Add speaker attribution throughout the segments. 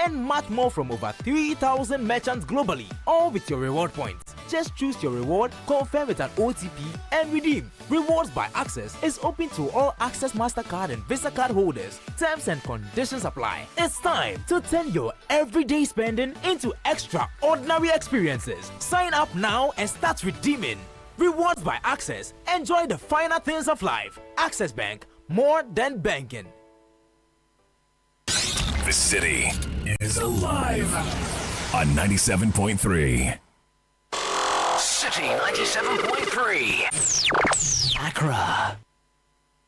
Speaker 1: and much more from over 3,000 merchants globally, all with your reward points. Just choose your reward, confirm with an OTP, and redeem. Rewards by Access is open to all Access MasterCard and Visa card holders. Terms and conditions apply. It's time to turn your everyday spending into extraordinary experiences. Sign up now and start redeeming. Rewards by Access. Enjoy the finer things of life. Access Bank, more than banking.
Speaker 2: The city is alive on 97.3.
Speaker 3: City 97.3. Accra.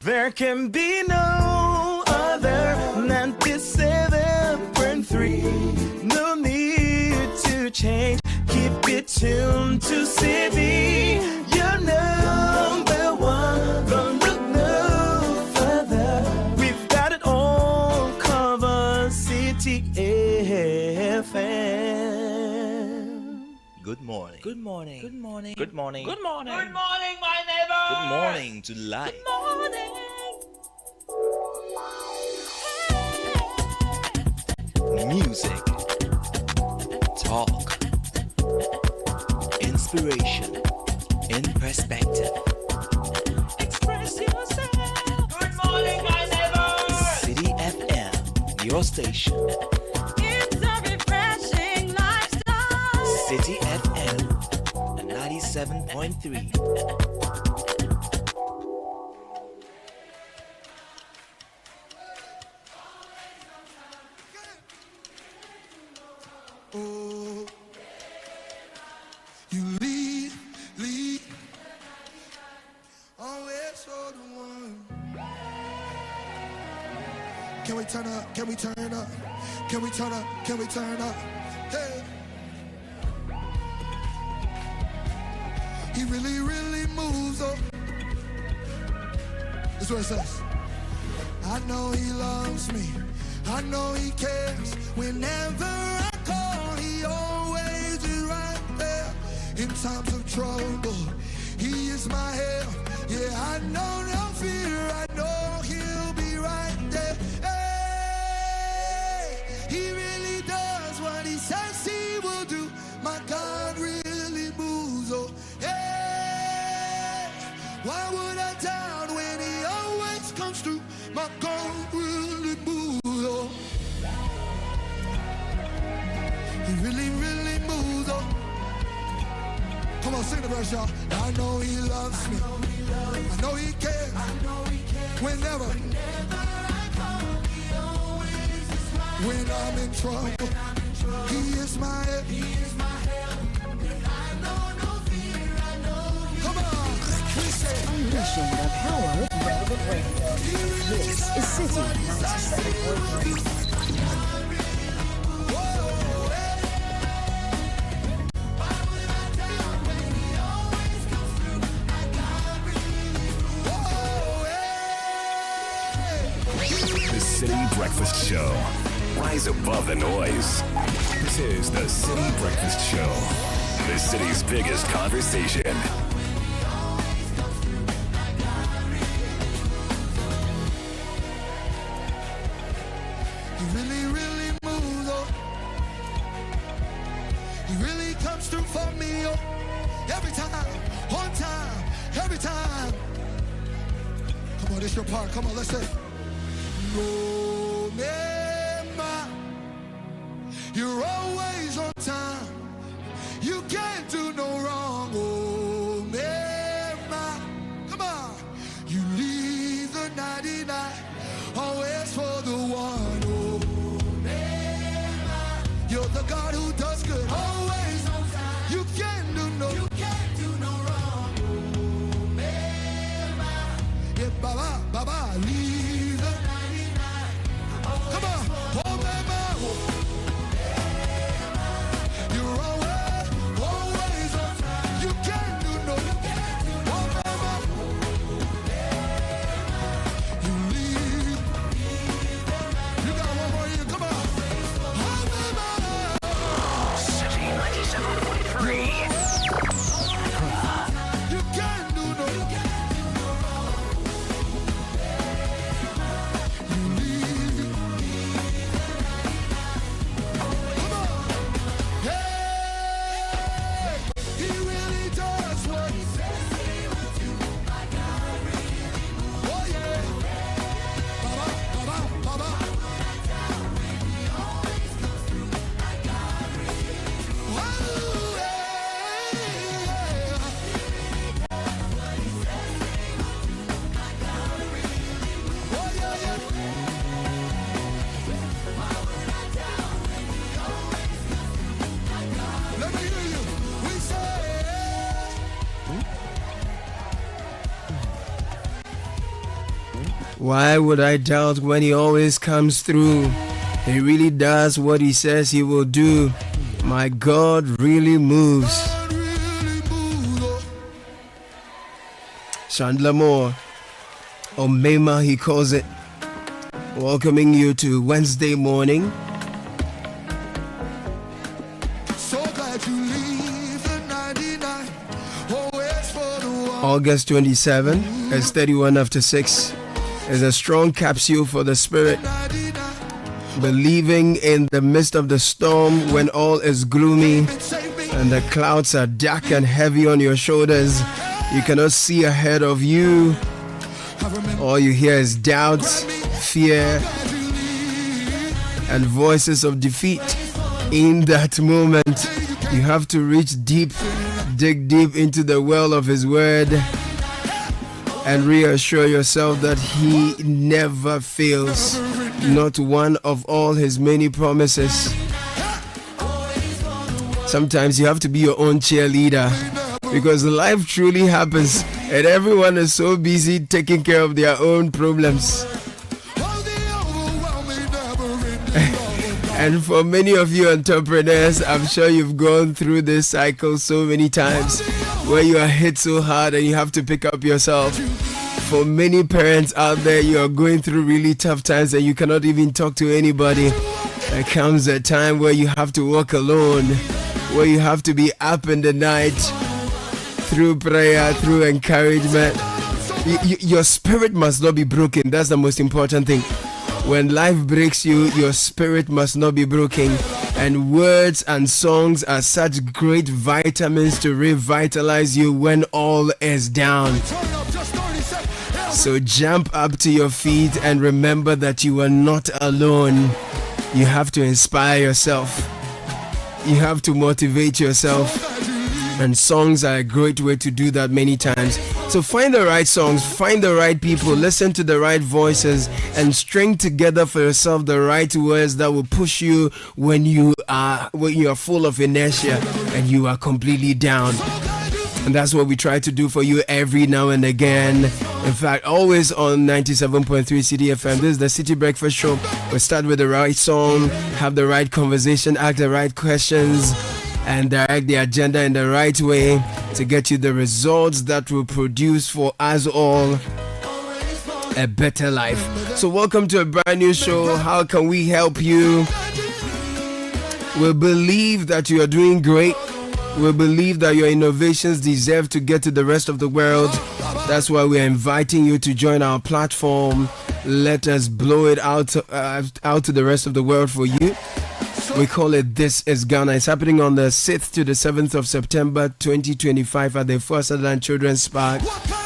Speaker 4: There can be no other 97.3. No need to change. Keep it tuned to City. You're number one. Don't look no further. We've got it all covered. City FM.
Speaker 5: Good morning.
Speaker 6: Good morning.
Speaker 5: Good morning.
Speaker 6: Good morning.
Speaker 5: Good morning.
Speaker 6: Good morning, my neighbor.
Speaker 5: Good morning to life.
Speaker 6: Good morning.
Speaker 5: Music, talk, inspiration, in perspective.
Speaker 6: Express yourself. Good morning, my neighbor.
Speaker 5: City FM, your station.
Speaker 6: It's a refreshing lifestyle.
Speaker 5: City FM 97.3.
Speaker 7: Oh, you lead, always for the one. Can we turn up? Can we turn up? Can we turn up? Can we turn up? Hey. He really, really moves up. That's what it says. I know he loves me. I know he cares. Whenever I call, he always is right there. In times of trouble, he is my help. Yeah, I know no fear. I know he'll be right there. Hey, he really does what he says he will do. My God really moves. Oh, hey, why would I doubt when he always comes through? My God really moves. Oh, he really, really moves. Oh, come on, sing the verse, y'all. I know he loves me. I know he cares. Whenever I call, he always is right. When I'm in trouble, he is my help. I know no fear. I know. Come on, we say.
Speaker 8: Unleashing the power of relevant radio. This is City 97.3.
Speaker 2: The City Breakfast Show. Rise above the noise. This is the City Breakfast Show. The city's biggest conversation.
Speaker 7: He really, really moves. Oh, he really comes through for me. Oh, every time, on time, every time. Come on, this your part. Come on, let's say. Remember, you're always on time. You can't do no wrong. Oh, remember, come on. You leave the 99, always for the one. Oh, remember, you're the God who does good. Always on time. You can't do no wrong. Oh, remember, yeah, Baba, Baba, leave the 99. Come on, oh, remember, you're always on time. You can't do no. Oh, remember, you leave. You got one more year. Come on, oh, remember.
Speaker 3: City
Speaker 9: Why would I doubt when he always comes through? He really does what he says he will do. My God really moves. Chandler Moore, Omema he calls it. Welcoming you to Wednesday morning.
Speaker 7: So glad you leave the 99. Always for the one.
Speaker 9: August 27, it's 31 after 6. Is a strong capsule for the spirit. Believing in the midst of the storm when all is gloomy and the clouds are dark and heavy on your shoulders. You cannot see ahead of you. All you hear is doubts, fear, and voices of defeat. In that moment, you have to reach deep, dig deep into the well of His Word and reassure yourself that He never fails. Not one of all His many promises. Sometimes you have to be your own cheerleader because life truly happens and everyone is so busy taking care of their own problems. And for many of you entrepreneurs, I'm sure you've gone through this cycle so many times where you are hit so hard and you have to pick up yourself. For many parents out there, you are going through really tough times and you cannot even talk to anybody. There comes a time where you have to walk alone, where you have to be up in the night through prayer, through encouragement. Your spirit must not be broken. That's the most important thing. When life breaks you, your spirit must not be broken. And words and songs are such great vitamins to revitalize you when all is down. So jump up to your feet and remember that you are not alone. You have to inspire yourself. You have to motivate yourself. And songs are a great way to do that many times. So find the right songs, find the right people, listen to the right voices, and string together for yourself the right words that will push you when you are full of inertia and you are completely down. And that's what we try to do for you every now and again. In fact, always on 97.3 Citi FM. This is the Citi Breakfast Show. We start with the right song, have the right conversation, ask the right questions, and direct the agenda in the right way to get you the results that will produce for us all a better life. So welcome to a brand new show. How can we help you? We believe that you are doing great. We believe that your innovations deserve to get to the rest of the world. That's why we are inviting you to join our platform. Let us blow it out to the rest of the world for you. We call it This is Ghana. It's happening on the 6th to the 7th of September 2025 at the First Sutherland Children's Park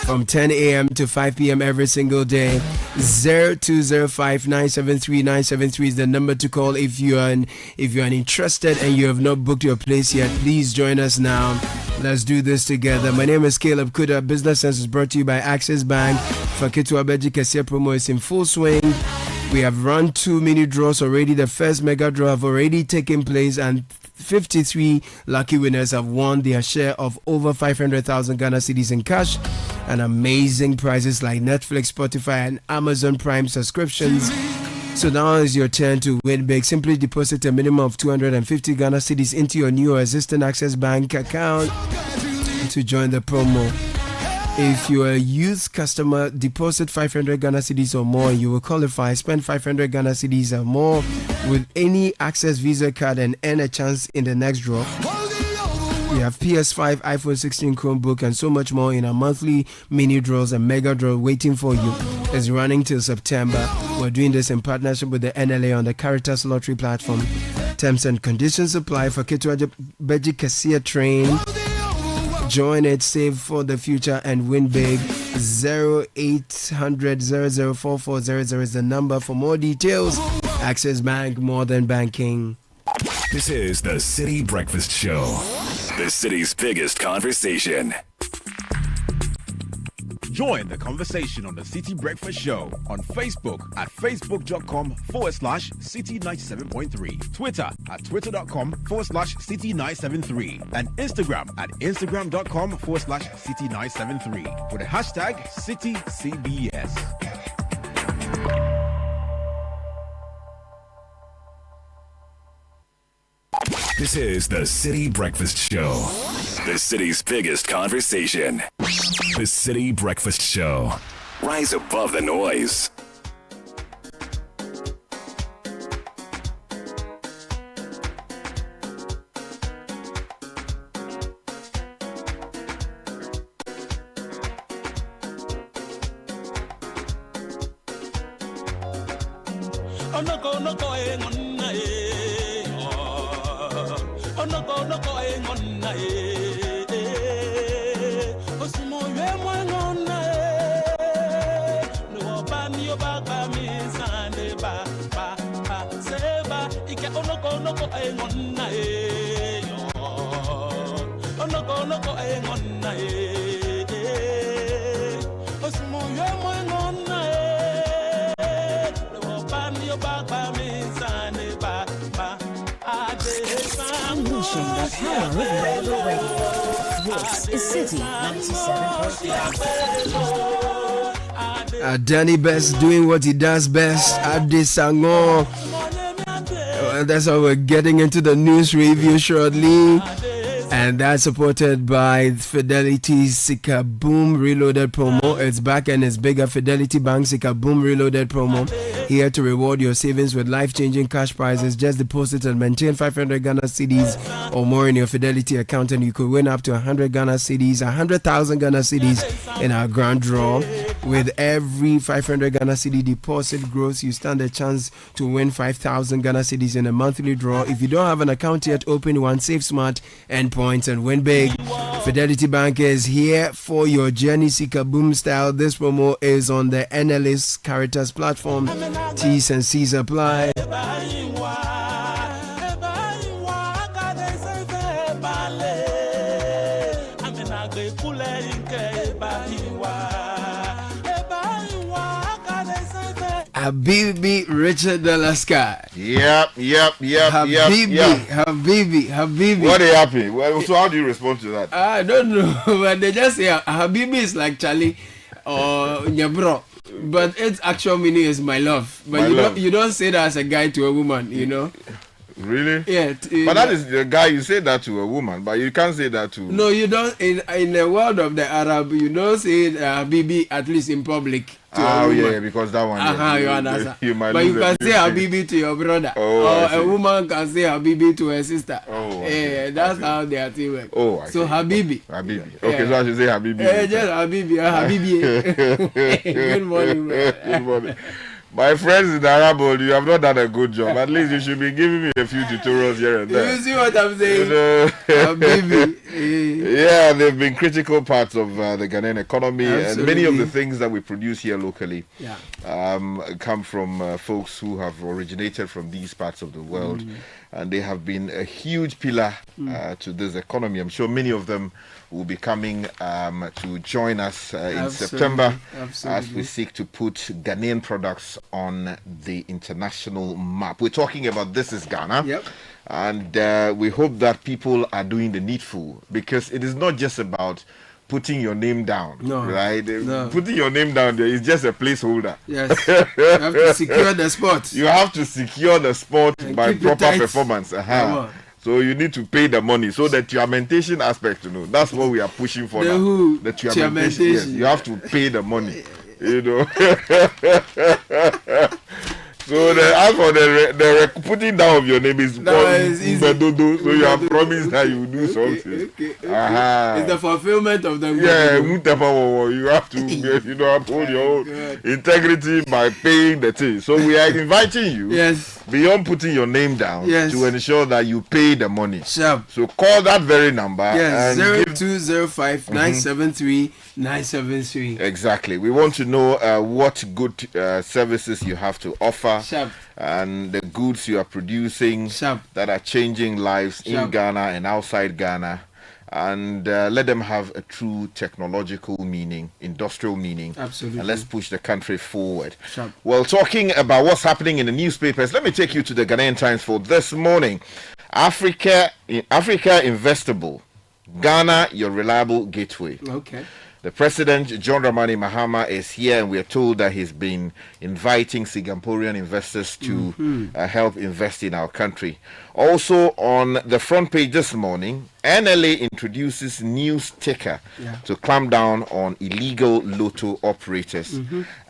Speaker 9: from 10 a.m. to 5 p.m. every single day. 0205-973-973 is the number to call if you are interested and you have not booked your place yet. Please join us now. Let's do this together. My name is Caleb Kuda. Business Sense is brought to you by Access Bank. Fakitwa Beji Kesia promo is in full swing. We have run 2 mini draws already. The first mega draw have already taken place and 53 lucky winners have won their share of over 500,000 Ghana cedis in cash and amazing prizes like Netflix, Spotify and Amazon Prime subscriptions. So now is your turn to win big. Simply deposit a minimum of 250 Ghana cedis into your new or existing Access Bank account to join the promo. If you are a youth customer, deposit 500 Ghana cedis or more, you will qualify. Spend 500 Ghana cedis or more with any Access Visa card and earn a chance in the next draw. We have PS5, iPhone 16, Chromebook, and so much more in our monthly mini draws and mega draw waiting for you. It's running till September. We're doing this in partnership with the NLA on the Caritas Lottery platform. Terms and conditions apply for Ketuaja Beji Kasia Train. Join it, save for the future, and win big. 0800 004400 is the number for more details. Access Bank, more than banking.
Speaker 2: This is the Citi Breakfast Show, the city's biggest conversation.
Speaker 10: Join the conversation on the Citi Breakfast Show on Facebook at facebook.com/Citi97.3, Twitter at twitter.com/Citi973, and Instagram at instagram.com/Citi973 with the hashtag CitiCBS.
Speaker 2: This is the City Breakfast Show. The city's biggest conversation. The City Breakfast Show. Rise above the noise.
Speaker 8: This is City 97.3.
Speaker 9: Danny Best doing what he does best. Ade Sango. That's how we're getting into the news review shortly. And that's supported by Fidelity's Sika Boom Reloaded promo. It's back and it's bigger. Fidelity Bank Sika Boom Reloaded promo. Here to reward your savings with life-changing cash prizes. Just deposit and maintain 500 Ghana cedis or more in your Fidelity account, and you could win up to 100 Ghana cedis, 100,000 Ghana cedis in our grand draw. With every 500 Ghana cedi deposit gross, you stand a chance to win 5,000 Ghana cedis in a monthly draw. If you don't have an account yet, open one, save smart, and points and win big. Fidelity Bank is here for your journey. Sika Boom style. This promo is on the NLS Caritas platform. T's and C's apply. Habibi Richard Dalaska.
Speaker 11: Yep.
Speaker 9: Habibi.
Speaker 11: What happened? Well, so how do you respond to that?
Speaker 9: I don't know, but they just say Habibi is like Charlie or Nyabro. But its actual meaning is my love. But you don't say that as a guy to a woman, you know.
Speaker 11: Really?
Speaker 9: Yeah.
Speaker 11: But that is the guy, you say that to a woman, but you can't say that to...
Speaker 9: No, you don't. In the world of the Arab, you don't say Habibi, at least in public.
Speaker 11: Yeah, because that one.
Speaker 9: You understand.
Speaker 11: You might
Speaker 9: but you can say Habibi to your brother. Or a woman can say Habibi to her sister. That's how their thing works. So Habibi.
Speaker 11: Okay, so I should say Habibi.
Speaker 9: Just Habibi. Good morning, man.
Speaker 11: Good morning. My friends in the Arab world, you have not done a good job. At least you should be giving me a few tutorials here and there.
Speaker 9: You see what I'm saying? Habibi.
Speaker 11: Yeah, they've been critical parts of the Ghanaian economy. Absolutely. And many of the things that we produce here locally come from folks who have originated from these parts of the world. And they have been a huge pillar to this economy. I'm sure many of them will be coming to join us in September as we seek to put Ghanaian products on the international map. We're talking about This is Ghana.
Speaker 9: Yep.
Speaker 11: And we hope that people are doing the needful, because it is not just about putting your name down, right? No. Putting your name down there is just a placeholder.
Speaker 9: Yes. You have to secure the spot.
Speaker 11: You have to secure the spot by proper performance. So you need to pay the money so that tuamentation aspect, that's what we are pushing for now. The tuamentation. Yes, you have to pay the money, So as for the putting down of your name is Bedodo, so you have promised that you will do something.
Speaker 9: It's the fulfillment of the
Speaker 11: you have to uphold your own integrity by paying the thing. So we are inviting you beyond putting your name down to ensure that you pay the money. So call that very number.
Speaker 9: 0205 973 973.
Speaker 11: Exactly. We want to know what good services you have to offer. And the goods you are producing that are changing lives in Ghana and outside Ghana, and let them have a true technological meaning, industrial meaning. Absolutely. And let's push the country forward. Well, talking about what's happening in the newspapers, let me take you to the Ghanaian Times for this morning. Africa Investable, Ghana, your reliable gateway.
Speaker 9: Okay.
Speaker 11: The president, John Dramani Mahama, is here, and we are told that he's been inviting Singaporean investors to help invest in our country. Also, on the front page this morning, NLA introduces new sticker to clamp down on illegal lotto operators.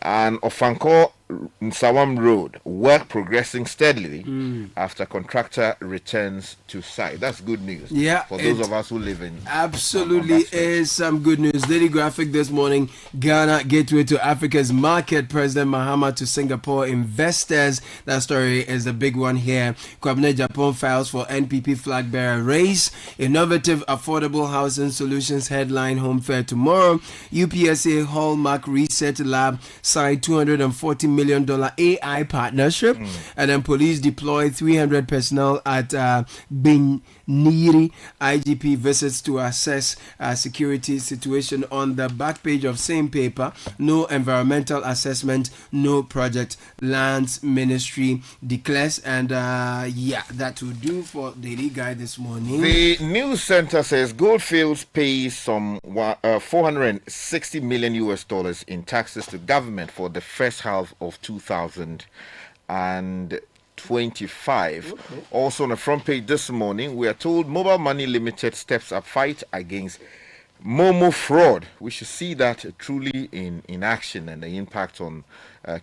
Speaker 11: And Ofanko Nsawam Road, work progressing steadily after contractor returns to site. That's good news for those of us who live in.
Speaker 9: Absolutely is some good news. Daily Graphic this morning, Ghana gateway to Africa's market, President Mahama to Singapore investors. That story is the big one here. Kwabena Japan files for NPP flag bearer race. Innovative affordable housing solutions headline home fair tomorrow. UPSA Hallmark Research Lab signed $240 million AI partnership. And then police deploy 300 personnel at Bin Niri. IGP visits to assess security situation. On the back page of same paper, no environmental assessment, no project. Lands Ministry declares, and that will do for Daily Guide this morning.
Speaker 11: The news center says Goldfields pays some $460 million in taxes to government for the first half of 2025. Also on the front page this morning, we are told Mobile Money Limited steps up fight against Momo fraud. We should see that truly in action and the impact on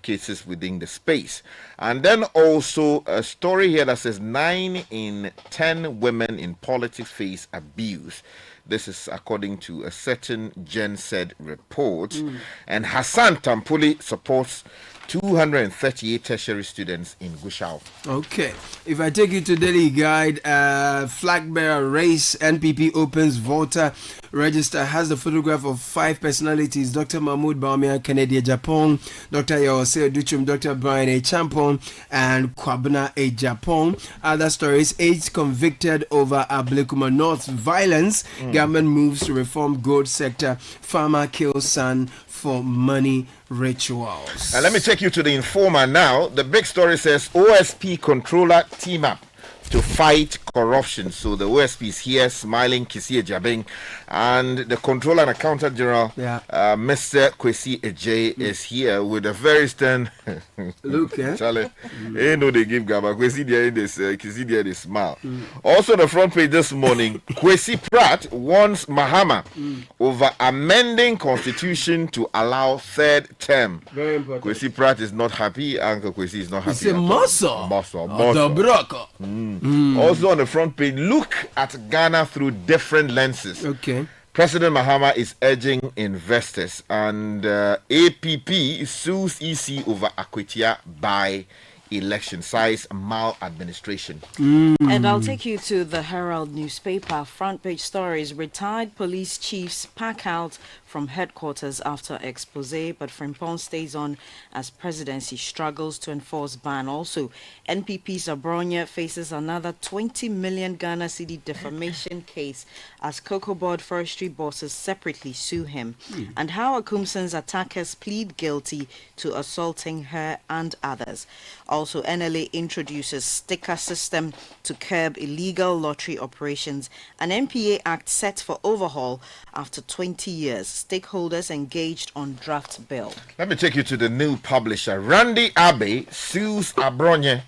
Speaker 11: cases within the space. And then also a story here that says 9 in 10 women in politics face abuse. This is according to a certain Gen Z report. And Hassan Tampuli supports 238 tertiary students in Gusau.
Speaker 9: Okay. If I take you to Daily Guide, flag bearer race, NPP opens voter register, has the photograph of 5 personalities: Dr. Mahmoud Bawumia, Kennedy Japan, Dr. Yawase Duchum, Dr. Brian A. Champon, and Kwabena A. Japan. Other stories: 8 convicted over Ablekuma North violence. Government moves to reform gold sector. Farmer kills son for money rituals.
Speaker 11: And let me take you to the Informer now. The big story says OSP controller team up to fight corruption. So the OSP is here smiling, Kisie Jabing, and the Controller and Accountant General, Mr. Kwesi Ejay, is here with a very stern
Speaker 9: look.
Speaker 11: Charlie, no, they give Gaba. Kwesi there, Kisie there, they smile. Also, the front page this morning, Kwesi Pratt warns Mahama over amending constitution to allow third term.
Speaker 9: Very important.
Speaker 11: Kwesi Pratt is not happy. Uncle Kwesi is not happy.
Speaker 9: It's a muscle.
Speaker 11: Also on the front page, look at Ghana through different lenses.
Speaker 9: Okay.
Speaker 11: President Mahama is urging investors, and APP sues EC over Akwetia by election size maladministration.
Speaker 12: And I'll take you to the Herald newspaper. Front page stories: retired police chiefs pack out from headquarters after expose, but Frimpong stays on as presidency struggles to enforce ban. Also, NPP's Abronya faces another 20 million Ghana Cedi defamation case as Cocoa Board forestry bosses separately sue him. And how Akumson's attackers plead guilty to assaulting her and others. Also, NLA introduces sticker system to curb illegal lottery operations. An MPA Act set for overhaul after 20 years. Stakeholders engaged on draft bill.
Speaker 11: Let me take you to the new publisher. Randy Abe sues Abronye,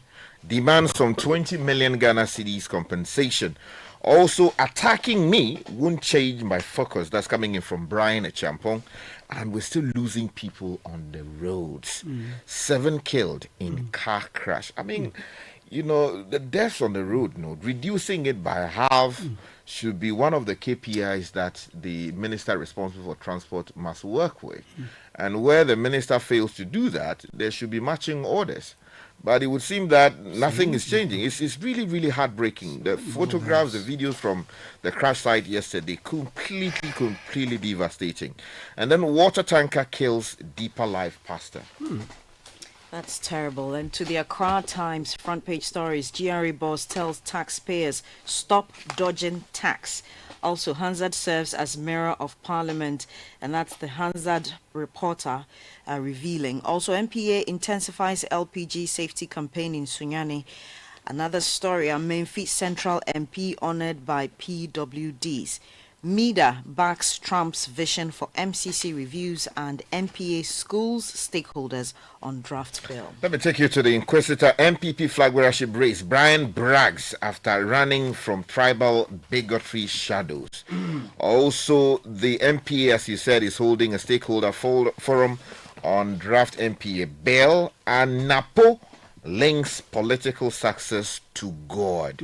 Speaker 11: demands some 20 million Ghana cedis compensation. Also, attacking me won't change my focus. That's coming in from Brian Achampong. And we're still losing people on the roads. 7 killed in car crash. I mean, you know, the deaths on the road, reducing it by half should be one of the KPIs that the minister responsible for transport must work with. And where the minister fails to do that, there should be matching orders. But it would seem that nothing is changing. It's really, really heartbreaking. The photographs, the videos from the crash site yesterday, completely devastating. And then water tanker kills Deeper Life pastor.
Speaker 12: That's terrible. And to the Accra Times front page stories, GRA boss tells taxpayers stop dodging tax. Also, Hansard serves as Mirror of Parliament, and that's the Hansard reporter revealing. Also, MPA intensifies LPG safety campaign in Sunyani. Another story, a Memphis Central MP honored by PWDs. MEDA backs Trump's vision for MCC reviews, and MPA schools stakeholders on draft bill.
Speaker 11: Let me take you to the Inquisitor MPP flag bearership race. Brian brags after running from tribal bigotry shadows. Also, the MPA, as you said, is holding a stakeholder forum on draft MPA bill, and NAPO links political success to God.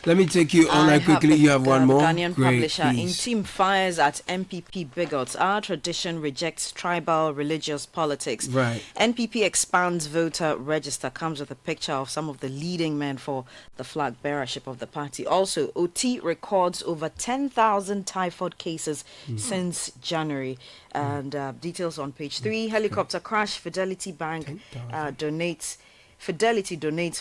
Speaker 9: Let me take you on quickly. You have one more.
Speaker 12: Ghanaian
Speaker 9: Great,
Speaker 12: publisher
Speaker 9: please.
Speaker 12: in team fires at MPP bigots. Our tradition rejects tribal religious politics.
Speaker 9: Right.
Speaker 12: NPP expands voter register. Comes with a picture of some of the leading men for the flag bearership of the party. Also, OT records over 10,000 typhoid cases since January. And details on page 3. Helicopter crash. Fidelity Bank donates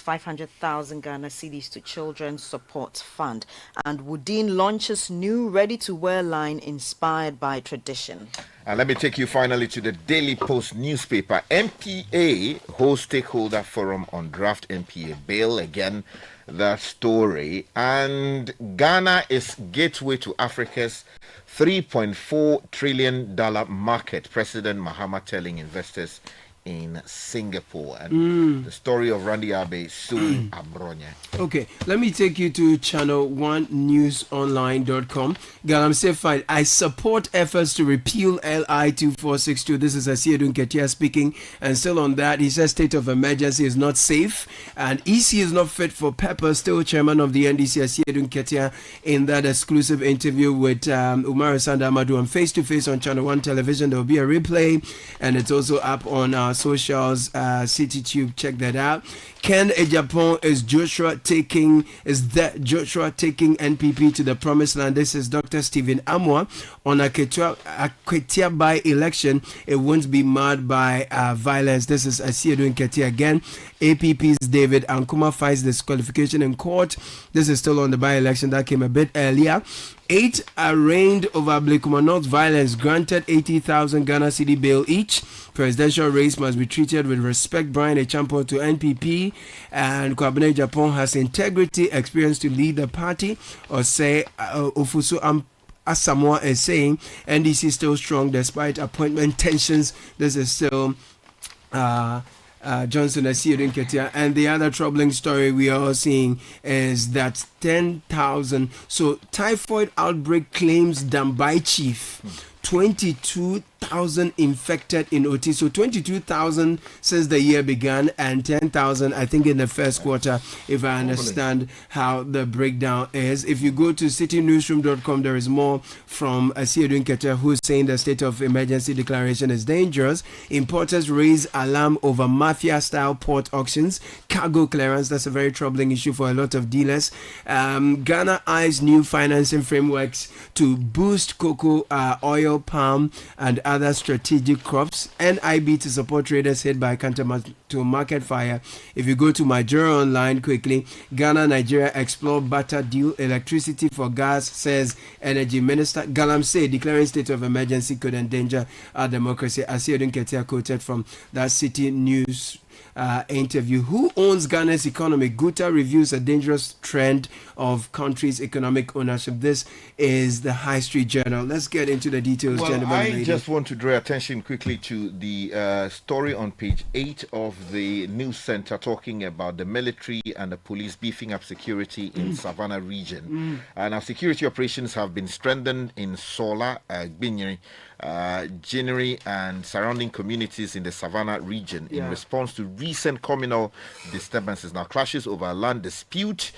Speaker 12: 500,000 Ghana cedis to Children's Support Fund. And Woodin launches new ready-to-wear line inspired by tradition.
Speaker 11: And let me take you finally to the Daily Post newspaper. MPA hosts stakeholder forum on draft MPA bill. Again, that story. And Ghana is gateway to Africa's $3.4 trillion market. President Mahama telling investors in Singapore. And the story of Randy Abe soon Abronya.
Speaker 9: Okay, let me take you to channel1newsonline.com. Galam Sefine, I support efforts to repeal LI 2462. This is Asiedun Ketia speaking. And still on that, he says state of emergency is not safe and EC is not fit for purpose. Still chairman of the NDC, Asiedun Ketia, in that exclusive interview with Umar Sanda Amadu on Face to Face on Channel 1 television. There will be a replay and it's also up on our socials, Citi Tube. Check that out. Ken Ejapon, is Joshua taking NPP to the promised land? This is Dr. Stephen Amwa on Akwetia by election. It won't be marred by violence. This is Asiedun Ketia again. APP's David Ankuma fights disqualification in court. This is still on the by-election that came a bit earlier. 8 arraigned over Blakuma North violence, granted 80,000 Ghana cedi bail each. Presidential race must be treated with respect. Brian Echampo to NPP, and Kwabene Japan has integrity, experience to lead the party. Or say Ofusu Asamoah is saying NDC still strong despite appointment tensions. This is still Johnson Asiedun Ketia. And the other troubling story we are seeing is that 10,000. So typhoid outbreak claims Dambai chief. 22,000 infected in OT. So 22,000 since the year began and 10,000 I think in the first quarter, if I understand how the breakdown is. If you go to citynewsroom.com, there is more from Asiedun Ketia, who's saying the state of emergency declaration is dangerous. Importers raise alarm over mafia-style port auctions. Cargo clearance, that's a very troubling issue for a lot of dealers. Ghana eyes new financing frameworks to boost cocoa, oil, palm and other strategic crops. NIB to support traders hit by counter to market fire. If you go to my journal online quickly, Ghana Nigeria explore barter deal. Electricity for gas, says Energy Minister. Galamsey declaring state of emergency could endanger our democracy. Asiedun Ketia quoted from that City News interview. Who owns Ghana's economy? Guta reviews a dangerous trend of country's economic ownership. This is the High Street Journal. Let's get into the details, gentlemen.
Speaker 11: I just want to draw attention quickly to the story on page 8 of the news center talking about the military and the police beefing up security in Savannah region. And our security operations have been strengthened in Sola, Gbinyeri, Jineri and surrounding communities in the Savannah region in response to recent communal disturbances. Now, clashes over a land dispute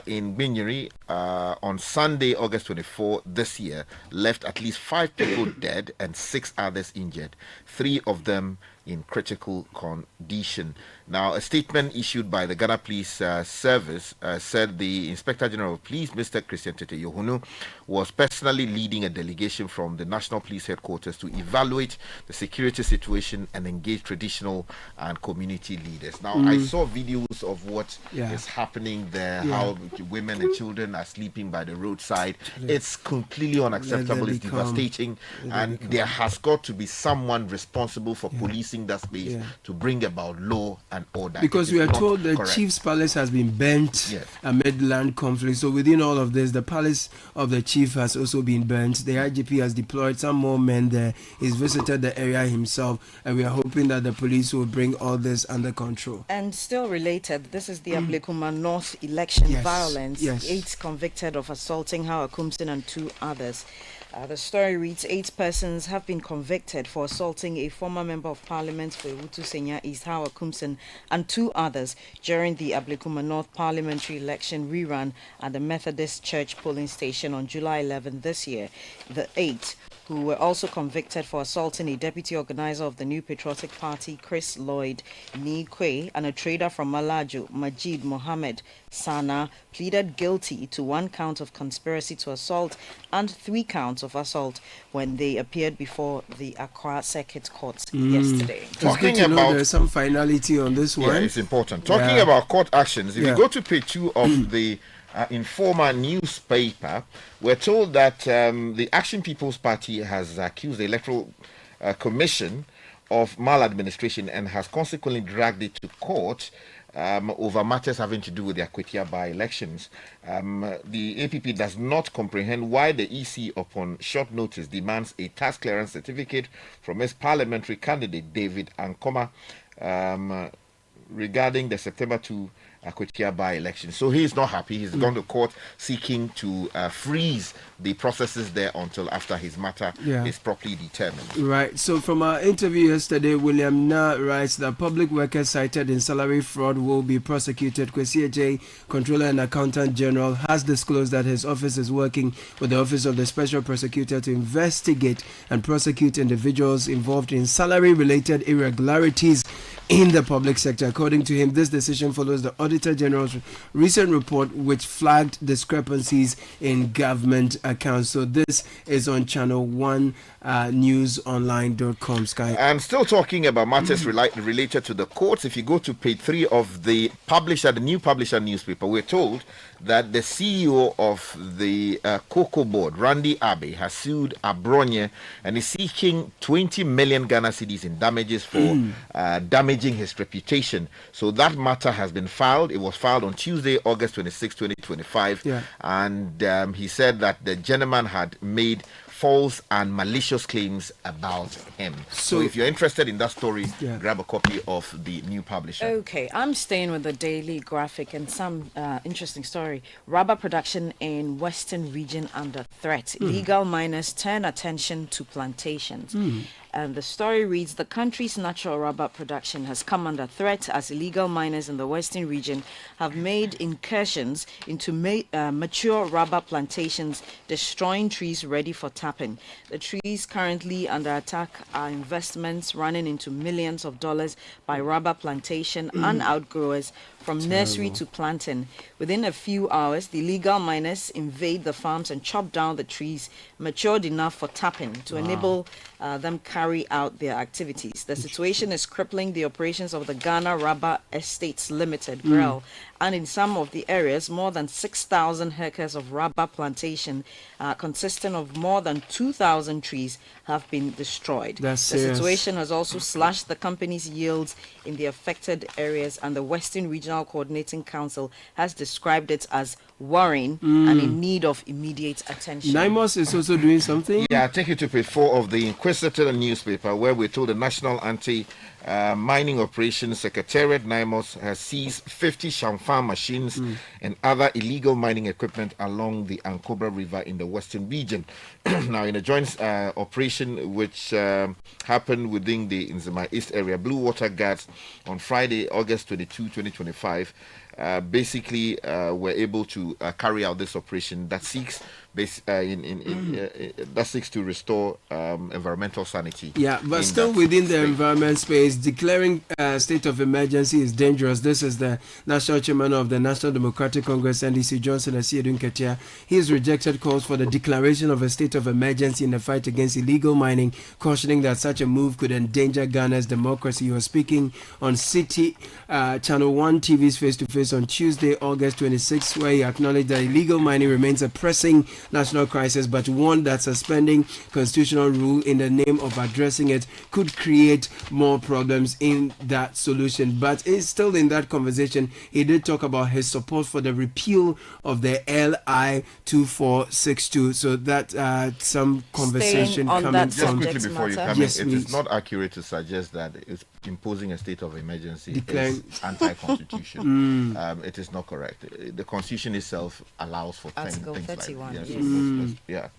Speaker 11: in Gbinyeri on Sunday, August 24 this year, left at least 5 people dead and 6 others injured, 3 of them in critical condition. Now, a statement issued by the Ghana Police Service said the Inspector General of Police, Mr. Christian Tete Yohunu, was personally leading a delegation from the National Police Headquarters to evaluate the security situation and engage traditional and community leaders. Now, I saw videos of what is happening there, how women and children are sleeping by the roadside. It's completely unacceptable. It's devastating. And there has got to be someone responsible for police using that space to bring about law and order.
Speaker 9: Because we are told the chief's palace has been burnt amid land conflict. So within all of this, the palace of the chief has also been burnt. The IGP has deployed some more men there. He's visited the area himself, and we are hoping that the police will bring all this under control.
Speaker 12: And still related, this is the Ablekuma North election violence. 8 convicted of assaulting Howard Kumsin and 2 others. The story reads, 8 persons have been convicted for assaulting a former member of parliament for Ewutu Senya East, Howard Kumsin, and 2 others during the Ablekuma North parliamentary election rerun at the Methodist Church polling station on July 11 this year. The 8, who were also convicted for assaulting a deputy organizer of the New Patriotic Party, Chris Lloyd Nikwe, and a trader from Malajo, Majid Mohammed Sana, pleaded guilty to 1 count of conspiracy to assault and 3 counts of assault when they appeared before the Accra Circuit Court yesterday.
Speaker 11: Talking about,
Speaker 9: there's some finality on this one.
Speaker 11: Yeah, it's important. Talking about court actions, if you go to page 2 of the Informer newspaper, we're told that the Action People's Party has accused the Electoral Commission of maladministration and has consequently dragged it to court over matters having to do with the Akwetia by-elections. The APP does not comprehend why the EC, upon short notice, demands a tax clearance certificate from its parliamentary candidate, David Ankoma, regarding the September 2 Akwetia by-election. So he is not happy. He's gone to court seeking to freeze the processes there until after his matter is properly determined.
Speaker 9: Right. So from our interview yesterday, William Na writes that public workers cited in salary fraud will be prosecuted. Kwesi Ejay, Controller and Accountant General, has disclosed that his office is working with the Office of the Special Prosecutor to investigate and prosecute individuals involved in salary-related irregularities in the public sector. According to him, this decision follows the Auditor General's recent report which flagged discrepancies in government accounts. So this is on channel 1 newsonline.com. Sky.
Speaker 11: And still talking about matters related to the courts, if you go to page 3 of the New Publisher newspaper, we're told that the CEO of the Cocoa Board, Randy Abe, has sued Abronye and is seeking 20 million Ghana cedis in damages for damaging his reputation. So that matter has been filed. It was filed on Tuesday, August 26, 2025. And he said that the gentleman had made false and malicious claims about him. So if you're interested in that story, grab a copy of the New Publisher.
Speaker 12: Okay, I'm staying with the Daily Graphic and some interesting story. Rubber production in Western region under threat. Legal miners turn attention to plantations. And the story reads, the country's natural rubber production has come under threat as illegal miners in the Western region have made incursions into mature rubber plantations, destroying trees ready for tapping. The trees currently under attack are investments running into millions of dollars by rubber plantation and outgrowers from nursery to planting. Within a few hours, the illegal miners invade the farms and chop down the trees matured enough for tapping to enable them carry out their activities. The situation is crippling the operations of the Ghana Rubber Estates Limited, GREL, and in some of the areas, more than 6,000 hectares of rubber plantation consisting of more than 2,000 trees have been destroyed. The situation has also slashed the company's yields in the affected areas, and the Western Regional Coordinating Council has described it as worrying and in need of immediate attention.
Speaker 9: NIMOS is also doing something.
Speaker 11: Yeah, I'll take you to page 4 of the Inquisitor newspaper, where we're told the National Anti-Mining Operations Secretariat, NIMOS, has seized 50 Shamfan machines and other illegal mining equipment along the Ankobra River in the Western region. Now, in a joint operation which happened within the Nzima East area, Blue Water Guards on Friday, August 22, 2025, basically were able to carry out this operation that seeks to restore environmental sanity.
Speaker 9: Yeah, but still within the environment space, declaring state of emergency is dangerous. This is the National Chairman of the National Democratic Congress, NDC, Johnson Asiedun Ketia. He has rejected calls for the declaration of a state of emergency in the fight against illegal mining, cautioning that such a move could endanger Ghana's democracy. He was speaking on Citi Channel 1 TV's face-to-face office on Tuesday, August 26, where he acknowledged that illegal mining remains a pressing national crisis, but one that suspending constitutional rule in the name of addressing it could create more problems in that solution. But it's still in that conversation, he did talk about his support for the repeal of the LI 2462. So that some conversation coming
Speaker 11: just
Speaker 9: from.
Speaker 11: quickly before you come
Speaker 9: yes,
Speaker 11: in, it is not accurate to suggest that it's imposing a state of emergency is anti-constitution. It is not correct. The constitution itself allows for
Speaker 12: Article
Speaker 11: things
Speaker 12: 31.
Speaker 11: like
Speaker 12: Yes.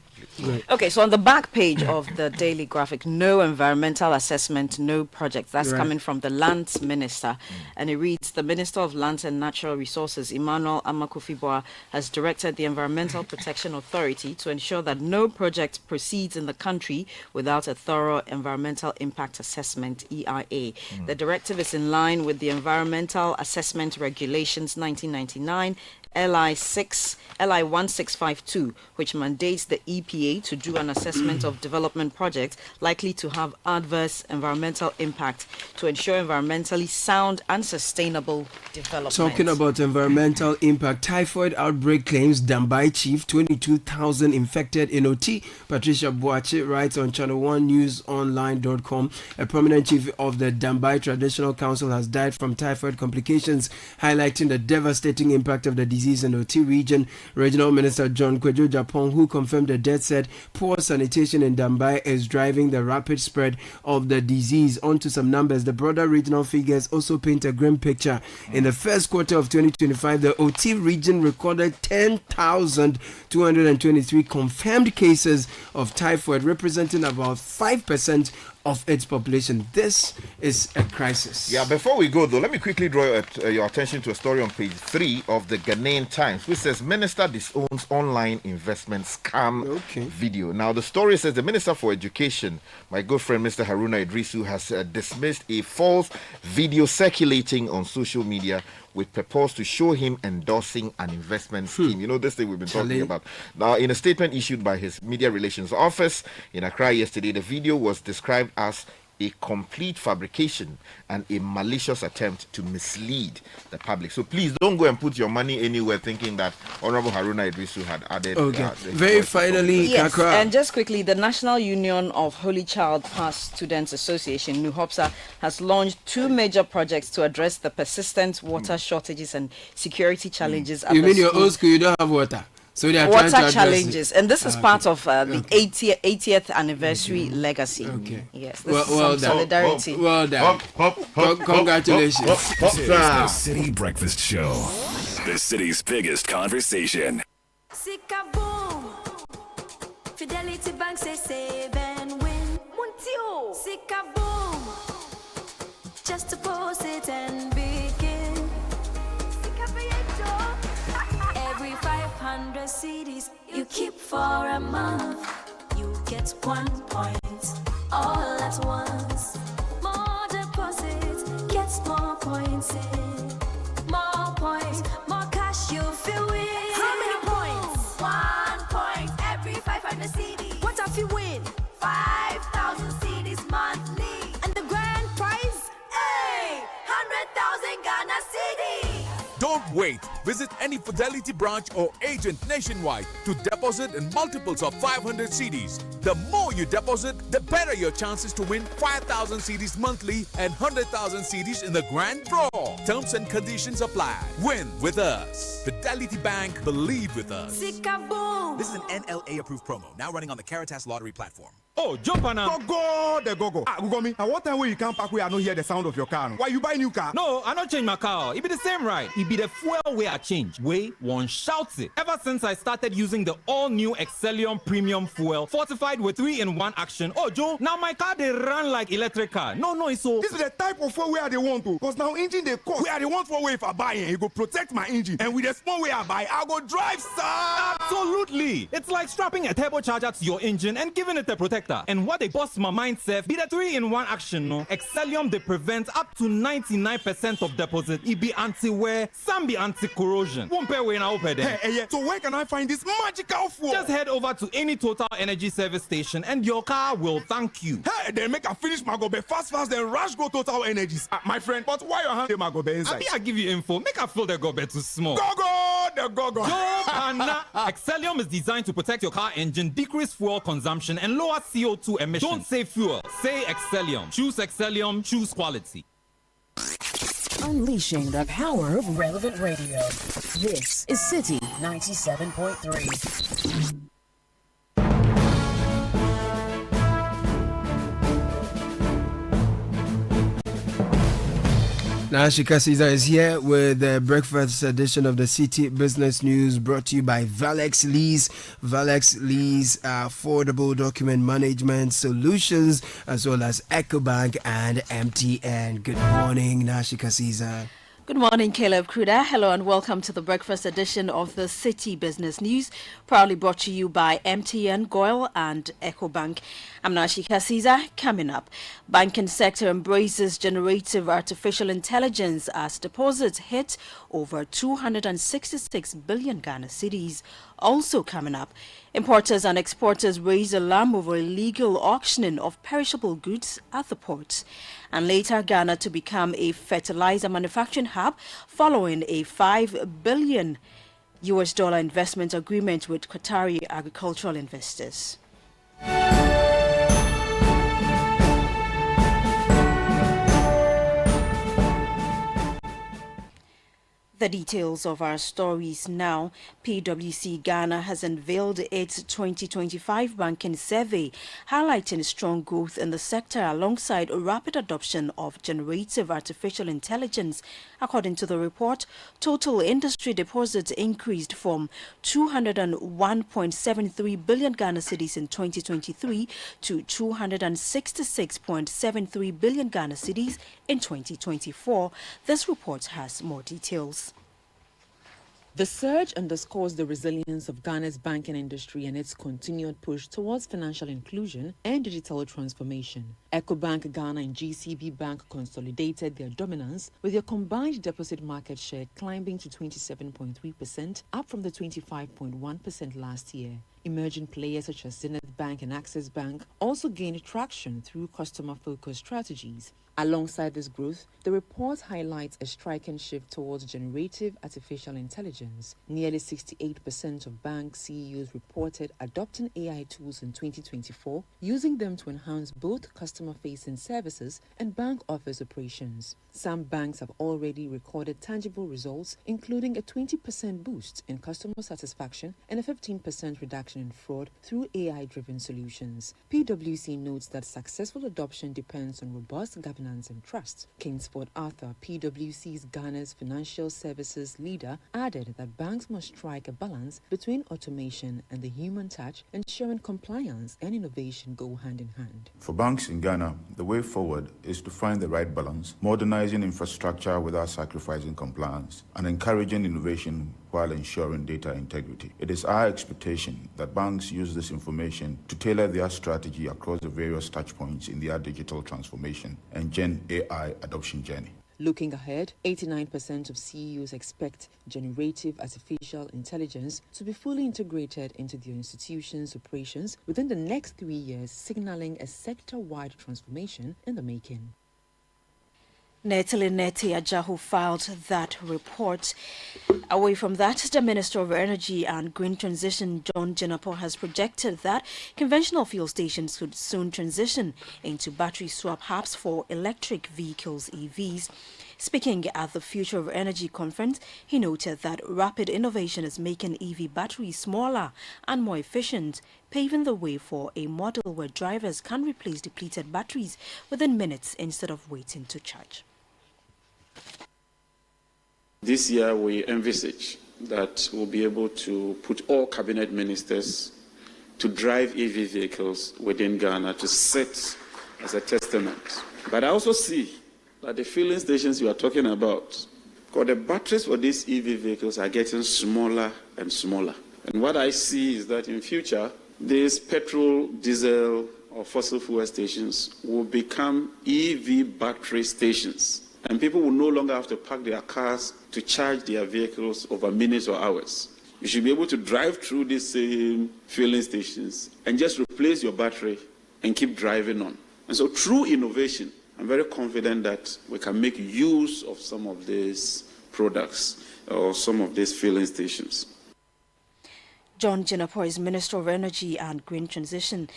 Speaker 12: Okay, so on the back page of the Daily Graphic, no environmental assessment, no project. That's coming from the Lands Minister. And it reads, the Minister of Lands and Natural Resources, Emmanuel Amakofiboa, has directed the Environmental Protection Authority to ensure that no project proceeds in the country without a thorough environmental impact assessment, EIA. The directive is in line with the Environmental Assessment Regulations 1999, LI 1652, which mandates the EPA to do an assessment of development projects likely to have adverse environmental impact to ensure environmentally sound and sustainable development.
Speaker 9: Talking about environmental impact, typhoid outbreak claims Dambai chief, 22,000 infected in OT. Patricia Boache writes on channel1newsonline.com, a prominent chief of the Dambai Traditional Council has died from typhoid complications, highlighting the devastating impact of the disease in OT region. Regional Minister John Kwejo Japon, who confirmed the death, said poor sanitation in Dambai is driving the rapid spread of the disease. On to some numbers. The broader regional figures also paint a grim picture. In the first quarter of 2025, the OT region recorded 10,223 confirmed cases of typhoid, representing about 5% of its population. This is a crisis.
Speaker 11: Yeah, before we go though, let me quickly draw your attention to a story on page 3 of the Ghanaian Times, which says Minister disowns online investment scam video. Now the story says the Minister for Education, my good friend Mr. Haruna Idrisu, has dismissed a false video circulating on social media with purpose to show him endorsing an investment scheme. You know, this thing we've been talking about. Now, in a statement issued by his media relations office in Accra yesterday, the video was described as a complete fabrication and a malicious attempt to mislead the public. So please don't go and put your money anywhere thinking that Honorable Haruna Idrisu had added.
Speaker 9: Very finally,
Speaker 12: yes, and just quickly, the National Union of Holy Child Past Students Association, NUHOPSA, has launched 2 major projects to address the persistent water shortages and security challenges.
Speaker 9: You mean your old school, you don't have water? So they are
Speaker 12: water
Speaker 9: trying to
Speaker 12: challenges, and this is part of the 80th anniversary legacy. Yes, this is
Speaker 9: well
Speaker 12: some solidarity.
Speaker 9: Well done. Congratulations.
Speaker 2: This is the City Breakfast Show, the city's biggest conversation.
Speaker 6: Sika boom. Fidelity Bank say save and win. Muntio. Sika boom. Just to post it and begin. Sika Beyeto. Every 500 CDs you keep for a month, you get 1 point all at once. More deposits, gets more points in. More points, more cash you feel win. How many points? 1 point every 500 CDs. What if you win? 5,000 CDs monthly. And the grand prize? Hey! 100,000 Ghana CDs.
Speaker 10: Don't wait. Visit any Fidelity branch or agent nationwide to deposit in multiples of 500 CDs. The more you deposit, the better your chances to win 5,000 CDs monthly and 100,000 CDs in the grand draw. Terms and conditions apply. Win with us. Fidelity Bank, believe with us.
Speaker 6: Sika-boom.
Speaker 3: This is an NLA approved promo, now running on the Caritas Lottery platform.
Speaker 13: Oh, jump on now. Go, go. Google me. I want time where you can't park where I don't hear the sound of your car. Why you buy new car?
Speaker 14: No, I don't change my car. It be the same ride. It be the fuel way I change. Way one shouts it. Ever since I started using the all-new Excellium Premium Fuel, fortified with 3-in-1 action. Oh, Joe, now my car they run like electric car. No, it's so.
Speaker 13: This is the type of fuel where they want to. Because now engine they cost. Where they want for way if I buy it, it go protect my engine. And with the small way I buy, I go drive, sir.
Speaker 14: So Absolutely. It's like strapping a turbocharger to your engine and giving it a protector. And what they boss my mind said be the 3-in-1 action, no? Excellium, they prevent up to 99% of deposit. It be anti-wear, some be anti-corrosion. Won't pay when I open them.
Speaker 13: Hey, so where can I find this magical fuel?
Speaker 14: Just head over to any Total Energy service station and your car will thank you.
Speaker 13: Hey, then make a finish my gobe fast, then rush go Total Energies. My friend, but why you hand my gobe inside?
Speaker 14: I give you info. Make a fill the gobe too small.
Speaker 13: The gogo.
Speaker 14: Excellium is designed to protect your car engine, decrease fuel consumption, and lower CO2 emissions. Don't say fuel. Say Excellium. Choose Excellium. Choose quality.
Speaker 8: Unleashing the power of relevant radio. This is Citi 97.3.
Speaker 9: Nashika Caesar is here with the breakfast edition of the Citi Business News, brought to you by Valex Lease. Valex Lease affordable document management solutions, as well as EcoBank and MTN. Good morning, Nashika Caesar.
Speaker 12: Good morning, Caleb Kruda. Hello and welcome to the breakfast edition of the Citi Business News, proudly brought to you by MTN, Goil and EcoBank. I'm Nashika Caesar. Coming up, banking sector embraces generative artificial intelligence as deposits hit over 266 billion Ghana cedis. Also coming up, importers and exporters raise alarm over illegal auctioning of perishable goods at the ports. And later, Ghana to become a fertilizer manufacturing hub following a $5 billion investment agreement with Qatari agricultural investors. The details of our stories now. PwC Ghana has unveiled its 2025 banking survey, highlighting strong growth in the sector alongside rapid adoption of generative artificial intelligence. According to the report, total industry deposits increased from 201.73 billion Ghana cedis in 2023 to 266.73 billion Ghana cedis in 2024. This report has more details.
Speaker 15: The surge underscores the resilience of Ghana's banking industry and its continued push towards financial inclusion and digital transformation. EcoBank Ghana and GCB Bank consolidated their dominance, with their combined deposit market share climbing to 27.3%, up from the 25.1% last year. Emerging players such as Zenith Bank and Access Bank also gained traction through customer-focused strategies. Alongside this growth, the report highlights a striking shift towards generative artificial intelligence. Nearly 68% of bank CEOs reported adopting AI tools in 2024, using them to enhance both customer-facing services and bank office operations. Some banks have already recorded tangible results, including a 20% boost in customer satisfaction and a 15% reduction in fraud through AI-driven solutions. PwC notes that successful adoption depends on robust governance and trust. Kingsford Arthur, PwC's Ghana's financial services leader, added that banks must strike a balance between automation and the human touch, ensuring compliance and innovation go hand in hand.
Speaker 16: For banks in Ghana, the way forward is to find the right balance, modernizing infrastructure without sacrificing compliance, and encouraging innovation while ensuring data integrity. It is our expectation that banks use this information to tailor their strategy across the various touchpoints in their digital transformation and Gen AI adoption journey.
Speaker 15: Looking ahead, 89% of CEOs expect generative artificial intelligence to be fully integrated into their institutions' operations within the next 3 years, signaling a sector-wide transformation in the making.
Speaker 12: Netali Neti Ajahu filed that report. Away from that, the Minister of Energy and Green Transition, John Jinapo, has projected that conventional fuel stations could soon transition into battery swap hubs for electric vehicles, EVs. Speaking at the Future of Energy conference, he noted that rapid innovation is making EV batteries smaller and more efficient, paving the way for a model where drivers can replace depleted batteries within minutes instead of waiting to charge.
Speaker 17: This year, we envisage that we'll be able to put all cabinet ministers to drive EV vehicles within Ghana to set as a testament. But I also see that the filling stations you are talking about, because the batteries for these EV vehicles are getting smaller and smaller. And what I see is that in future, these petrol, diesel, or fossil fuel stations will become EV battery stations. And people will no longer have to park their cars to charge their vehicles over minutes or hours. You should be able to drive through these same filling stations and just replace your battery and keep driving on. And so through innovation, I'm very confident that we can make use of some of these products or some of these filling stations.
Speaker 12: John Jinapor is Minister of Energy and Green Transition.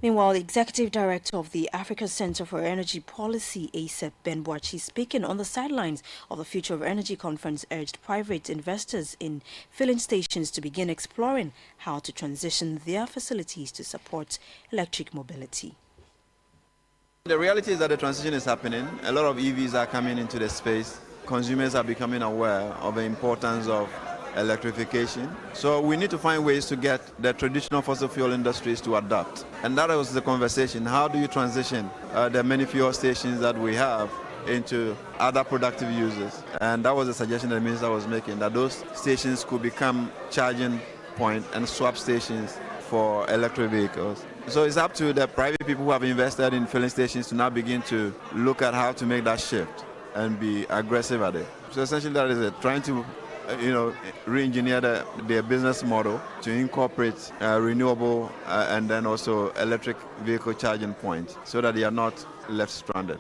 Speaker 12: Meanwhile, the Executive Director of the Africa Center for Energy Policy, ASEP, Ben Boachi, speaking on the sidelines of the Future of Energy Conference, urged private investors in filling stations to begin exploring how to transition their facilities to support electric mobility.
Speaker 18: The reality is that the transition is happening. A lot of EVs are coming into the space. Consumers are becoming aware of the importance of electrification. So we need to find ways to get the traditional fossil fuel industries to adapt. And that was the conversation. How do you transition the many fuel stations that we have into other productive uses? And that was the suggestion that the minister was making, that those stations could become charging point and swap stations for electric vehicles. So it's up to the private people who have invested in filling stations to now begin to look at how to make that shift and be aggressive at it. So essentially that is it, trying to re-engineer their business model to incorporate renewable and then also electric vehicle charging points so that they are not left stranded.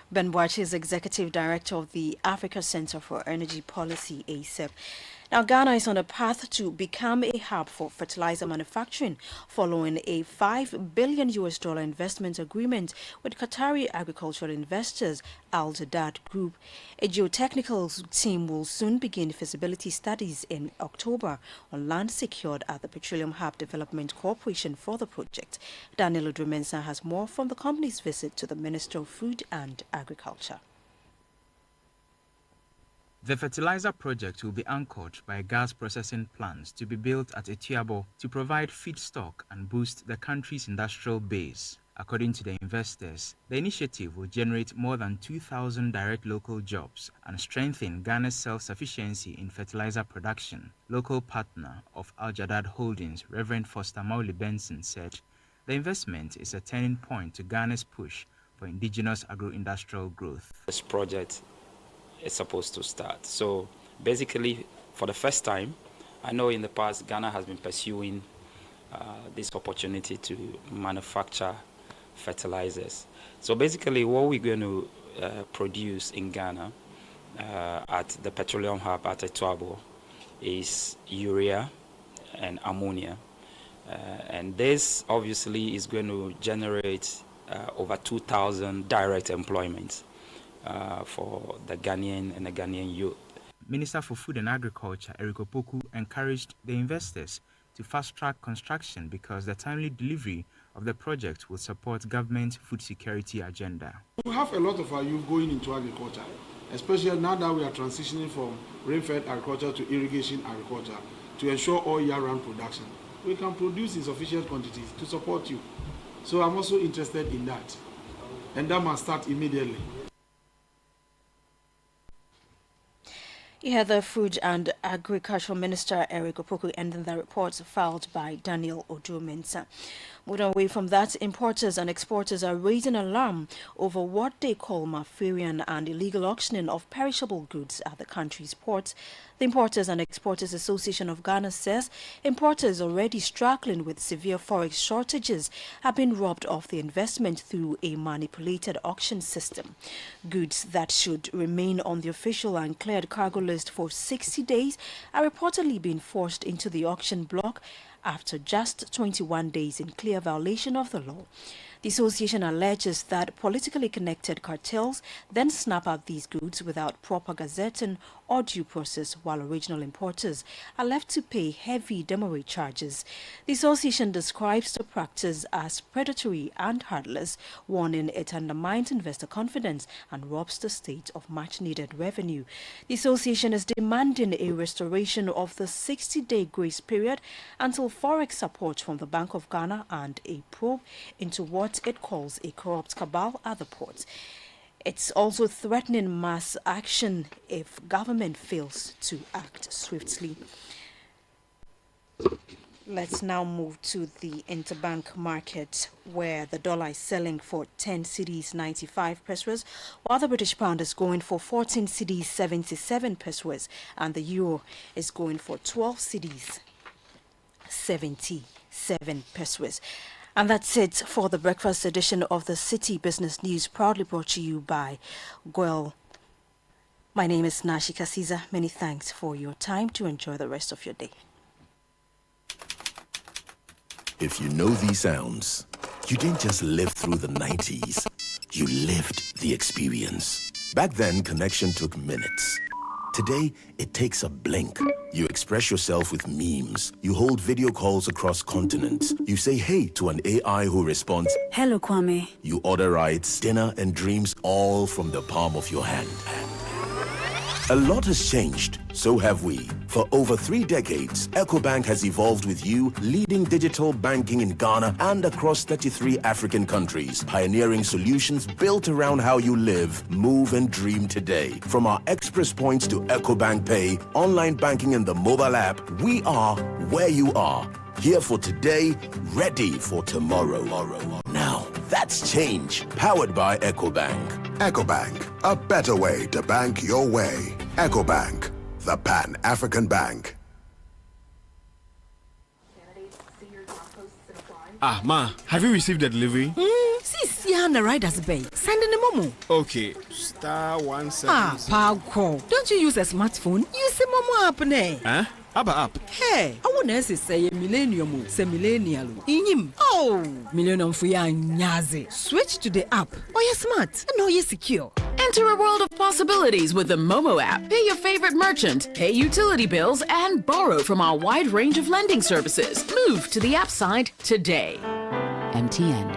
Speaker 12: Ben Boachi is Executive Director of the Africa Center for Energy Policy, ASEP. Now, Ghana is on a path to become a hub for fertilizer manufacturing following a $5 billion investment agreement with Qatari agricultural investors Al Jadad Group. A geotechnical team will soon begin feasibility studies in October on land secured at the Petroleum Hub Development Corporation for the project. Daniel Odrumensa has more from the company's visit to the Minister of Food and Agriculture.
Speaker 19: The fertilizer project will be anchored by gas processing plants to be built at Etiabo to provide feedstock and boost the country's industrial base. According to the investors, the initiative will generate more than 2,000 direct local jobs and strengthen Ghana's self-sufficiency in fertilizer production. Local partner of Al Jadad Holdings, Reverend Foster Mauli Benson, said the investment is a turning point to Ghana's push for indigenous agro-industrial growth.
Speaker 20: This project is supposed to start. So basically, for the first time, I know in the past Ghana has been pursuing this opportunity to manufacture fertilizers. So basically what we're going to produce in Ghana at the Petroleum Hub at Etiabo is urea and ammonia. And this obviously is going to generate over 2,000 direct employment for the Ghanaian and the Ghanaian youth.
Speaker 19: Minister for Food and Agriculture, Eric Opoku, encouraged the investors to fast-track construction because the timely delivery of the project will support government food security agenda.
Speaker 21: We have a lot of our youth going into agriculture, especially now that we are transitioning from rain-fed agriculture to irrigation agriculture to ensure all year-round production. We can produce in sufficient quantities to support you. So I'm also interested in that. And that must start immediately.
Speaker 12: You heard the Food and Agricultural Minister Eric Opoku ending the reports filed by Daniel Odumensa. Moving away from that, importers and exporters are raising alarm over what they call Mafian and illegal auctioning of perishable goods at the country's ports. The Importers and Exporters Association of Ghana says importers already struggling with severe forex shortages have been robbed of the investment through a manipulated auction system. Goods that should remain on the official and cleared cargo list for 60 days are reportedly being forced into the auction block after just 21 days in clear violation of the law. The association alleges that politically connected cartels then snap out these goods without proper gazetting or due process, while original importers are left to pay heavy demurrage charges. The association describes the practice as predatory and heartless, warning it undermines investor confidence and robs the state of much-needed revenue. The association is demanding a restoration of the 60-day grace period until forex support from the Bank of Ghana and a probe into what it calls a corrupt cabal at the ports. It's also threatening mass action if government fails to act swiftly. Let's now move to the interbank market, where the dollar is selling for 10 cedis 95 pesos, while the British pound is going for 14 cedis 77 pesos, and the euro is going for 12 cedis 77 pesos. And that's it for the breakfast edition of the Citi Business News, proudly brought to you by Gwel. My name is Nashika Caesar. Many thanks for your time. To enjoy the rest of your day.
Speaker 2: If you know these sounds, you didn't just live through the 90s. You lived the experience. Back then, connection took minutes. Today, it takes a blink. You express yourself with memes. You hold video calls across continents. You say hey to an AI who responds,
Speaker 1: "Hello, Kwame."
Speaker 2: You order rides, dinner, and dreams all from the palm of your hand. A lot has changed, so have we. For over 3 decades, EcoBank has evolved with you, leading digital banking in Ghana and across 33 African countries, pioneering solutions built around how you live, move, and dream today. From our express points to EcoBank Pay, online banking, and the mobile app, we are where you are. Here for today, ready for tomorrow. Now, that's change, powered by EcoBank.
Speaker 22: EcoBank, a better way to bank your way. EcoBank, the Pan-African Bank.
Speaker 23: Ah, Ma, have you received the delivery?
Speaker 8: See, the rider's bay. Send in the momo.
Speaker 23: Okay, *17.
Speaker 8: Pow. Don't you use a smartphone? Use the momo app, ne?
Speaker 23: Huh? Abba app.
Speaker 8: Hey, I want to say millennium, say millennial. Inim. Oh, millennium for ya nyaze. Switch to the app. Oh, you're smart. And oh, you're secure.
Speaker 24: Enter a world of possibilities with the Momo app. Pay your favorite merchant, pay utility bills, and borrow from our wide range of lending services. Move to the app side today. MTN.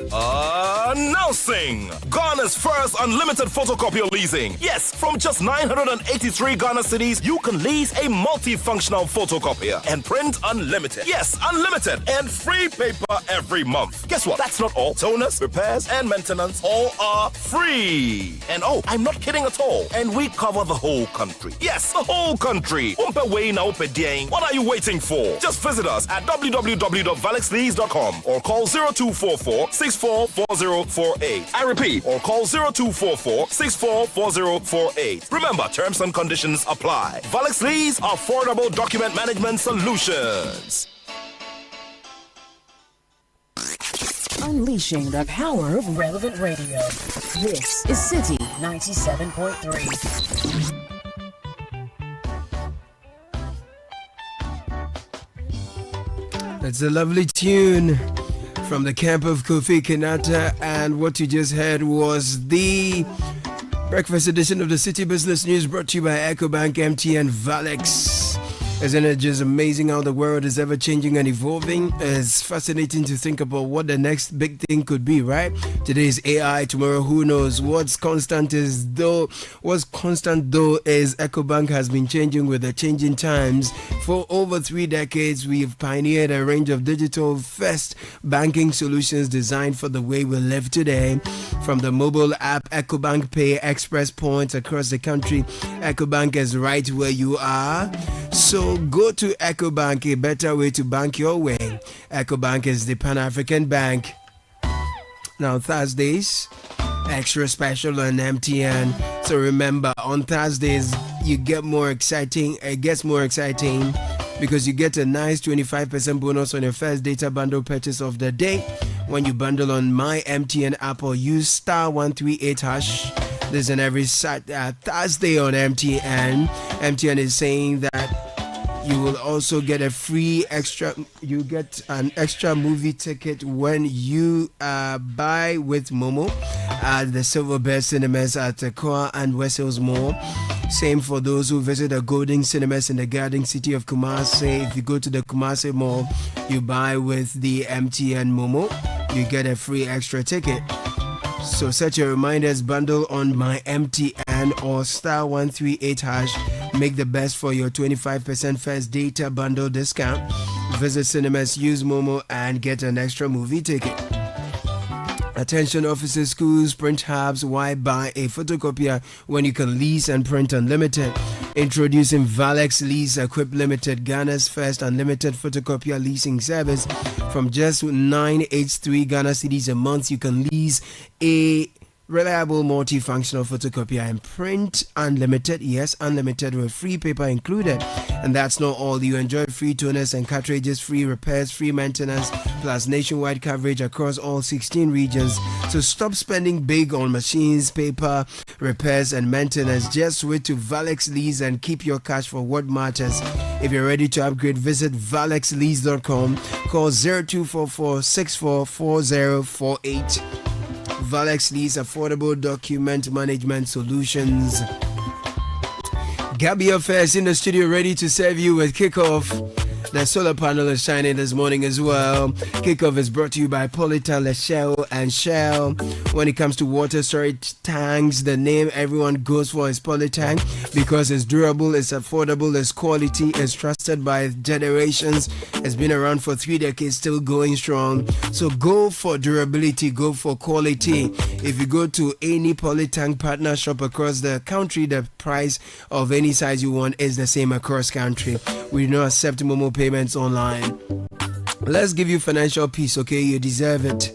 Speaker 2: Announcing Ghana's first unlimited photocopier leasing. Yes, from just 983 Ghana cedis, you can lease a multifunctional photocopier and print unlimited. Yes, unlimited and free paper every month. Guess what? That's not all. Toners, repairs, and maintenance all are free. And oh, I'm not kidding at all. And we cover the whole country. Yes, the whole country. What are you waiting for? Just visit us at www.valexlease.com or call 0244 644048. I repeat, or call 0244 644048. Remember, terms and conditions apply. Valix Lease, affordable document management solutions.
Speaker 8: Unleashing the power of relevant radio. This is Citi 97.3.
Speaker 9: That's a lovely tune from the camp of Kofi Kinata, and what you just heard was the breakfast edition of the Citi Business News, brought to you by EcoBank, MTN, Valex. Isn't it just amazing how the world is ever changing and evolving? It's fascinating to think about what the next big thing could be, right? Today is AI, tomorrow who knows? What's constant though is EcoBank has been changing with the changing times. For over 3 decades, we've pioneered a range of digital first banking solutions designed for the way we live today. From the mobile app EcoBank Pay, express points across the country, EcoBank is right where you are. So go to EcoBank, a better way to bank your way. EcoBank is the Pan-African Bank. Now Thursdays, extra special on MTN. So remember, on Thursdays, it gets more exciting because you get a nice 25% bonus on your first data bundle purchase of the day when you bundle on my MTN app or use *138#. This is every Thursday on MTN. MTN is saying that you will also get an extra movie ticket when you buy with Momo at the Silver Bear Cinemas at Koa and Wessels Mall. Same for those who visit the Golden Cinemas in the Garden City of Kumasi. If you go to the Kumasi Mall, you buy with the MTN Momo, you get a free extra ticket. So set your reminders, bundle on my MTN or *138#. Make the best for your 25% first data bundle discount. Visit cinemas, use Momo, and get an extra movie ticket. Attention offices, schools, print hubs. Why buy a photocopier when you can lease and print unlimited? Introducing Valex Lease Equip Limited, Ghana's first unlimited photocopier leasing service. From just 983 Ghana cedis a month, you can lease a reliable multifunctional photocopier and print unlimited. Yes, unlimited with free paper included. And that's not all. You enjoy free toners and cartridges, free repairs, free maintenance, plus nationwide coverage across all 16 regions. So stop spending big on machines, paper, repairs, and maintenance. Just switch to Valex Lease and keep your cash for what matters. If you're ready to upgrade, visit valexlease.com. Call 0244 644048. Valex Lease, affordable document management solutions. Gabby Affairs in the studio, ready to serve you with Kickoff. The solar panel is shining this morning as well. Kickoff is brought to you by Polytan, Leshell, and Shell. When it comes to water storage tanks, the name everyone goes for is Polytan because it's durable, it's affordable, it's quality, it's trusted by generations. It's been around for 3 decades, still going strong. So go for durability, go for quality. If you go to any Polytank partner shop across the country, the price of any size you want is the same across country. We do not accept Momo payments online. Let's give you financial peace, okay? You deserve it.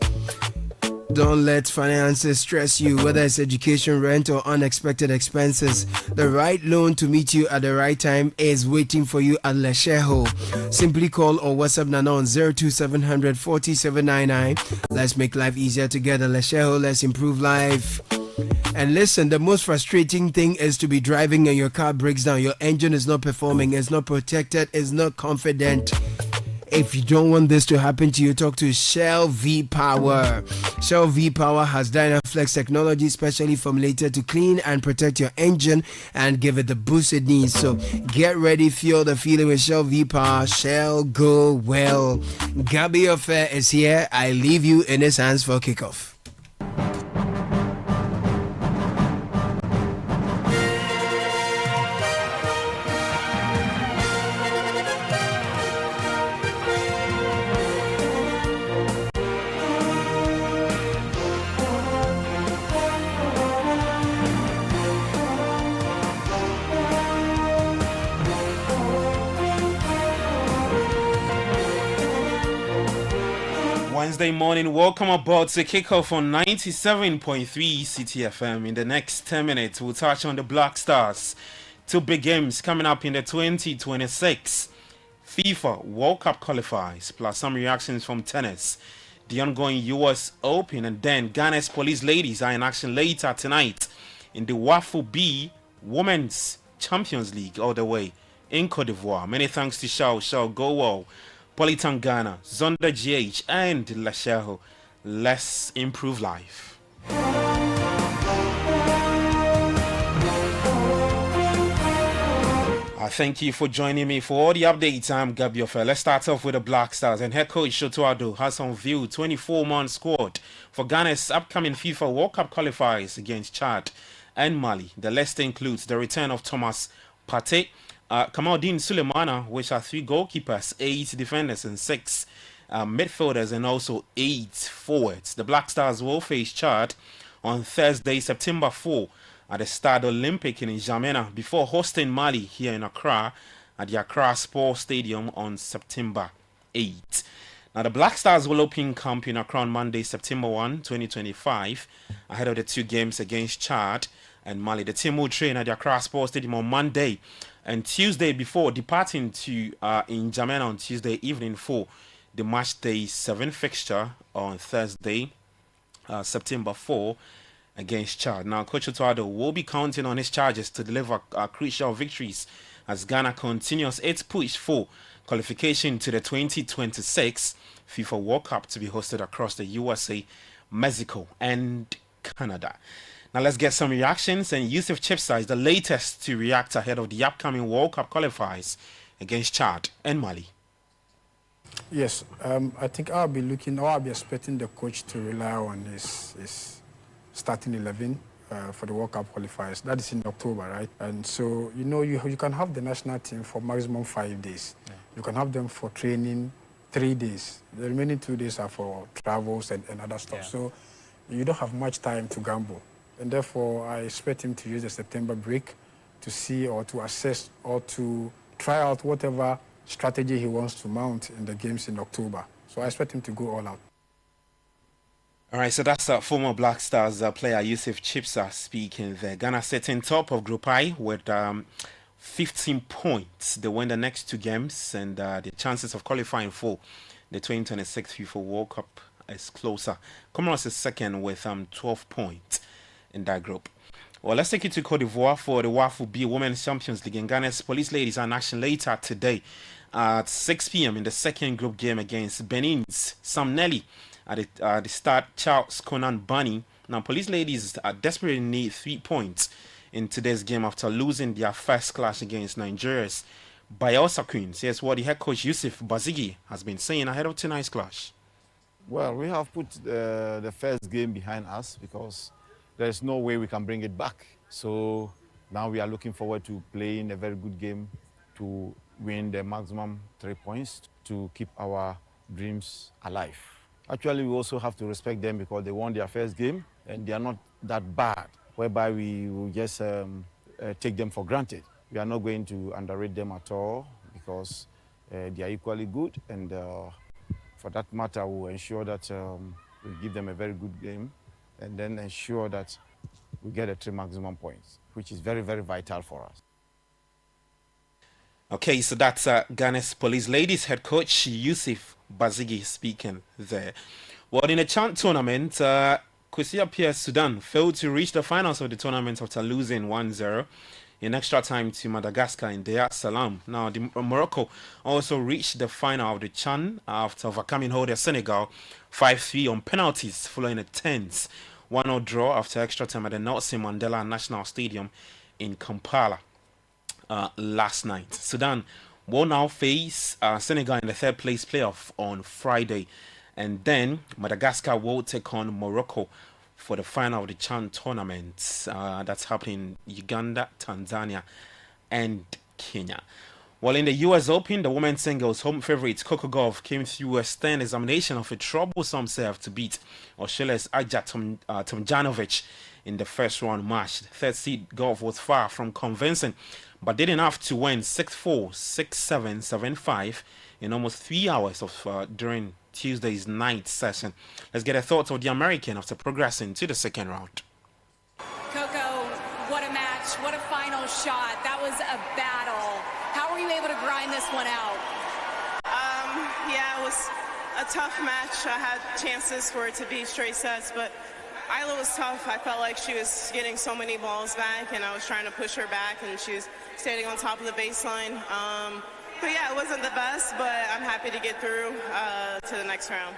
Speaker 9: Don't let finances stress you, whether it's education, rent, or unexpected expenses. The right loan to meet you at the right time is waiting for you at Lesheho. Simply call or WhatsApp Nana on 02700 4799. Let's make life easier together. Lesheho, let's improve life. And listen, the most frustrating thing is to be driving and your car breaks down. Your engine is not performing, it's not protected, it's not confident. If you don't want this to happen to you, talk to Shell V-Power. Shell V-Power has Dynaflex technology specially formulated to clean and protect your engine and give it the boost it needs. So get ready, feel the feeling with Shell V-Power. Shell go well. Gabby Affair is here. I leave you in his hands for Kickoff.
Speaker 1: Wednesday morning, welcome aboard to Kickoff on 97.3 Citi FM. In the next 10 minutes, we'll touch on the Black Stars. 2 big games coming up in the 2026 FIFA World Cup qualifiers, plus some reactions from tennis, the ongoing US Open, and then Ghana's police ladies are in action later tonight in the WAFU B Women's Champions League all the way in Cote d'Ivoire. Many thanks to Shell Go Well, Polytan Ghana, Zonda GH, and Lesheho. Let's improve life. Thank you for joining me for all the updates. I'm Gabby Offer. Let's start off with the Black Stars. And head coach Shotuado has on view 24-man squad for Ghana's upcoming FIFA World Cup qualifiers against Chad and Mali. The list includes the return of Thomas Partey, Kamaldeen Sulemana, which are 3 goalkeepers, 8 defenders, and 6 midfielders, and also 8 forwards. The Black Stars will face Chad on Thursday, September 4 at the Stade Olympique in N'Djamena before hosting Mali here in Accra at the Accra Sports Stadium on September 8. Now, the Black Stars will open camp in Accra on Monday, September 1, 2025, ahead of the 2 games against Chad and Mali. The team will train at the Accra Sports Stadium on Monday and Tuesday before departing to N'Djamena on Tuesday evening for the match day 7 fixture on Thursday, September 4 against Chad. Now, Coach Otuado will be counting on his charges to deliver crucial victories as Ghana continues its push for qualification to the 2026 FIFA World Cup to be hosted across the USA, Mexico, and Canada. Now let's get some reactions, and Yusuf Chipsa is the latest to react ahead of the upcoming World Cup qualifiers against Chad and Mali.
Speaker 4: Yes, I think I'll be expecting the coach to rely on his starting 11 for the World Cup qualifiers. That is in October, right? And so, you can have the national team for maximum 5 days. Yeah. You can have them for training 3 days. The remaining 2 days are for travels and other stuff. Yeah. So you don't have much time to gamble. And therefore, I expect him to use the September break to see or to assess or to try out whatever strategy he wants to mount in the games in October. So I expect him to go all out.
Speaker 1: All right, so that's former Black Stars player Yusuf Chipsa speaking there. Ghana sitting top of Group I with 15 points. They win the next 2 games, and the chances of qualifying for the 2026 FIFA World Cup is closer. Comoros is second with 12 points in that group. Well, let's take you to Cote d'Ivoire for the WAFU B Women's Champions League. And Ghana's Police Ladies are in action later today at 6 p.m. in the second group game against Benin's Sam Nelly at the start. Charles Conan Bunny. Now, Police Ladies are desperately need 3 points in today's game after losing their first clash against Nigeria's Bayelsa Queens. Here's what the head coach Yusuf Bazigi has been saying ahead of tonight's clash.
Speaker 5: Well, we have put the first game behind us because there is no way we can bring it back. So now we are looking forward to playing a very good game to win the maximum 3 points to keep our dreams alive. Actually, we also have to respect them because they won their first game and they are not that bad, whereby we will just take them for granted. We are not going to underrate them at all because they are equally good, and for that matter, we will ensure that we give them a very good game and then ensure that we get the 3 maximum points, which is very, very vital for us.
Speaker 1: Okay, so that's Ghana's Police Ladies head coach Yusuf Bazigi speaking there. Well, in the Chant tournament, Kusia Pierre Sudan failed to reach the finals of the tournament after losing 1-0 in extra time to Madagascar in Dar es Salaam. Now, Morocco also reached the final of the Chan after overcoming holder Senegal 5-3 on penalties following a tense 1-0 draw after extra time at the Nelson Mandela National Stadium in Kampala last night. Sudan will now face Senegal in the third place playoff on Friday, and then Madagascar will take on Morocco for the final of the Chan tournament. That's happening in Uganda, Tanzania, and Kenya. Well, in the US Open, the women's singles home favorite Coco Gauff came through a stern examination of a troublesome serve to beat Australia's Aja Tomjanovic in the first round match. Third seed Gauff was far from convincing, but did enough to win 6-4, 6-7, 7-5 in almost 3 hours of during Tuesday's night session. Let's get a thought of the American after progressing to the second round.
Speaker 7: Coco, what a match, what a final shot. That was a battle. How were you able to grind this one out?
Speaker 10: Yeah, it was a tough match. I had chances for it to be straight sets, but Isla was tough. I felt like she was getting so many balls back, and I was trying to push her back, and she was standing on top of the baseline. But yeah, it wasn't the best, but I'm happy to get through to the next round.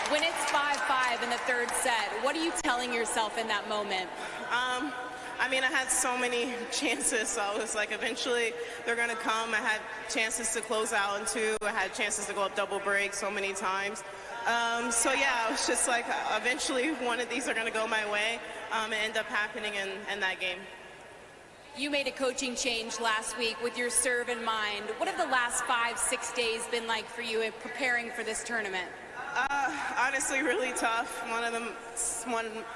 Speaker 7: When it's 5-5 in the third set, what are you telling yourself in that moment?
Speaker 10: I mean, I had so many chances, so I was like, eventually they're going to come. I had chances to close out in 2. I had chances to go up double break so many times. So yeah, I was just like, eventually one of these are going to go my way and end up happening in that game.
Speaker 7: You made a coaching change last week with your serve in mind. What have the last 5-6 days been like for you in preparing for this tournament?
Speaker 10: Honestly, really tough.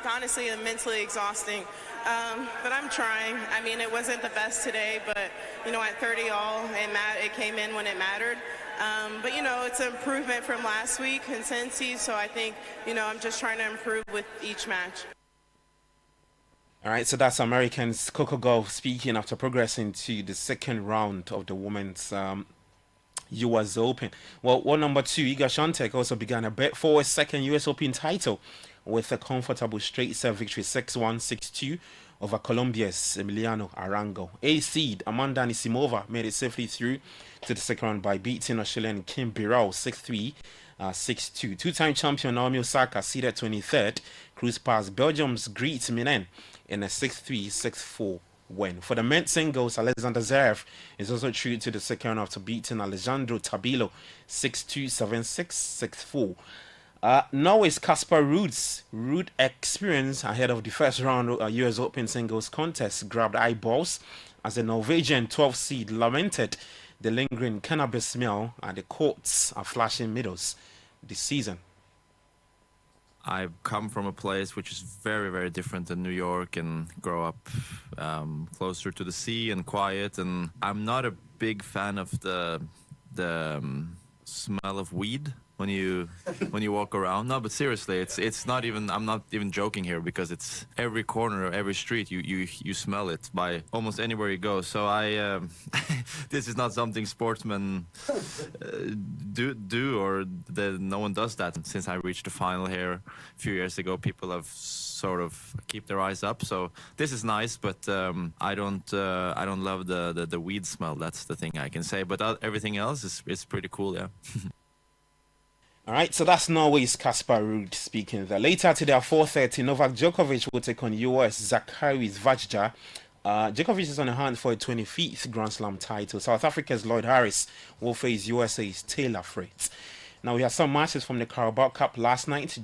Speaker 10: Honestly, mentally exhausting. But I'm trying. I mean, it wasn't the best today, but, you know, at 30 all, it came in when it mattered. But, you know, it's an improvement from last week in Cincy, so I think, you know, I'm just trying to improve with each match.
Speaker 1: All right, so that's Americans Coco Gauff speaking after progressing to the second round of the women's US Open. Well, world number 2, Iga Swiatek also began a bet for a second US Open title with a comfortable straight set victory 6-1, 6-2 over Colombia's Emiliano Arango. A seed Amanda Anisimova made it safely through to the second round by beating Australian Kim Birrell 6-3, 6-2. Two-time champion Naomi Osaka seeded 23rd, cruised past Belgium's Greet Minen in a 6-3, 6-4 win. For the men's singles, Alexander Zverev is also true to the second after beating Alejandro Tabilo 6-2, 7-6, 6-4. Norway's Casper Ruud's experience ahead of the first round US Open singles contest grabbed eyeballs as the Norwegian 12th seed lamented the lingering cannabis smell at the courts of flashing meadows this season.
Speaker 3: I come from a place which is very, very different than New York, and grow up closer to the sea and quiet. And I'm not a big fan of the smell of weed when you walk around. No, but seriously, it's not even. I'm not even joking here, because it's every corner of every street you smell it by almost anywhere you go. So I this is not something sportsmen do or that no one does that. Since I reached the final here a few years ago, people have sort of keep their eyes up. So this is nice, but I don't love the weed smell. That's the thing I can say. But everything else is pretty cool, yeah.
Speaker 1: All right, so that's Norway's Kasper Ruud speaking there. Later today at 4:30, Novak Djokovic will take on US Zacharias Vajda. Djokovic is on the hunt for a 25th Grand Slam title. South Africa's Lloyd Harris will face USA's Taylor Fritz. Now, we had some matches from the Carabao Cup last night.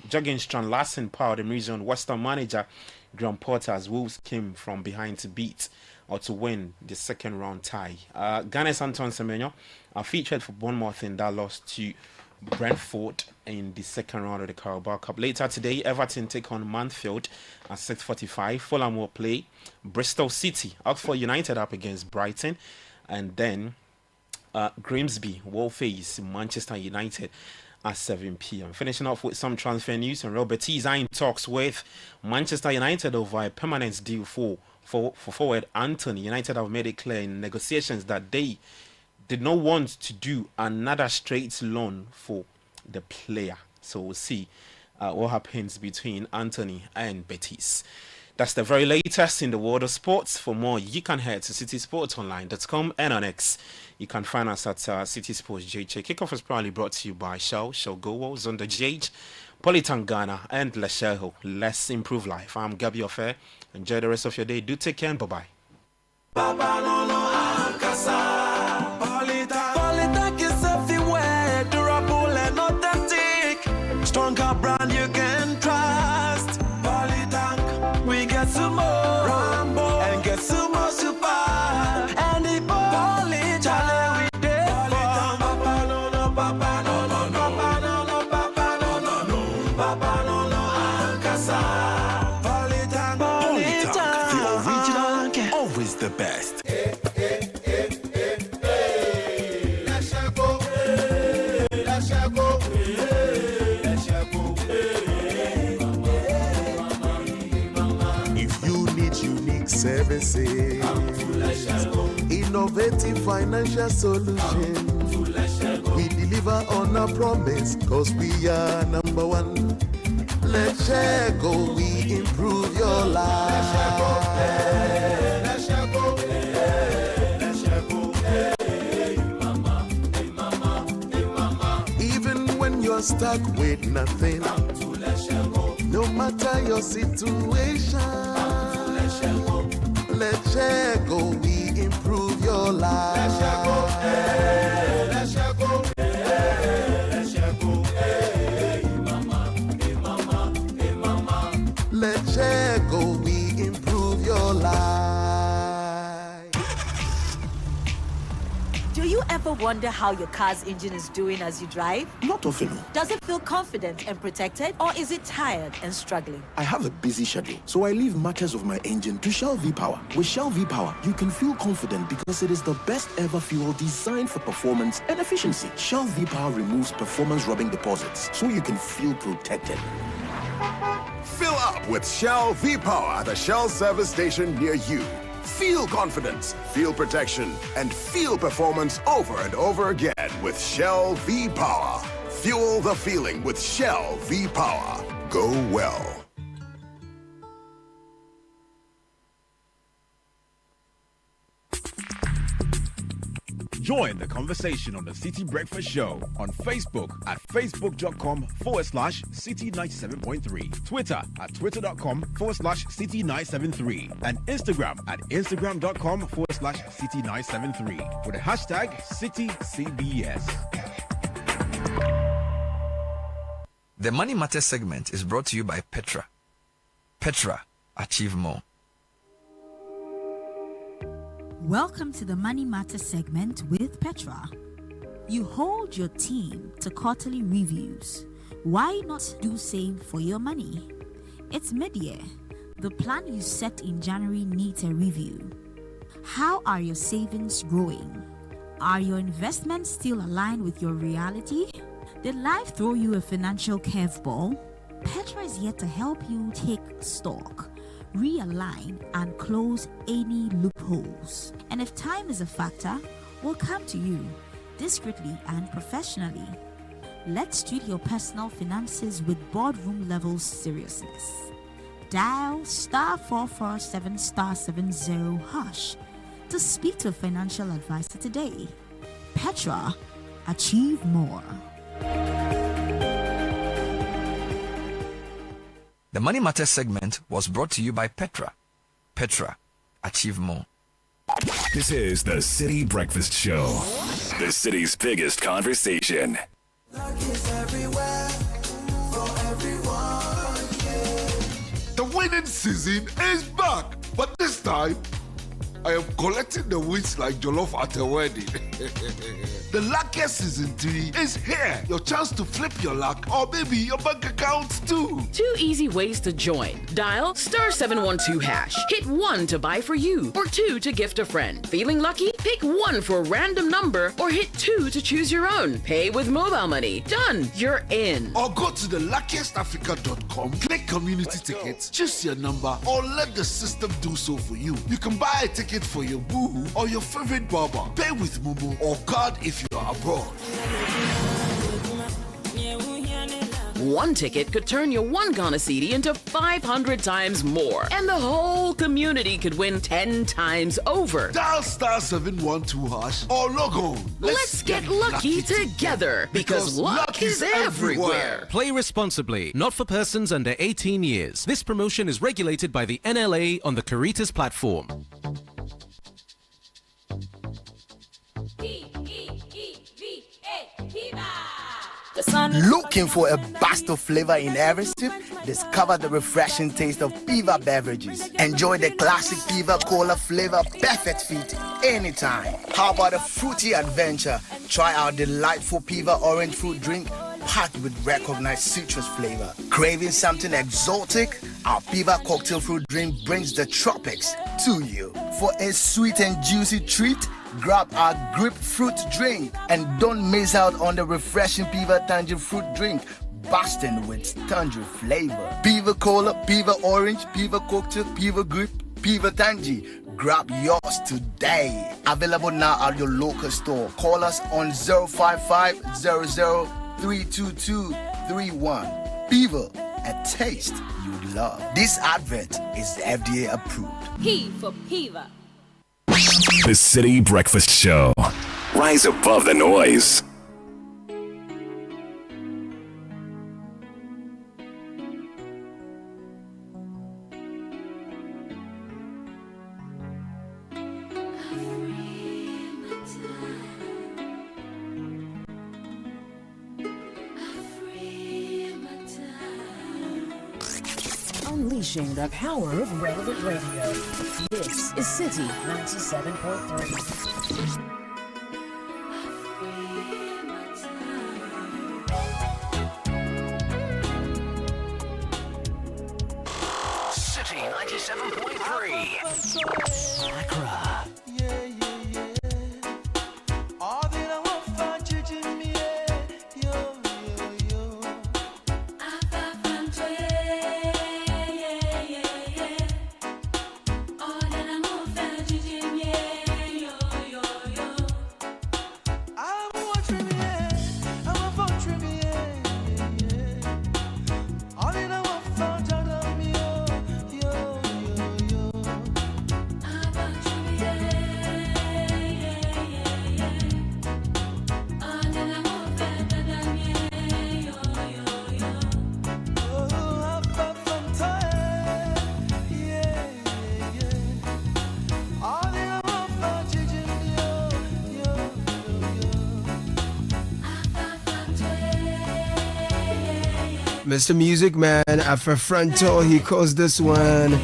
Speaker 1: Jogging Strand Larsen powered the region. Western manager Graham Potter's Wolves came from behind to beat or to win the second round tie. Ghana's Anton Semenyo featured for Bournemouth in that loss to Brentford in the second round of the Carabao Cup. Later today, Everton take on Mansfield at 6:45. Fulham will play Bristol City. Oxford United up against Brighton, and then Grimsby will face Manchester United at 7 p.m. Finishing off with some transfer news, and Real Betis are in talks with Manchester United over a permanent deal for forward Anthony. United have made it clear in negotiations that they did not want to do another straight loan for the player. So we'll see what happens between Anthony and Betis. That's the very latest in the world of sports. For more, you can head to citysportsonline.com, and on X, you can find us at City Sports JJ. Kickoff is proudly brought to you by Shell Gowo, Zonda GH, Politangana, and Lesheho. Let's improve life. I'm Gabi Ofe. Enjoy the rest of your day. Do take care and bye-bye.
Speaker 6: Stronger brand you can trust. Polytank, we get some more Rambo and get some more super. And the Polytank, we did Polytank. Papa no no, papa no no no, papa no no, papa no no no, papa no no, Ankasa. Polytank, Polytank, the original, always the best.
Speaker 11: Services, innovative financial solutions. We deliver on our promise, cause we are number one. Let's go, we improve your life. Even when you're stuck with nothing, no matter your situation, let's go, we improve your life. Let's go, let's go, let's go, hey mama, hey mama, hey mama. Let's go, we improve your life.
Speaker 13: Do you ever wonder how your car's engine is doing as you drive?
Speaker 11: Not often.
Speaker 13: Does it feel confident and protected, or is it tired and struggling?
Speaker 11: I have a busy schedule, so I leave matters of my engine to Shell V-Power. With Shell V-Power, you can feel confident because it is the best ever fuel designed for performance and efficiency. Shell V-Power removes performance-robbing deposits, so you can feel protected.
Speaker 22: Fill up with Shell V-Power at a Shell service station near you. Feel confidence, feel protection, and feel performance over and over again with Shell V-Power. Fuel the feeling with Shell V-Power. Go well.
Speaker 23: Join the conversation on the City Breakfast Show on Facebook at facebook.com/City97.3, Twitter at twitter.com/City973, and Instagram at instagram.com/City973 with the hashtag CityCBS.
Speaker 25: The Money Matters segment is brought to you by Petra. Petra, achieve more.
Speaker 26: Welcome to the Money Matter segment with Petra. You hold your team to quarterly reviews Why not do same for your money? It's mid-year. The plan you set in January needs a review. How are your savings growing? Are your investments still aligned with your reality? Did life throw you a financial curveball? Petra is here to help you take stock, realign, and close any loopholes. And if time is a factor, we'll come to you discreetly and professionally. Let's treat your personal finances with boardroom level seriousness. Dial *447*70# to speak to a financial advisor today. Petra, achieve more.
Speaker 25: The Money Matters segment was brought to you by Petra. Petra, achieve more.
Speaker 22: This is the Citi Breakfast Show, the city's biggest conversation.
Speaker 14: The winning season is back, but this time I am collecting the wins like jollof at a wedding. The luckiest season 3 is here. Your chance to flip your luck or maybe your bank account too.
Speaker 24: 2 easy ways to join. Dial *712#. Hit 1 to buy for you or 2 to gift a friend. Feeling lucky? Pick 1 for a random number or hit 2 to choose your own. Pay with mobile money. Done. You're in.
Speaker 14: Or go to the luckiestafrica.com, click community tickets, choose your number, or let the system do so for you. You can buy a ticket for your boo or your favorite barber. Pay with Momo or card if you're abroad.
Speaker 24: 1 ticket could turn your 1 Ghana Cedi into 500 times more. And the whole community could win 10 times over.
Speaker 14: Dial *712# or log on.
Speaker 24: Let's get lucky together because luck is everywhere.
Speaker 15: Play responsibly, not for persons under 18 years. This promotion is regulated by the NLA on the Caritas platform.
Speaker 16: Looking for a burst of flavor in every sip? Discover the refreshing taste of Piva beverages. Enjoy the classic Piva Cola flavor, perfect fit anytime. How about a fruity adventure? Try our delightful Piva orange fruit drink packed with recognized citrus flavor. Craving something exotic? Our Piva cocktail fruit drink brings the tropics to you. For a sweet and juicy treat, grab our grapefruit drink and don't miss out on the refreshing Piva tangerine fruit drink, bursting with tangerine flavor. Piva Cola, Piva Orange, Piva Cocktail, Piva Grape, Piva Tangy. Grab yours today. Available now at your local store. Call us on 055-00-32231. Piva, a taste you'd love. This advert is FDA approved.
Speaker 13: P for Piva.
Speaker 22: The Citi Breakfast Show. Rise above the noise.
Speaker 17: Unleashing the power of relevant radio. This is Citi 97.3.
Speaker 18: Citi 97.3. Accra.
Speaker 9: Mr. Music Man, Afro Frontal, he calls this one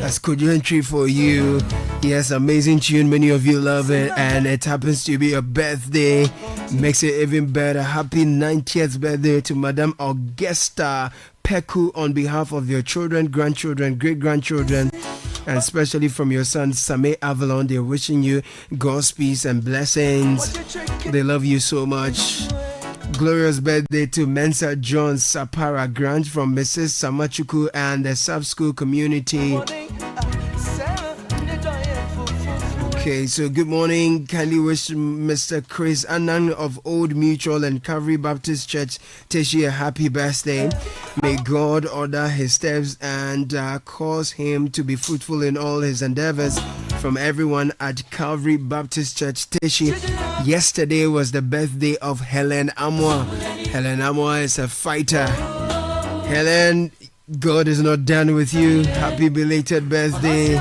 Speaker 9: as Entry for you. Yes, amazing tune, many of you love it, and it happens to be a birthday. Makes it even better. Happy 90th birthday to Madame Augusta Peku on behalf of your children, grandchildren, great-grandchildren, and especially from your son Same Avalon. They're wishing you God's peace and blessings. They love you so much. Glorious birthday to Mensa John Sapara Grant from Mrs. Samachuku and the sub-school community. Okay, so good morning. Kindly wish Mr. Chris Annan of Old Mutual and Calvary Baptist Church Teshi a happy birthday. May God order his steps and cause him to be fruitful in all his endeavors. From everyone at Calvary Baptist Church Teshi. Yesterday was the birthday of Helen Amwa. Helen Amwa is a fighter. Helen, God is not done with you. Happy belated birthday.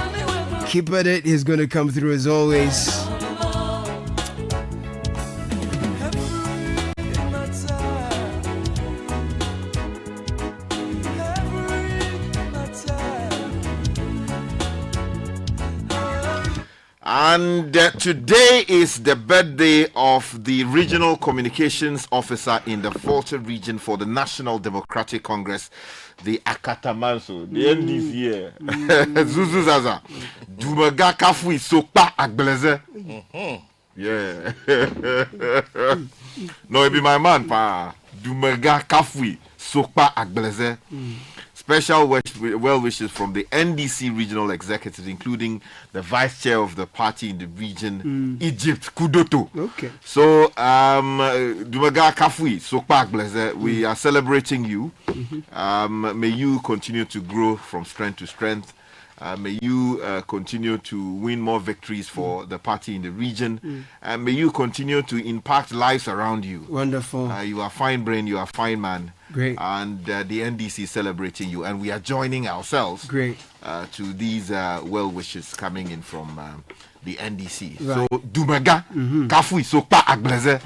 Speaker 9: Keep at it, he's going to come through as always.
Speaker 2: And today is the birthday of the Regional Communications Officer in the Volta region for the National Democratic Congress, the Akatamanso, the NDC here. Zuzu Zaza. Dumaga Kafui Sokpa Agbeleze. Yeah. No, it be my man, pa. Dumaga Kafui Sokpa Agbeleze. Special well wishes from the NDC regional executives, including the vice chair of the party in the region, Egypt, Kudoto.
Speaker 9: Okay.
Speaker 2: So, Dumaga Kafui, Sokpak Blaze, we are celebrating you. May you continue to grow from strength to strength. May you continue to win more victories for the party in the region. And may you continue to impact lives around you.
Speaker 9: Wonderful.
Speaker 2: You are fine brain, you are fine man.
Speaker 9: Great.
Speaker 2: And the NDC is celebrating you. And we are joining ourselves
Speaker 9: Great.
Speaker 2: To these well wishes coming in from the NDC.
Speaker 9: Right.
Speaker 2: So, Dumaga, Kafui, Sokpa Agbeleze.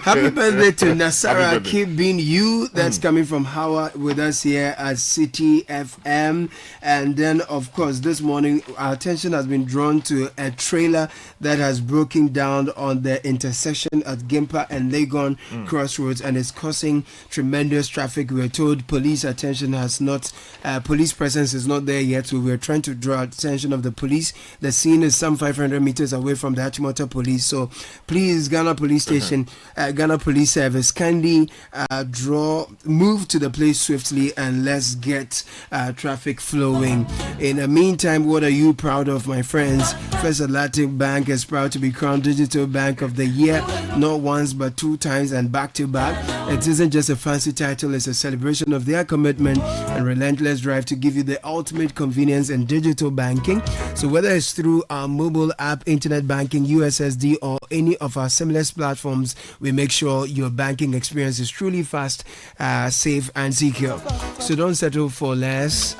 Speaker 9: Happy birthday to Nasara. Keep being you. That's coming from Howard with us here at Citi FM. And then, of course, this morning, our attention has been drawn to a trailer that has broken down on the intersection at Gimpa and Legon Crossroads and is causing tremendous traffic. We're told police attention has not, police presence is not there yet. So we're trying to draw attention of the police. The scene is some 500 meters away from the Achimota Police. So please, Ghana Police Station, Ghana Police Service, kindly move to the place swiftly and let's get traffic flowing. In the meantime, what are you proud of, my friends? First Atlantic Bank is proud to be crowned Digital Bank of the Year, not once but 2 times and back to back. It isn't just a fancy title, it's a celebration of their commitment and relentless drive to give you the ultimate convenience in digital banking. So whether it's through our mobile app, internet banking, USSD, or any of our seamless platforms, we make sure your banking experience is truly fast, safe, and secure. So don't settle for less.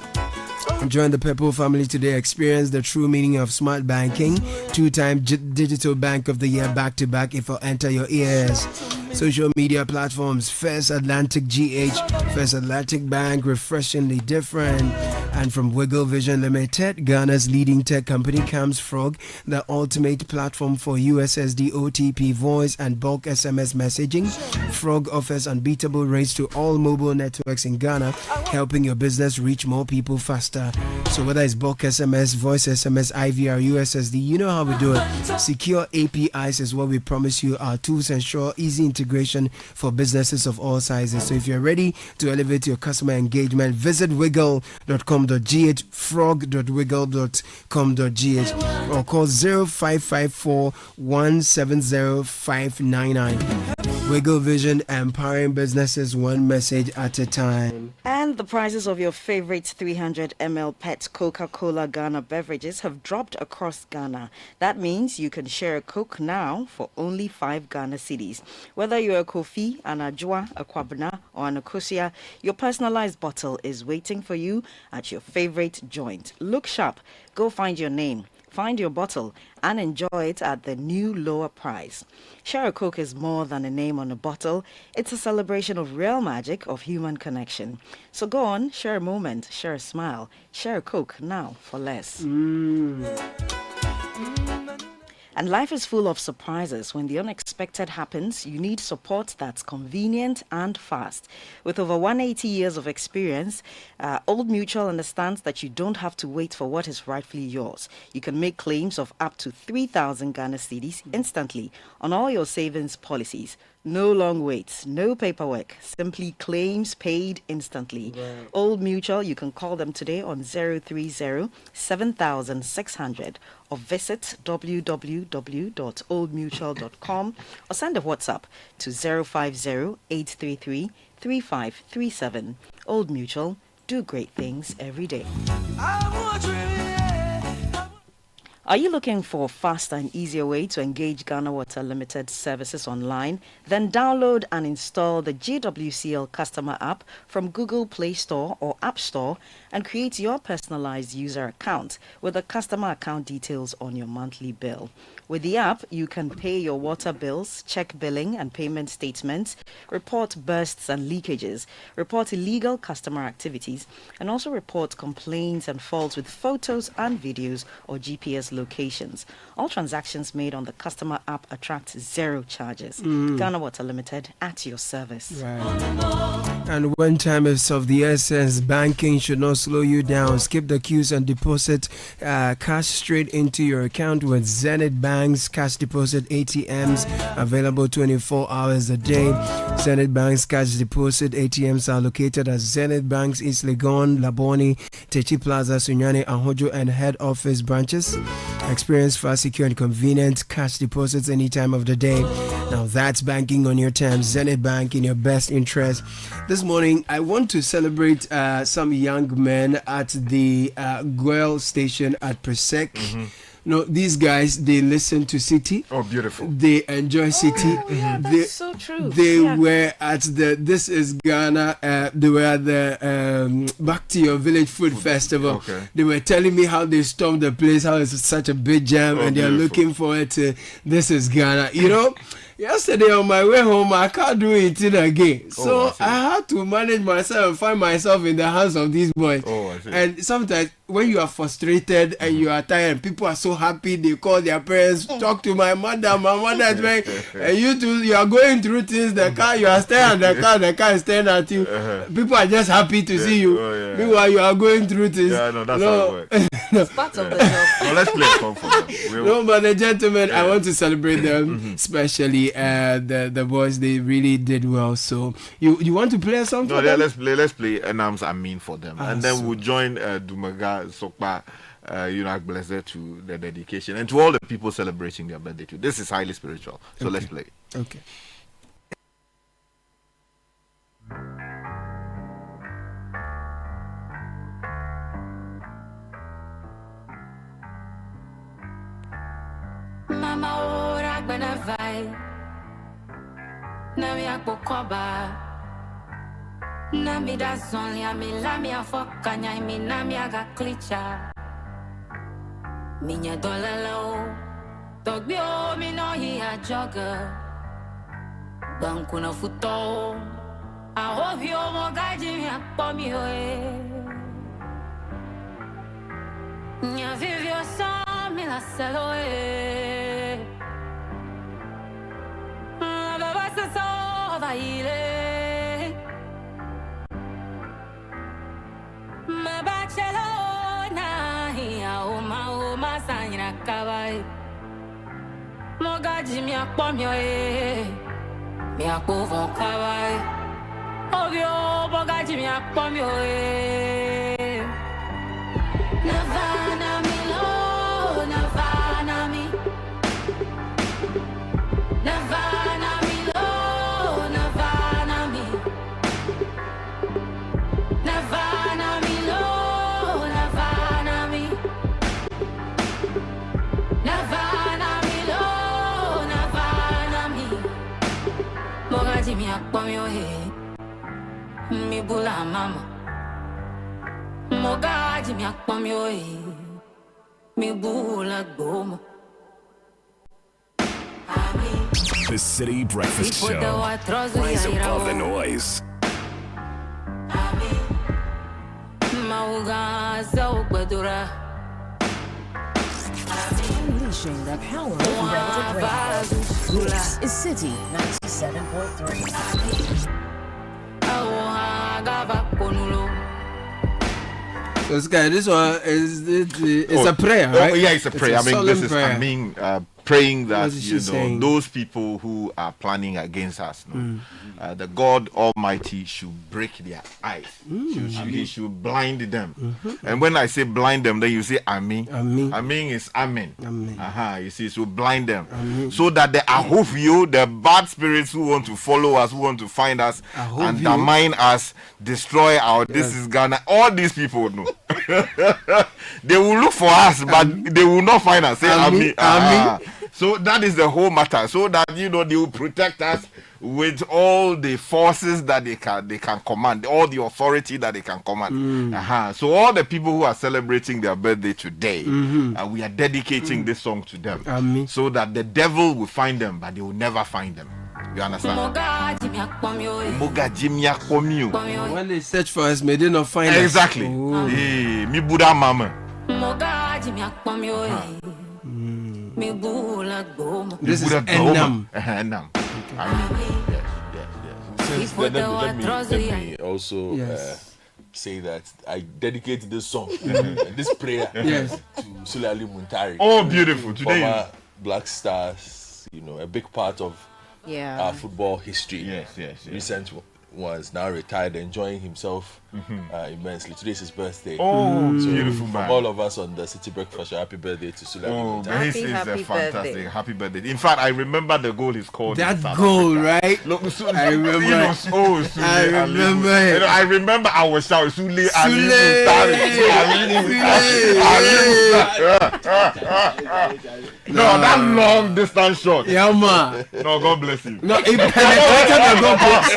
Speaker 9: Join the Purple family today. Experience the true meaning of smart banking. 2-time Digital Bank of the Year back to back if I enter your ears. Social media platforms: First Atlantic GH, First Atlantic Bank, refreshingly different. And from Wiggle Vision Limited, Ghana's leading tech company, comes Frog, the ultimate platform for USSD, OTP, voice, and bulk SMS messaging. Frog offers unbeatable rates to all mobile networks in Ghana, helping your business reach more people faster. So whether it's bulk SMS, voice SMS, IVR, USSD, you know how we do it. Secure APIs is what we promise you. Our tools ensure easy integration for businesses of all sizes. So if you're ready to elevate your customer engagement, visit wiggle.com.gh, frog.wiggle.com.gh, or call 0554 170 599. Wiggle Vision, empowering businesses one message at a time.
Speaker 8: And the prices of your favorite 300 ml PET Coca-Cola Ghana beverages have dropped across Ghana. That means you can share a Coke now for only 5 Ghana cedis. Whether you're a Kofi, an Ajwa, a Kwabena, or an Akosia, your personalized bottle is waiting for you at your favorite joint. Look sharp. Go find your name. Find your bottle and enjoy it at the new lower price. Share a Coke is more than a name on a bottle. It's a celebration of real magic of human connection. So go on, share a moment, share a smile, share a Coke now for less. And life is full of surprises. When the unexpected happens, you need support that's convenient and fast. With over 180 years of experience, Old Mutual understands that you don't have to wait for what is rightfully yours. You can make claims of up to 3,000 Ghana cedis instantly on all your savings policies. No long waits, no paperwork, simply claims paid instantly.
Speaker 4: Right.
Speaker 8: Old Mutual, you can call them today on 030-7600 or visit www.oldmutual.com or send a WhatsApp to 050-833-3537. Old Mutual, do great things every day. Are you looking for a faster and easier way to engage Ghana Water Limited services online? Then download and install the GWCL customer app from Google Play Store or App Store and create your personalized user account with the customer account details on your monthly bill. With the app, you can pay your water bills, check billing and payment statements, report bursts and leakages, report illegal customer activities, and also report complaints and faults with photos and videos or GPS locations. All transactions made on the customer app attract zero charges. Ghana Water Limited, at your service.
Speaker 9: Right. And when time is of the essence, banking should not slow you down. Skip the queues and deposit cash straight into your account with Zenith Bank's cash deposit ATMs, available 24 hours a day. Zenith Bank's cash deposit ATMs are located at Zenith Bank's East Legon, Laboni, Techi Plaza, Sunyani, Ahojo, and head office branches. Experience fast, secure, and convenient cash deposits any time of the day. Now that's banking on your terms. Zenith Bank, in your best interest. This morning, I want to celebrate some young men at the Goel station at Presec. No, these guys, they listen to Citi.
Speaker 2: Oh, beautiful.
Speaker 9: They enjoy Citi.
Speaker 8: Yeah, that's so true.
Speaker 9: They were at the This is Ghana. They were at the Back to Your Village Food Festival.
Speaker 2: Okay.
Speaker 9: They were telling me how they stormed the place, how it's such a big jam, and they're looking forward to This is Ghana. You know, yesterday on my way home, I can't do it again. So I had to manage myself and find myself in the hands of these boys. And sometimes when you are frustrated and you are tired, people are so happy, they call their parents, talk to my mother is very, and you too, you are going through things, the car, you are staring at the car is staring at you. People are just happy to see you. Meanwhile, you are going through things.
Speaker 2: Yeah, no, that's how it works.
Speaker 8: It's part of the job.
Speaker 2: Well, let's play a song for them.
Speaker 9: No, but the gentlemen, I want to celebrate them, especially the boys. They really did well. So you want to play a song for them?
Speaker 2: Let's play Enams Amin for them, and then we'll join Dumaga Sokpa, Blessed to the dedication and to all the people celebrating their birthday too. This is highly spiritual, so let's play it.
Speaker 9: Okay.
Speaker 5: Mama ora gbena vai na mi apokoba na mi da zonli a mi la mi afoka nya mi na mi aga klicha minha dolalo togbio mi no hi a jogger banku na futo a ovio mo gaji mi apomi oe nya vivio so mi la seloe Ma Barcelona, uma sanha cavai. Mogaji mi apomio mi apovo cavai. Ovio, mogaji mi apomio Navana mi lo, Navana mi. Navana mi lo, Navana mi. Navana mi lo, Navana mi. Navana mi lo, Navana mi. Mogaji mi akpomio mi bula mama. Mogaji mi akpomio mi bula goma.
Speaker 12: The City Breakfast Show. Rise above the noise.
Speaker 17: Unleashing the power of relative radio. This is City 97.3.
Speaker 9: So, Sky, this one is a prayer, right?
Speaker 2: Oh, yeah, it's a prayer.
Speaker 9: It's a solemn prayer.
Speaker 2: I mean, praying that,
Speaker 9: What is she saying?
Speaker 2: those people who are planning against us, the God Almighty should break their eyes. He should blind them. And when I say blind them, then you say Amen. Amen is Amen. You see, so blind them. So that the Ahofio, the bad spirits who want to follow us, who want to find us, undermine us, destroy our, this is Ghana, all these people know. They will look for us, but they will not find us. Say Amen. So that is the whole matter. So that they will protect us with all the forces that they can command, all the authority that they can command. So all the people who are celebrating their birthday today, we are dedicating this song to them, so that the devil will find them, but they will never find them. You understand?
Speaker 9: When they search for us, may they not find us.
Speaker 2: Exactly. Mi Buddha mama.
Speaker 9: This is Enam.
Speaker 2: Enam.
Speaker 4: Let me also say that I dedicate this song, this prayer to Sule Ali Muntari.
Speaker 2: Oh, beautiful. Today,
Speaker 4: former Black Stars, a big part of our football history.
Speaker 2: Yes.
Speaker 4: Recent was now retired, enjoying himself immensely. Today's his birthday.
Speaker 2: Oh, so beautiful, man.
Speaker 4: From all of us on the City Breakfast Show, happy birthday to Sule.
Speaker 2: Oh, this is a fantastic happy birthday. In fact, I remember the goal he scored.
Speaker 9: That goal, right?
Speaker 2: Look,
Speaker 9: I remember.
Speaker 2: I remember I was shouting Sule Ali. No, that long distance shot.
Speaker 9: Yeah, man.
Speaker 2: No, God bless you.
Speaker 9: No, it penetrated the goalpost.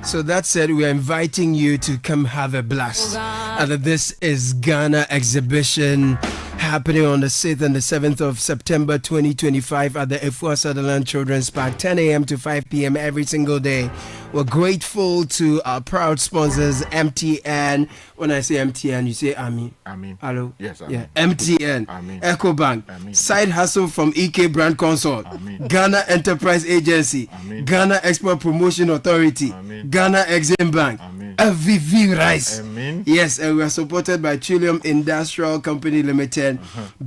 Speaker 9: So that said, we are inviting you to come have a blast at the This is Ghana exhibition happening on the 6th and the 7th of September 2025 at the Efua Sutherland Children's Park, 10 a.m. to 5 p.m. every single day. We're grateful to our proud sponsors, MTN. When I say MTN, you say Ami. Hello?
Speaker 2: Yes, Ami.
Speaker 9: Yeah. MTN, EcoBank, Side Hustle from EK Brand Consult, Ghana Enterprise Agency, Ghana Export Promotion Authority, Ghana Exim Bank, FVV Rice. Yes, and we are supported by Trillium Industrial Company Limited,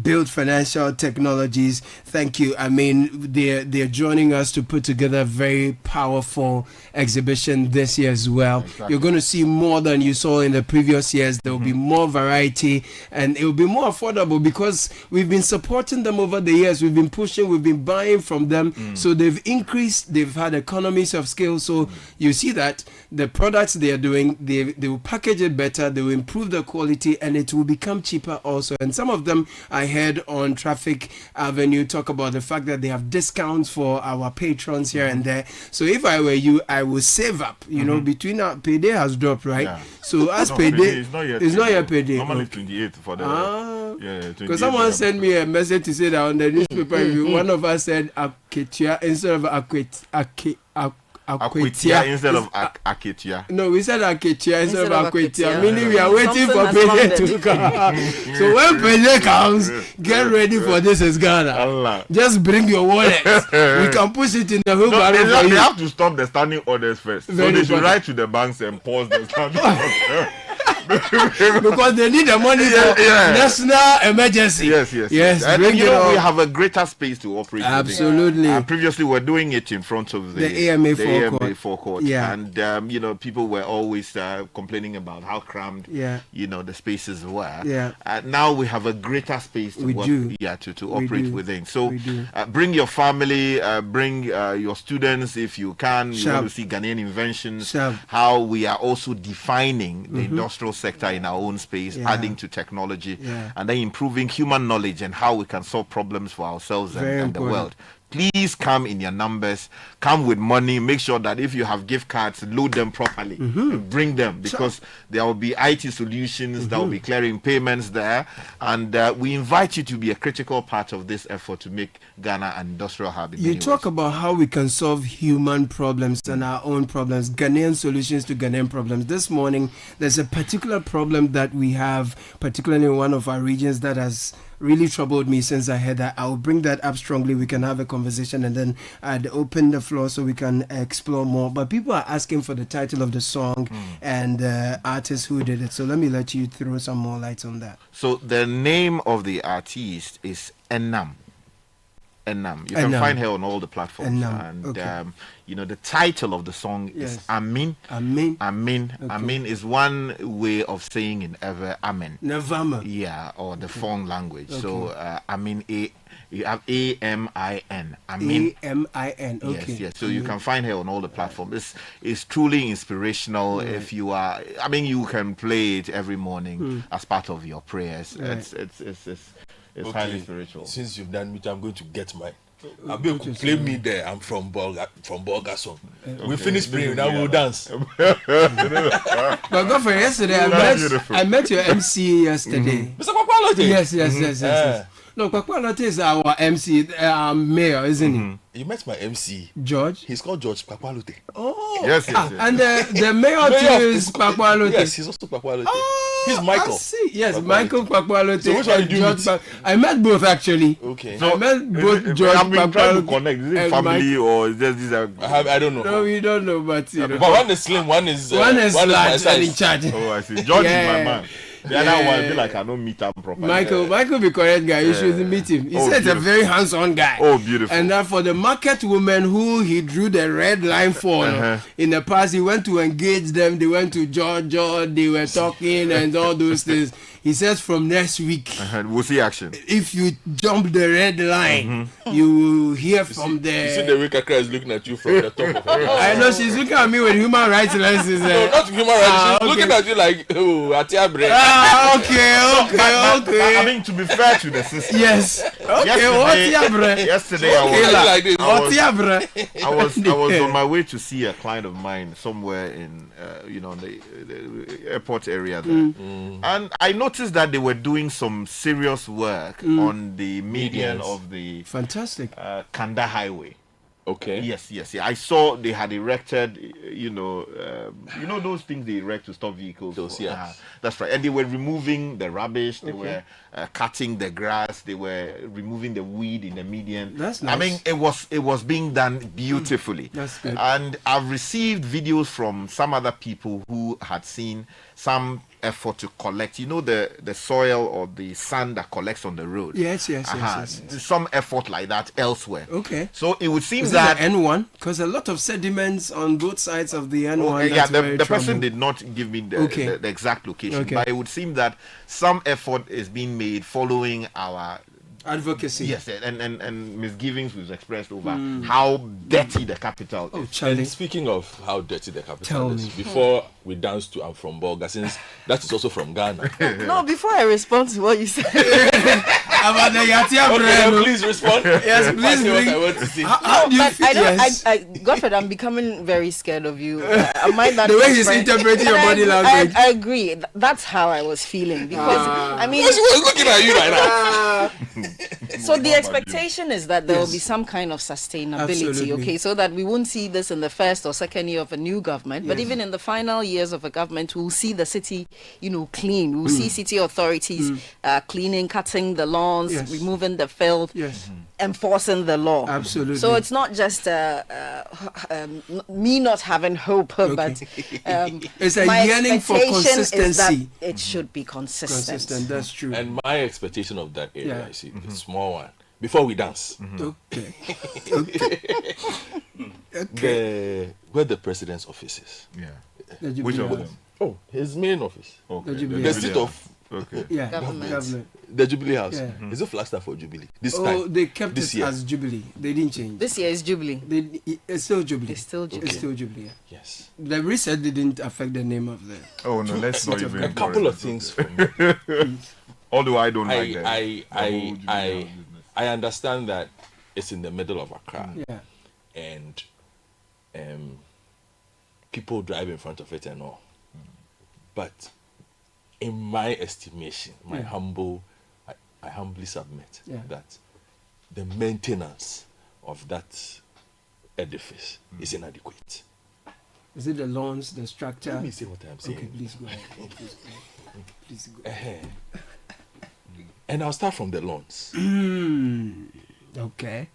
Speaker 9: Build Financial Technologies. Thank you. I mean, they're joining us to put together a very powerful exhibition this year as well. Exactly. You're going to see more than you saw in the previous years. There will be more variety, and it will be more affordable because we've been supporting them over the years. We've been pushing, we've been buying from them. So they've increased, they've had economies of scale. So you see that the products they are doing, they will package it better, they will improve the quality, and it will become cheaper also. And some of them I heard on Traffic Avenue talk about the fact that they have discounts for our patrons here and there. So if I were you, I would save up. You know, between our payday has dropped, right? Yeah. So as payday, it's not yet payday.
Speaker 2: Normally 28 for the
Speaker 9: because someone sent me a message to say that on the newspaper review, one of us said Aketia instead of
Speaker 2: Akwetia instead of Aketia.
Speaker 9: No, we said Aketia instead of Akwetia, meaning we are waiting for payday to come. So when payday comes, get ready for This is Ghana.
Speaker 2: Allah.
Speaker 9: Just bring your wallet. We can push it in the wheelbarrow for you.
Speaker 2: They have to stop the standing orders first. So they should write to the banks and pause the standing orders.
Speaker 9: Because they need the money for national emergency.
Speaker 2: Yes. And we have a greater space to operate.
Speaker 9: Absolutely.
Speaker 2: Previously, we're doing it in front of
Speaker 9: the AMA forecourt.
Speaker 2: Yeah. And people were always complaining about how crammed the spaces were.
Speaker 9: Yeah.
Speaker 2: Now we have a greater space to operate within. So bring your family, bring your students if you can. You want to see Ghanaian inventions. How we are also defining the industrial sector in our own space, adding to technology, and then improving human knowledge and how we can solve problems for ourselves and the world. Please come in your numbers, come with money. Make sure that if you have gift cards, load them properly and bring them, because there will be IT solutions, there will be clearing payments there. And we invite you to be a critical part of this effort to make Ghana an industrial hub.
Speaker 9: You talk about how we can solve human problems and our own problems, Ghanaian solutions to Ghanaian problems. This morning, there's a particular problem that we have, particularly in one of our regions, that has really troubled me since I heard that. I'll bring that up strongly. We can have a conversation, and then I'd open the floor so we can explore more. But people are asking for the title of the song and artist who did it. So let me let you throw some more light on that.
Speaker 2: So the name of the artist is Enam. Enam. You can find her on all the platforms. And the title of the song is Amin. Amin. Amin. Okay. Amin is one way of saying in Ever Amen.
Speaker 9: Navama.
Speaker 2: Yeah, or the Fong language. Okay. So Amin, you have A-M-I-N. Amin.
Speaker 9: A-M-I-N. Okay.
Speaker 2: Yes. So you can find her on all the platforms. It's truly inspirational. Right. If you are, you can play it every morning as part of your prayers. Right. It's highly spiritual.
Speaker 4: Since you've done it, I'm going to get my. I'll be able to play me there. I'm from Bolga song. Okay. We finish praying, now we'll dance.
Speaker 9: But go for yesterday. I met your MC yesterday.
Speaker 4: Mr. Kwakwalote.
Speaker 9: Yes. No, Kwakwalote is our MC, mayor, isn't he?
Speaker 4: You met my MC.
Speaker 9: George?
Speaker 4: He's called George Kwakwalote.
Speaker 2: Oh. Yes.
Speaker 9: And the mayor too is Kwakwalote.
Speaker 4: Yes, he's also Kwakwalote. Oh, he's Michael. I
Speaker 9: see. Yes, Michael Kwakwalote.
Speaker 4: So which one did you meet?
Speaker 9: I met both actually.
Speaker 4: Okay.
Speaker 2: So
Speaker 9: I met both George
Speaker 2: Kwakwalote. Trying to connect. Is it family or is just these are...
Speaker 4: I don't know.
Speaker 9: No, we don't know, but you know.
Speaker 4: But one is slim, one is
Speaker 9: large and in charge.
Speaker 2: Oh, I see. George is my man. The other one, I feel like I don't meet him properly.
Speaker 9: Michael be correct guy. You should meet him. He said he's a very hands-on guy.
Speaker 2: Oh, beautiful.
Speaker 9: And that for the market women who he drew the red line for in the past, he went to engage them. They went to George. They were talking and all those things. He says from next week,
Speaker 2: we'll see action.
Speaker 9: If you jump the red line, you will hear from the...
Speaker 4: You see the way Kakra is looking at you from the top of her.
Speaker 9: I know, she's looking at me with human rights lenses.
Speaker 4: No, not human rights. She's looking at you like, oh, Atia bread.
Speaker 9: Okay.
Speaker 2: I mean, to be fair to the system.
Speaker 9: Yes. Okay,
Speaker 2: yesterday I was on my way to see a client of mine somewhere in the airport area there. And I noticed that they were doing some serious work on the median of the Kanda Highway.
Speaker 4: Okay.
Speaker 2: Yes. I saw they had erected, those things they erect to stop vehicles. That's right. And they were removing the rubbish. They were cutting the grass. They were removing the weed in the median.
Speaker 9: That's nice.
Speaker 2: I mean, it was being done beautifully.
Speaker 9: That's good.
Speaker 2: And I've received videos from some other people who had seen some effort to collect, the soil or the sand that collects on the road.
Speaker 9: Yes.
Speaker 2: Some effort like that elsewhere.
Speaker 9: Okay.
Speaker 2: So it would seem
Speaker 9: Is
Speaker 2: that
Speaker 9: it the N1, because a lot of sediments on both sides of the N1.
Speaker 2: The person did not give me the exact location, but it would seem that some effort is being made following our
Speaker 9: advocacy.
Speaker 2: Yes, and misgivings we've expressed over how dirty the capital is.
Speaker 4: And speaking of how dirty the capital is, before we dance to I'm from Bolga, since that is also from Ghana.
Speaker 8: No, before I respond to what you said.
Speaker 9: About the Yatia
Speaker 4: brand. Please respond.
Speaker 9: Yes, please.
Speaker 4: What I want to see.
Speaker 9: How do you feel?
Speaker 8: Godfred, I'm becoming very scared of you. Am I that
Speaker 9: the way he's interpreting your body language.
Speaker 8: I agree. That's how I was feeling. Because, I mean...
Speaker 4: Who's looking at you right now?
Speaker 8: So the expectation is that there will be some kind of sustainability,
Speaker 9: Absolutely.
Speaker 8: so that we won't see this in the first or second year of a new government, but even in the final years of a government, we'll see the city, clean. We'll see city authorities cleaning, cutting the lawns, removing the filth, enforcing the law.
Speaker 9: Absolutely.
Speaker 8: So it's not just me not having hope, but
Speaker 9: it's a
Speaker 8: my
Speaker 9: yearning for consistency.
Speaker 8: Is that it should be consistent.
Speaker 9: That's true.
Speaker 4: And my expectation of that area, I see, the small one. Before we dance.
Speaker 9: Okay.
Speaker 4: Where the president's office is.
Speaker 2: Yeah. Which of them?
Speaker 4: Oh, his main office.
Speaker 2: Okay.
Speaker 4: The seat of
Speaker 8: government.
Speaker 4: The Jubilee House. Is it Flagstaff or Jubilee? This time.
Speaker 9: They kept
Speaker 4: this
Speaker 9: it
Speaker 4: year.
Speaker 9: as Jubilee. They didn't change.
Speaker 8: This year is Jubilee.
Speaker 9: It's still Jubilee.
Speaker 8: It's still Jubilee.
Speaker 9: It's still Jubilee.
Speaker 4: Yes.
Speaker 9: The reset didn't affect the name of the...
Speaker 2: Oh, no, let's not even...
Speaker 4: A couple of things for me.
Speaker 2: Although I don't like that.
Speaker 4: I understand that it's in the middle of Accra.
Speaker 9: Yeah.
Speaker 4: And people drive in front of it and all. But in my estimation, I humbly submit that the maintenance of that edifice is inadequate.
Speaker 9: Is it the lawns, the structure?
Speaker 4: Let me say what I'm saying.
Speaker 9: Okay, please go ahead. Please go ahead.
Speaker 4: And I'll start from the lawns.
Speaker 9: Okay.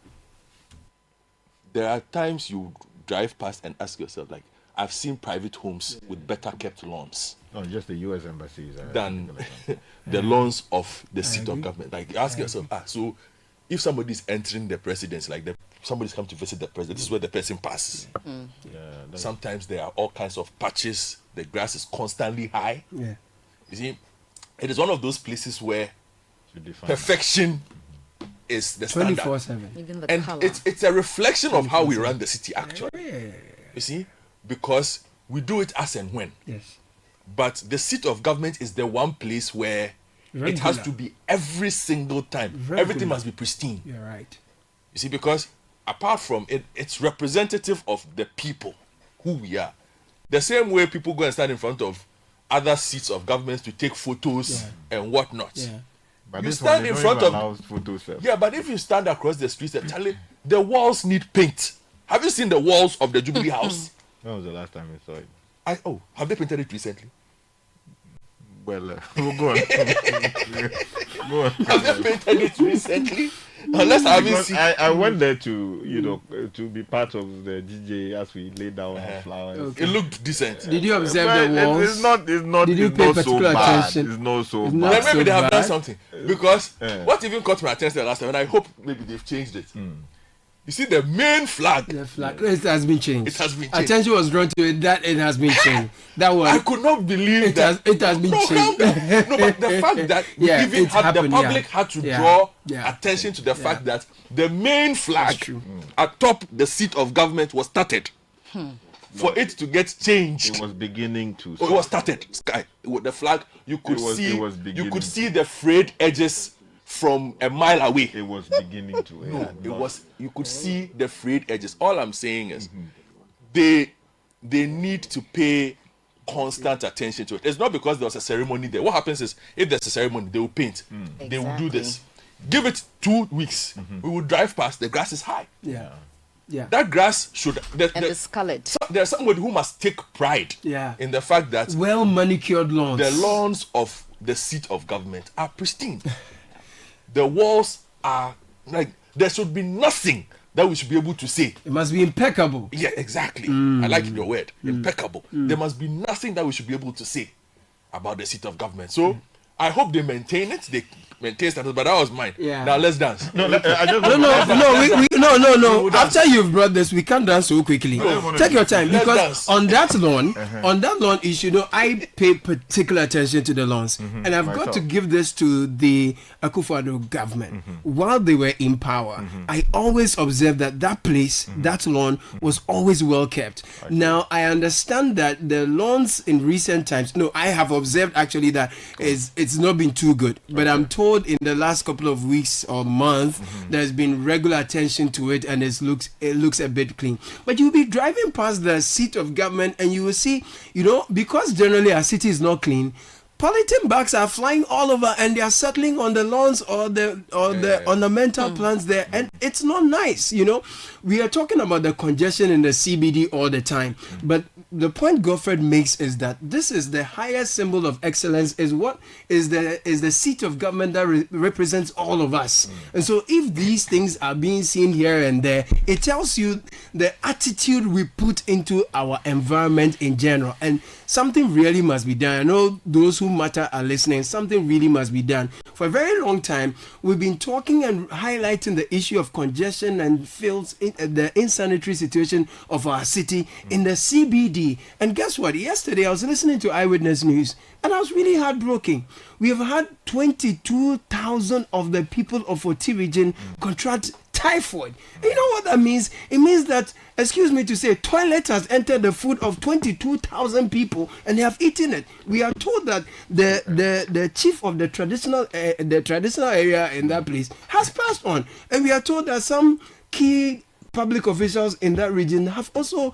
Speaker 4: There are times you drive past and ask yourself, like, I've seen private homes with better kept lawns.
Speaker 2: No, just the U.S. embassies.
Speaker 4: Than the lawns of the seat of government. Like, you ask yourself, so if somebody's entering the presidency, like somebody's come to visit the president, this is where the person passes. Sometimes there are all kinds of patches. The grass is constantly high.
Speaker 9: Yeah.
Speaker 4: You see, it is one of those places where perfection is the standard.
Speaker 9: 24/7.
Speaker 8: Even the
Speaker 4: and
Speaker 8: color.
Speaker 4: it's a reflection of how we run the city, actually. You see, because we do it as and when.
Speaker 9: Yes.
Speaker 4: But the seat of government is the one place where it has to be every single time. Everything must be pristine.
Speaker 9: You're right.
Speaker 4: You see, because apart from it, it's representative of the people, who we are. The same way people go and stand in front of other seats of government to take photos and whatnot.
Speaker 9: Yeah.
Speaker 2: But
Speaker 4: You stand in front of
Speaker 2: photos.
Speaker 4: Yeah, but if you stand across the streets and tell it, the walls need paint. Have you seen the walls of the Jubilee House?
Speaker 2: When was the last time you saw it?
Speaker 4: Have they painted it recently?
Speaker 2: Well, we'll go on. Go on.
Speaker 4: Have they painted it recently? Unless I haven't seen.
Speaker 2: I went there to to be part of the DJ as we laid down our flowers.
Speaker 4: Okay. It looked decent.
Speaker 9: Did you observe the walls?
Speaker 2: It's not.
Speaker 9: Did you
Speaker 2: it's
Speaker 9: pay
Speaker 2: not
Speaker 9: particular
Speaker 2: so bad.
Speaker 9: attention?
Speaker 2: It's not so
Speaker 9: It's
Speaker 2: bad.
Speaker 9: not
Speaker 4: Then maybe they have done something. Because
Speaker 2: what
Speaker 4: even caught my attention last time, and I hope maybe they've changed it. You see the main flag.
Speaker 9: The flag. It has been changed.
Speaker 4: It has been changed.
Speaker 9: Attention was drawn to it that it has been changed. That one.
Speaker 4: I could not believe that.
Speaker 9: It has been changed.
Speaker 4: No, but the fact that we even had the public had to draw attention to the fact that the main flag atop the seat of government was started. For it to get changed,
Speaker 2: it was beginning to.
Speaker 4: It was started. Sky, the flag. You could see.
Speaker 2: It was
Speaker 4: You could see the frayed edges from a mile away.
Speaker 2: It was beginning to.
Speaker 4: It was. You could see the frayed edges. All I'm saying is, they need to pay constant attention to it. It's not because there was a ceremony there. What happens is, if there's a ceremony, they will paint. They will do this. Give it 2 weeks. We will drive past. The grass is high.
Speaker 9: Yeah. Yeah.
Speaker 4: That grass should.
Speaker 8: And it's colored.
Speaker 4: There's somebody who must take pride. In the fact that
Speaker 9: well manicured lawns.
Speaker 4: The lawns of the seat of government are pristine. The walls are like, there should be nothing that we should be able to say.
Speaker 9: It must be impeccable.
Speaker 4: Yeah, exactly. I like your word, impeccable. There must be nothing that we should be able to say about the seat of government. So I hope they maintain it. They maintain standards, but that was mine.
Speaker 9: Yeah.
Speaker 4: Now let's dance.
Speaker 9: No. After you've brought this, we can't dance so quickly. Take your time, because on that lawn, you should know, I pay particular attention to the lawns, and I've got to give this to the Akufo-Addo government. While they were in power, I always observed that place, that lawn, was always well kept. Now I understand that the lawns in recent times, I have observed actually that it's not been too good, but I'm told in the last couple of weeks or month there's been regular attention to it, and it looks a bit clean. But you'll be driving past the seat of government and you will see, because generally our city is not clean, polythene bags are flying all over and they are settling on the lawns or the ornamental plants there, and it's not nice. We are talking about the congestion in the CBD all the time, but the point Godfred makes is that this is the highest symbol of excellence, is the seat of government that represents all of us. And so if these things are being seen here and there, it tells you the attitude we put into our environment in general, and something really must be done. I know those who matter are listening. Something really must be done. For a very long time, we've been talking and highlighting the issue of congestion and filth, the insanitary situation of our city in the CBD. And guess what? Yesterday, I was listening to Eyewitness News, and I was really heartbroken. We have had 22,000 of the people of Oti region contract typhoid. You know what that means? It means that, excuse me to say, toilet has entered the food of 22,000 people and they have eaten it. We are told that the chief of the traditional area in that place has passed on, and we are told that some key public officials in that region have also,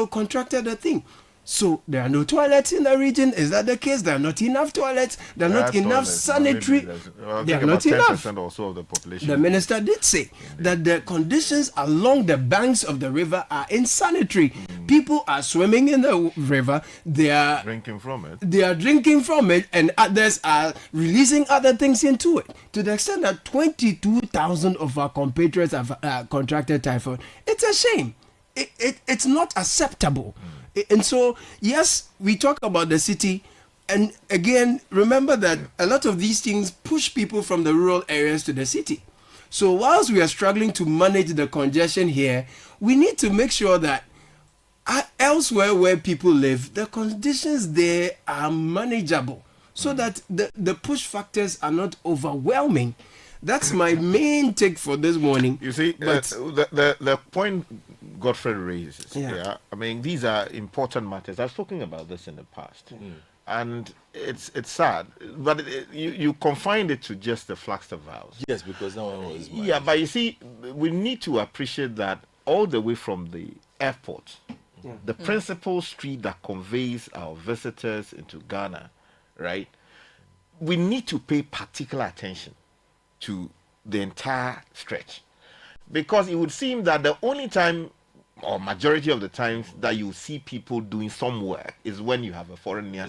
Speaker 9: contracted the thing. So there are no toilets in the region. Is that the case? There are not enough toilets. There are not enough sanitary. They are not enough.
Speaker 2: 10% or so of the population.
Speaker 9: The minister did say that the conditions along the banks of the river are insanitary. People are swimming in the river. They are
Speaker 2: drinking from it.
Speaker 9: And others are releasing other things into it. To the extent that 22,000 of our compatriots have contracted typhoid. It's a shame. It's not acceptable. And so, yes, we talk about the city, and again, remember that a lot of these things push people from the rural areas to the city. So whilst we are struggling to manage the congestion here, we need to make sure that elsewhere where people live, the conditions there are manageable, so that the push factors are not overwhelming. That's my main take for this morning.
Speaker 2: You see, the point Godfrey raises, I mean, these are important matters. I've spoken about this in the past, and it's sad, but you confined it to just the Flagstaff vows.
Speaker 4: Yes, because no one was mad.
Speaker 2: Yeah, but you see, we need to appreciate that all the way from the airport, the principal street that conveys our visitors into Ghana, right? We need to pay particular attention to the entire stretch, because it would seem that the only time, or majority of the times, that you see people doing some work is when you have a foreigner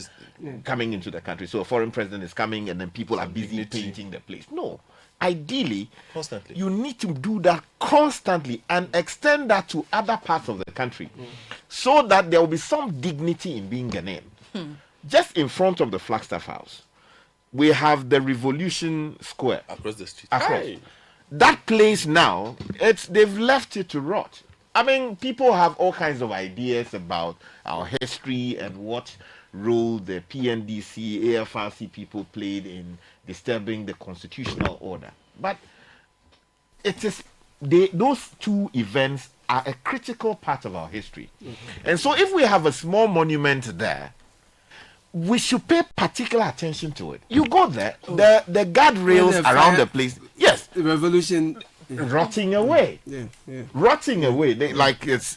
Speaker 2: coming into the country. So a foreign president is coming and then people are busy painting the place. No, ideally,
Speaker 4: constantly,
Speaker 2: you need to do that constantly and extend that to other parts of the country, so that there will be some dignity in being Ghanaian. Just in front of the Flagstaff House, we have the Revolution Square
Speaker 4: across the street.
Speaker 2: That place now, they've left it to rot. I mean, people have all kinds of ideas about our history and what role the PNDC, AFRC people played in disturbing the constitutional order. But those two events are a critical part of our history. And so if we have a small monument there, we should pay particular attention to it. You go there, the guardrails around the place, yes,
Speaker 9: the revolution
Speaker 2: rotting away. Rotting away. Like it's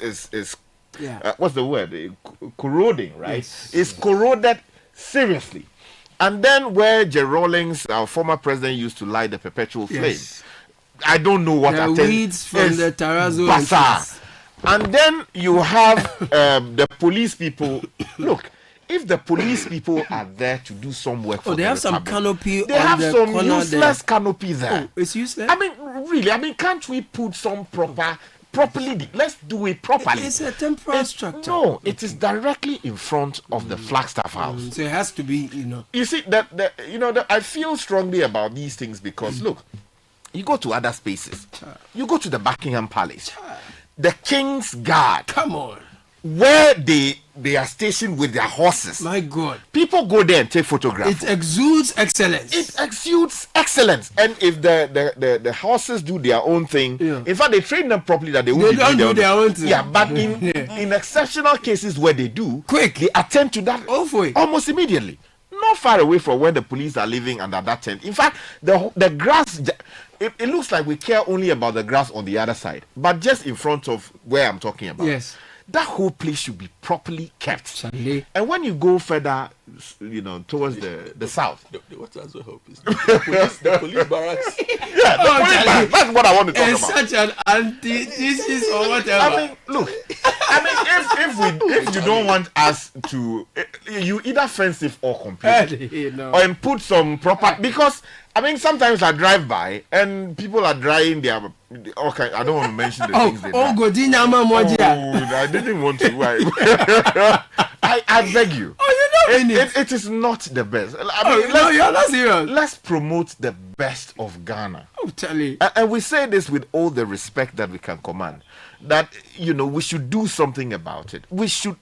Speaker 2: what's the word? Corroding, right?
Speaker 9: Yes.
Speaker 2: It's corroded seriously. And then where J. Rawlings, our former president, used to light the perpetual flame. I don't know what
Speaker 9: the weeds from the terrazzo.
Speaker 2: And then you have the police people. Look, if the police people are there to do some work for
Speaker 9: they have some canopy.
Speaker 2: They have some useless canopy there.
Speaker 9: It's useless.
Speaker 2: I mean, really. I mean, can't we put some properly? Let's do it properly.
Speaker 9: It's a temporary structure.
Speaker 2: No, it is directly in front of the Flagstaff House.
Speaker 9: So it has to be,
Speaker 2: You see I feel strongly about these things because look, you go to other spaces. You go to the Buckingham Palace, the King's Guard.
Speaker 9: Come on.
Speaker 2: Where they are stationed with their horses.
Speaker 9: My God.
Speaker 2: People go there and take photographs.
Speaker 9: It exudes excellence.
Speaker 2: It exudes excellence. And if the horses do their own thing, in fact, they train them properly that they won't
Speaker 9: do their own thing.
Speaker 2: Yeah, but in exceptional cases where they do, they attend to that almost immediately. Not far away from where the police are living under that tent. In fact, the grass, it looks like we care only about the grass on the other side. But just in front of where I'm talking about.
Speaker 9: Yes.
Speaker 2: That whole place should be properly kept. And when you go further, towards the south.
Speaker 4: What also help is the police barracks.
Speaker 2: Yeah, the police barracks. That's what I want to talk about.
Speaker 9: Such an antithesis or whatever.
Speaker 2: I mean, look. If you don't want us to, you either fence it or complete, or put some proper, because I mean sometimes I drive by and people are drying their. Okay, I don't want to mention the things they do. I didn't want to. I beg you. It is not the best. I mean,
Speaker 9: you're not serious.
Speaker 2: Let's promote the best of Ghana.
Speaker 9: Oh, tell you.
Speaker 2: And we say this with all the respect that we can command. that we should do something about it. We should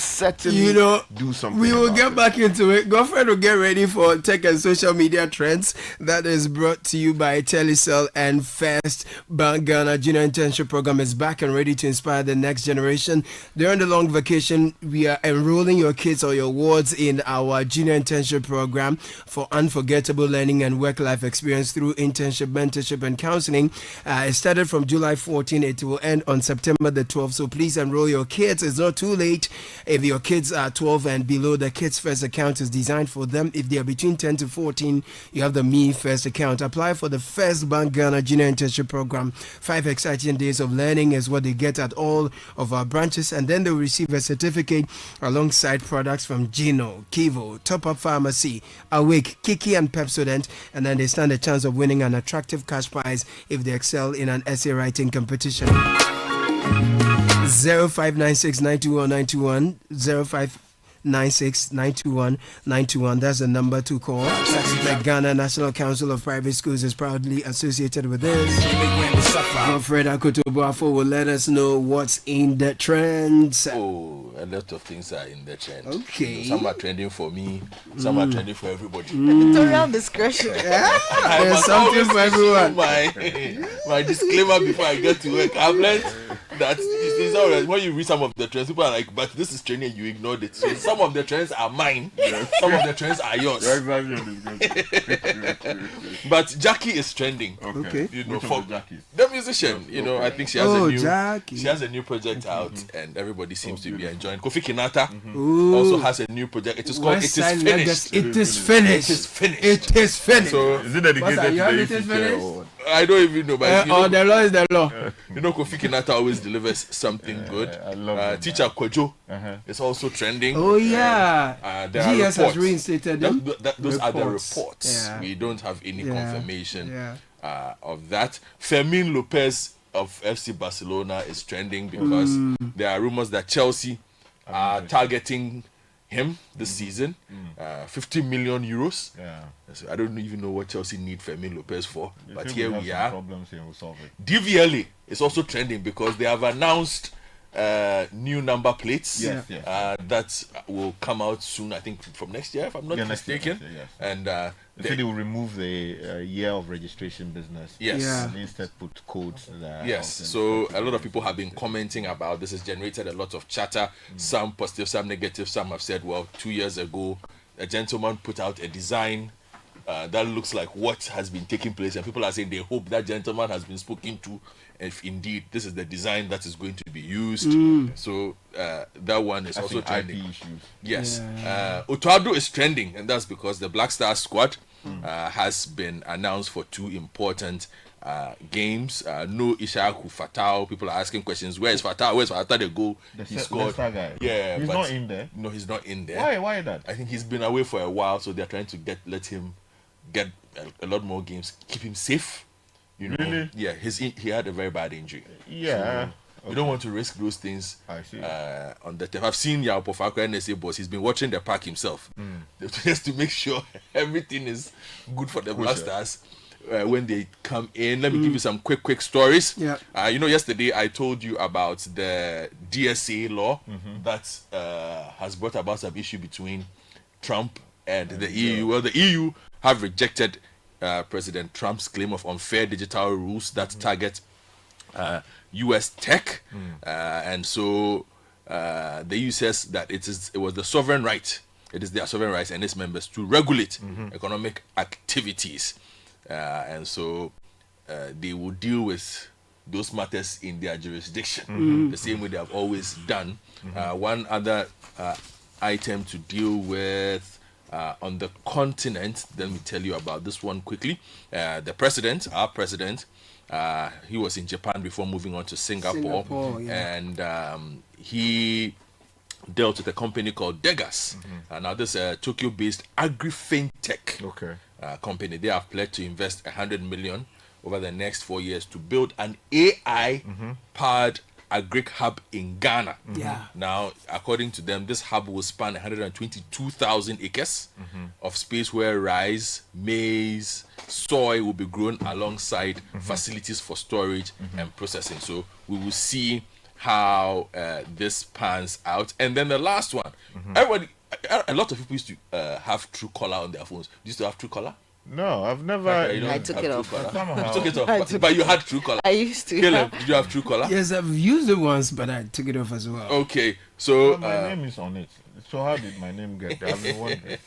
Speaker 2: certainly do something.
Speaker 9: We will
Speaker 2: about
Speaker 9: get
Speaker 2: it.
Speaker 9: back into it. Godfred will get ready for tech and social media trends. That is brought to you by Telecel and First Bank. Ghana Junior Internship Program is back and ready to inspire the next generation. During the long vacation, we are enrolling your kids or your wards in our Junior Internship Program for unforgettable learning and work-life experience through internship, mentorship, and counseling. It started from July 14. It will end on September the 12th. So please enroll your kids. It's not too late. If your kids are 12 and below, the Kids First account is designed for them. If they are between 10 to 14, you have the Me First account. Apply for the First Bank Ghana Junior Internship Program. 5 exciting days of learning is what they get at all of our branches, and then they'll receive a certificate alongside products from Gino, Kivo, Top Up Pharmacy, Awake, Kiki, and Pepsodent, and then they stand a chance of winning an attractive cash prize if they excel in an essay writing competition. 0596921921 0596921921. That's the number to call. The Ghana National Council of Private Schools is proudly associated with this. Godfred Akotobuafo will let us know what's in the trends.
Speaker 4: Oh, a lot of things are in the trend.
Speaker 9: Okay.
Speaker 4: Some are trending for me, some are trending for everybody.
Speaker 8: Editorial discretion.
Speaker 9: There's something for everyone.
Speaker 4: My disclaimer before I get to work. I've learned that it's all right. When you read some of the trends, people are like, but this is trending, you ignored it. So some of the trends are mine, some of the trends are yours. But Jackie is trending.
Speaker 9: Okay.
Speaker 4: For the musician, I think she has a new project out, and everybody seems to be enjoying. Kofi Kinata also has a new project. It is called It Is Finished.
Speaker 9: It is finished.
Speaker 4: It is finished.
Speaker 9: It is finished.
Speaker 4: So
Speaker 2: is it dedicated to the
Speaker 9: finished?
Speaker 4: I don't even know, but
Speaker 9: the law is the law.
Speaker 4: Kofi Kinata always delivers something good.
Speaker 2: I love
Speaker 4: Teacher Kwejo is also trending.
Speaker 9: Oh yeah,
Speaker 4: there are
Speaker 9: GS has
Speaker 4: reports.
Speaker 9: reinstated them.
Speaker 4: Those are the reports.
Speaker 9: Yeah.
Speaker 4: We don't have any confirmation
Speaker 9: Yeah.
Speaker 4: of that. Fermin Lopez of FC Barcelona is trending because there are rumors that Chelsea are targeting him this season. 50 million euros.
Speaker 2: Yeah.
Speaker 4: So I don't even know what Chelsea need Fermin Lopez for, but here we
Speaker 2: have
Speaker 4: are.
Speaker 2: Problems here, we'll solve it.
Speaker 4: DVLA is also trending because they have announced new number plates that will come out soon. I think from next year, if I'm not mistaken.
Speaker 2: Next year, yes.
Speaker 4: And
Speaker 2: they said they will remove the year of registration business.
Speaker 4: Yes.
Speaker 2: And instead put codes there.
Speaker 4: Yes. So a lot of people have been commenting about this. Has generated a lot of chatter. Some positive, some negative. Some have said, well, 2 years ago, a gentleman put out a design that looks like what has been taking place, and people are saying they hope that gentleman has been spoken to, if indeed this is the design that is going to be used. So that one is also trending. Yes. Otoado is trending, and that's because the Black Stars squad has been announced for 2 important games. No Ishaku Fatal. People are asking questions. Where is Fatal? Where's Fatal? They go. He scored.
Speaker 2: Guy.
Speaker 4: Yeah,
Speaker 2: he's not in there.
Speaker 4: No, he's not in there.
Speaker 2: Why that?
Speaker 4: I think he's been away for a while, so they're trying to let him get a lot more games, keep him safe.
Speaker 2: Really?
Speaker 4: Yeah, he had a very bad injury.
Speaker 2: Yeah.
Speaker 4: So you don't want to risk those things on the turf. I've seen Yao Pofako NSA boss. He's been watching the park himself just to make sure everything is good for the Black Stars when they come in. Let me give you some quick stories.
Speaker 9: Yeah.
Speaker 4: Yesterday I told you about the DSA law that has brought about some issue between Trump and the EU. Well, the EU have rejected President Trump's claim of unfair digital rules that target U.S. tech, and so the EU says that it was the sovereign right. It is their sovereign rights and its members to regulate economic activities, and so they will deal with those matters in their jurisdiction, the same way they have always done. One other item to deal with. On the continent, let me tell you about this one quickly. Our president, he was in Japan before moving on to Singapore. And he dealt with a company called Degas. Now this Tokyo-based agri-fintech company. They have pledged to invest 100 million over the next 4 years to build an AI-powered agric hub in Ghana. Now, according to them, this hub will span 122,000 acres of space where rice, maize, soy will be grown alongside facilities for storage and processing. So we will see how this pans out. And then the last one, everybody, a lot of people used to have Truecaller on their phones. You used to have Truecaller?
Speaker 2: No, I've never.
Speaker 8: I took it off.
Speaker 4: You took it off, but you had Truecaller.
Speaker 8: I used to.
Speaker 4: Caleb, did you have Truecaller?
Speaker 9: Yes, I've used it once, but I took it off as well.
Speaker 4: Okay, so
Speaker 2: my name is on it. So how did my name get there? I've been wondering.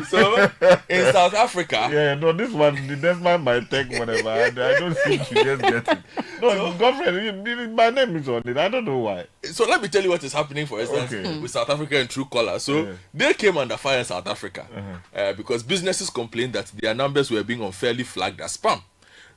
Speaker 4: So in South Africa,
Speaker 2: yeah, no, this one, that's my tech, whatever. I don't seem to just get it. No, girlfriend, my name is on it. I don't know why.
Speaker 4: So let me tell you what is happening, for instance, with South Africa and Truecaller. So they came under fire in South Africa because businesses complained that their numbers were being unfairly flagged as spam.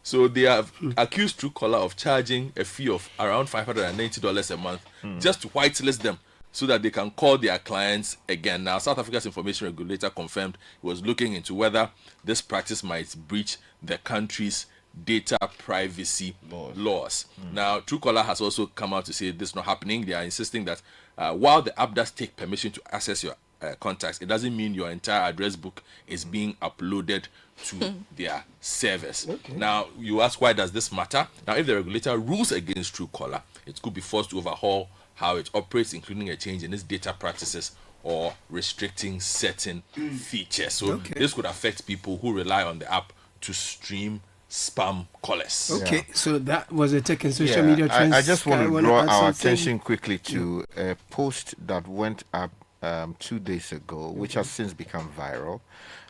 Speaker 4: So they have accused Truecaller of charging a fee of around $590 a month just to whitelist them, so that they can call their clients again. Now, South Africa's information regulator confirmed it was looking into whether this practice might breach the country's data privacy laws. Now, Truecaller has also come out to say this is not happening. They are insisting that while the app does take permission to access your contacts, it doesn't mean your entire address book is being uploaded to their servers. Now, you ask, why does this matter? Now, if the regulator rules against Truecaller, it could be forced to overhaul how it operates, including a change in its data practices or restricting certain features. So this could affect people who rely on the app to stream spam callers.
Speaker 9: Okay, so that was a tech and social media trends.
Speaker 2: I just want to draw our attention quickly to a post that went up 2 days ago, which has since become viral,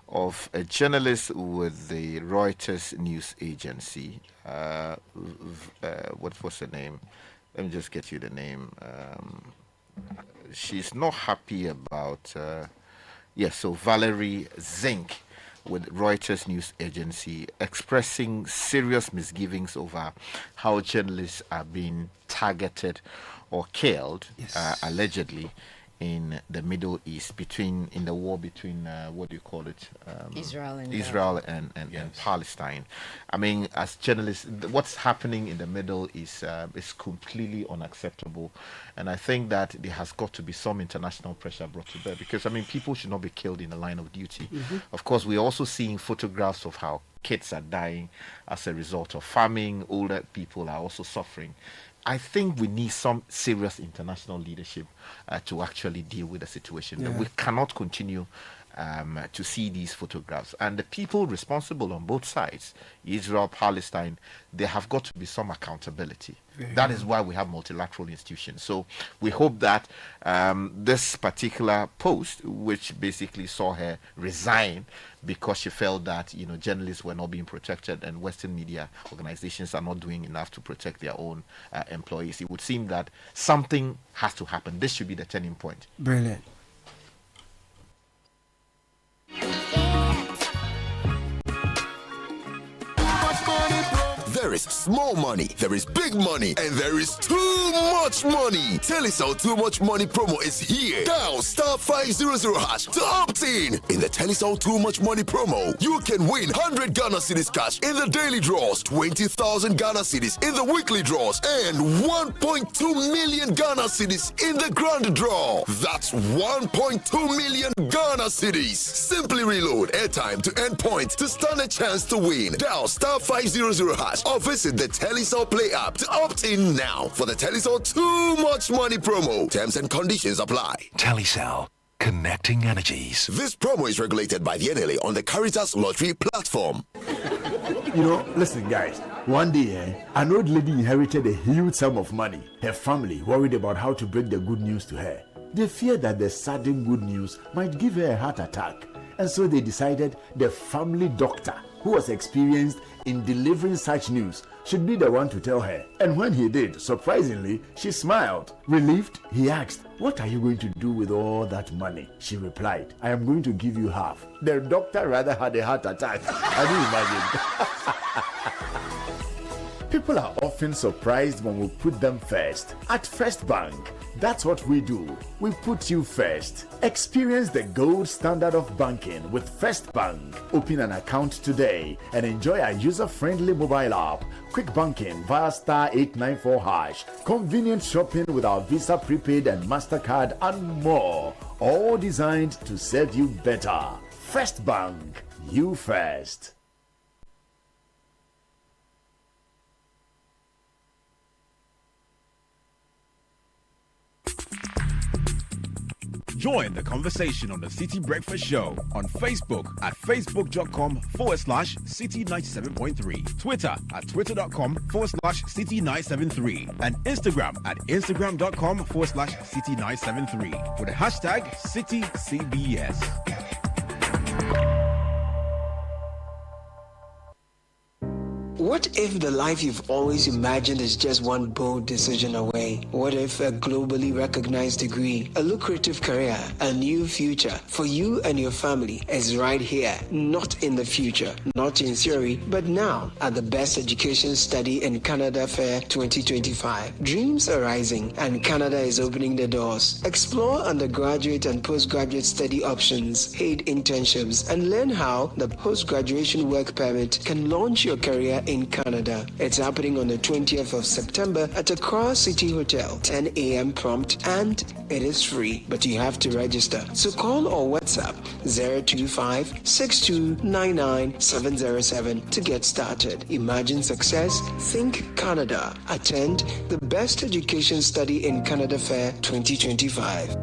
Speaker 2: of a journalist with the Reuters news agency. What was her name? Let me just get you the name. She's not happy about... so Valerie Zink with Reuters news agency, expressing serious misgivings over how journalists are being targeted or killed, allegedly, in the Middle East, in the war between Israel and Palestine. I mean, as journalists, what's happening in the Middle East is completely unacceptable, and I think that there has got to be some international pressure brought to bear, because I mean, people should not be killed in the line of duty. Of course, we're also seeing photographs of how kids are dying as a result of famine. Older people are also suffering. I think we need some serious international leadership to actually deal with the situation. We cannot continue to see these photographs. And the people responsible on both sides, Israel, Palestine, there have got to be some accountability. That is why we have multilateral institutions. So we hope that this particular post, which basically saw her resign because she felt that journalists were not being protected and Western media organizations are not doing enough to protect their own employees, it would seem that something has to happen. This should be the turning point.
Speaker 9: Brilliant.
Speaker 3: There is small money, there is big money, and there is too much money. Telecel Too Much Money promo is here. Dial *500# to opt in. In the Telecel Too Much Money promo, you can win 100 Ghana cedis cash in the daily draws, 20,000 Ghana cedis in the weekly draws, and 1.2 million Ghana cedis in the grand draw. That's 1.2 million Ghana cedis. Simply reload airtime to end point to stand a chance to win. Dial *500# or visit the Telecel Play app to opt in now for the Telecel Too Much Money promo. Terms and conditions apply.
Speaker 18: Telecel, connecting energies.
Speaker 3: This promo is regulated by the NLA on the Caritas Lottery platform.
Speaker 7: Listen, guys. One day, an old lady inherited a huge sum of money. Her family worried about how to break the good news to her. They feared that the sudden good news might give her a heart attack. And so they decided the family doctor, who was experienced in delivering such news, should be the one to tell her. And when he did, surprisingly, she smiled. Relieved, he asked, "What are you going to do with all that money?" She replied, "I am going to give you half." The doctor rather had a heart attack. Can you imagine? People are often surprised when we put them first. At First Bank, that's what we do. We put you first. Experience the gold standard of banking with First Bank. Open an account today and enjoy our user-friendly mobile app, quick banking via *894#, convenient shopping with our Visa Prepaid and MasterCard, and more. All designed to serve you better. First Bank, you first.
Speaker 23: Join the conversation on the City Breakfast Show on Facebook at facebook.com/City97.3, Twitter at twitter.com/City973, and Instagram at instagram.com/City973 with the hashtag CityCBS.
Speaker 1: What if the life you've always imagined is just one bold decision away? What if a globally recognized degree, a lucrative career, a new future for you and your family is right here, not in the future, not in theory, but now at the Best Education Study in Canada Fair 2025. Dreams are rising and Canada is opening the doors. Explore undergraduate and postgraduate study options, paid internships, and learn how the post-graduation work permit can launch your career in Canada. It's happening on the 20th of September at Accra City Hotel, 10 a.m. prompt, and it is free, but you have to register. So call or WhatsApp 025-6299-707 to get started. Imagine success. Think Canada. Attend the Best Education Study in Canada Fair 2025.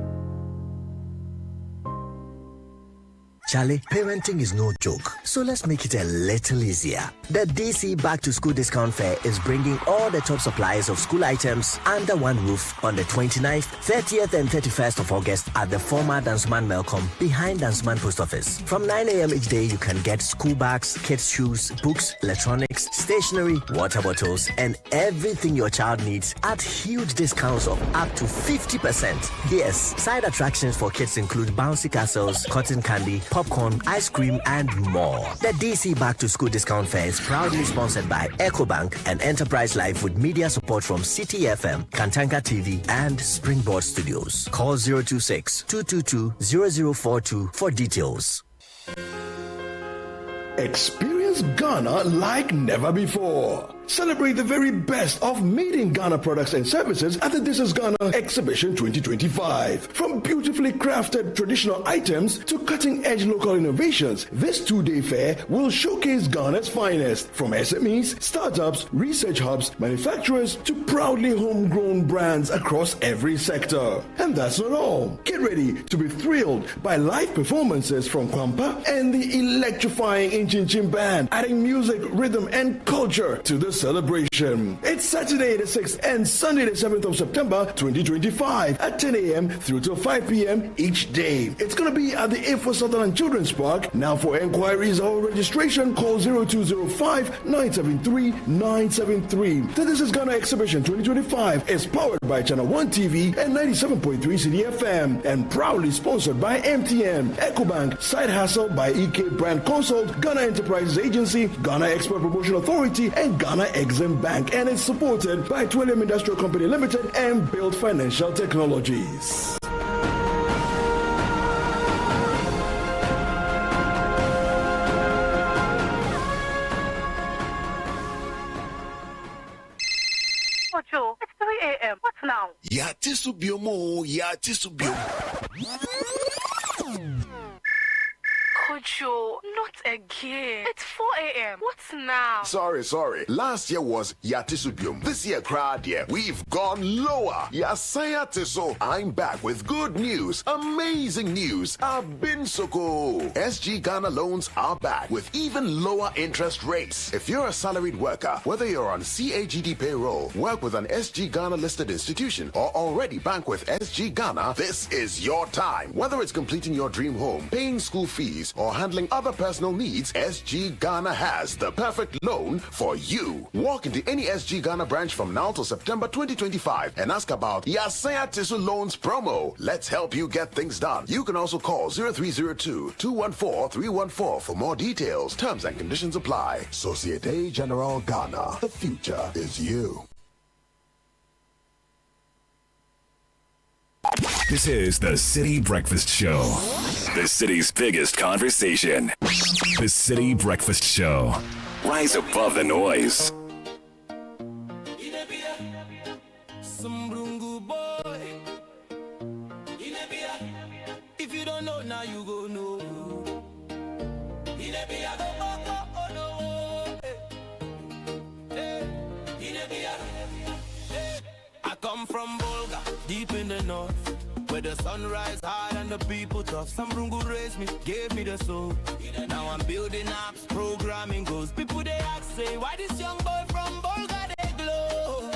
Speaker 6: Charlie, parenting is no joke, so let's make it a little easier. The DC Back to School Discount Fair is bringing all the top suppliers of school items under one roof on the 29th, 30th, and 31st of August at the former Dansman Melcom behind Dansman Post Office. From 9 a.m. each day, you can get school bags, kids' shoes, books, electronics, stationery, water bottles, and everything your child needs at huge discounts of up to 50%. Yes, side attractions for kids include bouncy castles, cotton candy, popcorn, ice cream, and more. The DC Back to School Discount Fair is proudly sponsored by EcoBank and Enterprise Life with media support from Citi FM, Kantanka TV, and Springboard Studios. Call 026-222-0042 for details.
Speaker 10: Experience Ghana like never before. Celebrate the very best of made in Ghana products and services at the This Is Ghana Exhibition 2025. From beautifully crafted traditional items to cutting-edge local innovations, this two-day fair will showcase Ghana's finest, from SMEs, startups, research hubs, manufacturers to proudly homegrown brands across every sector. And that's not all. Get ready to be thrilled by live performances from Kwampa and the electrifying Inchin Band, adding music, rhythm, and culture to the celebration. It's Saturday the 6th and Sunday the 7th of September 2025 at 10 a.m. through till 5 p.m. each day. It's going to be at the A4 Sutherland Children's Park. Now for enquiries or registration, call 0205-973-973. The This Is Ghana Exhibition 2025 is powered by Channel 1 TV and 97.3 Citi FM and proudly sponsored by MTN, EcoBank, Side Hustle by EK Brand Consult, Ghana Enterprises Agency, Ghana Export Promotion Authority, and Ghana Exim Bank, and it's supported by Twillium Industrial Company Limited and Build Financial Technologies.
Speaker 19: Ocho, it's 3 a.m. What now?
Speaker 3: Ya tisubiomo, ya tisubiomo.
Speaker 19: Ocho, not again. It's 4 a.m. What's now?
Speaker 3: Sorry. Last year was Yatisubium. This year, crowd, yeah, we've gone lower. Yasaya Tiso. I'm back with good news. Amazing news. I've been so cool. SG Ghana loans are back with even lower interest rates. If you're a salaried worker, whether you're on CAGD payroll, work with an SG Ghana listed institution, or already bank with SG Ghana, this is your time. Whether it's completing your dream home, paying school fees, or handling other personal needs, SG Ghana has the perfect loan for you. Walk into any SG Ghana branch from now till September 2025 and ask about Yasaya Tisu Loans promo. Let's help you get things done. You can also call 0302-214-314 for more details. Terms and conditions apply. Societe Generale Ghana. The future is you.
Speaker 12: This is the City Breakfast Show. The city's biggest conversation. The City Breakfast Show. Rise above the noise.
Speaker 11: If you don't know, now you go know. I come from Volga, deep in the north. Where the sunrise hard and the people tough. Some Brungu raised me, gave me the soul. Now I'm building apps, programming goals. People they ask, say, why this young boy from Bolga they glow?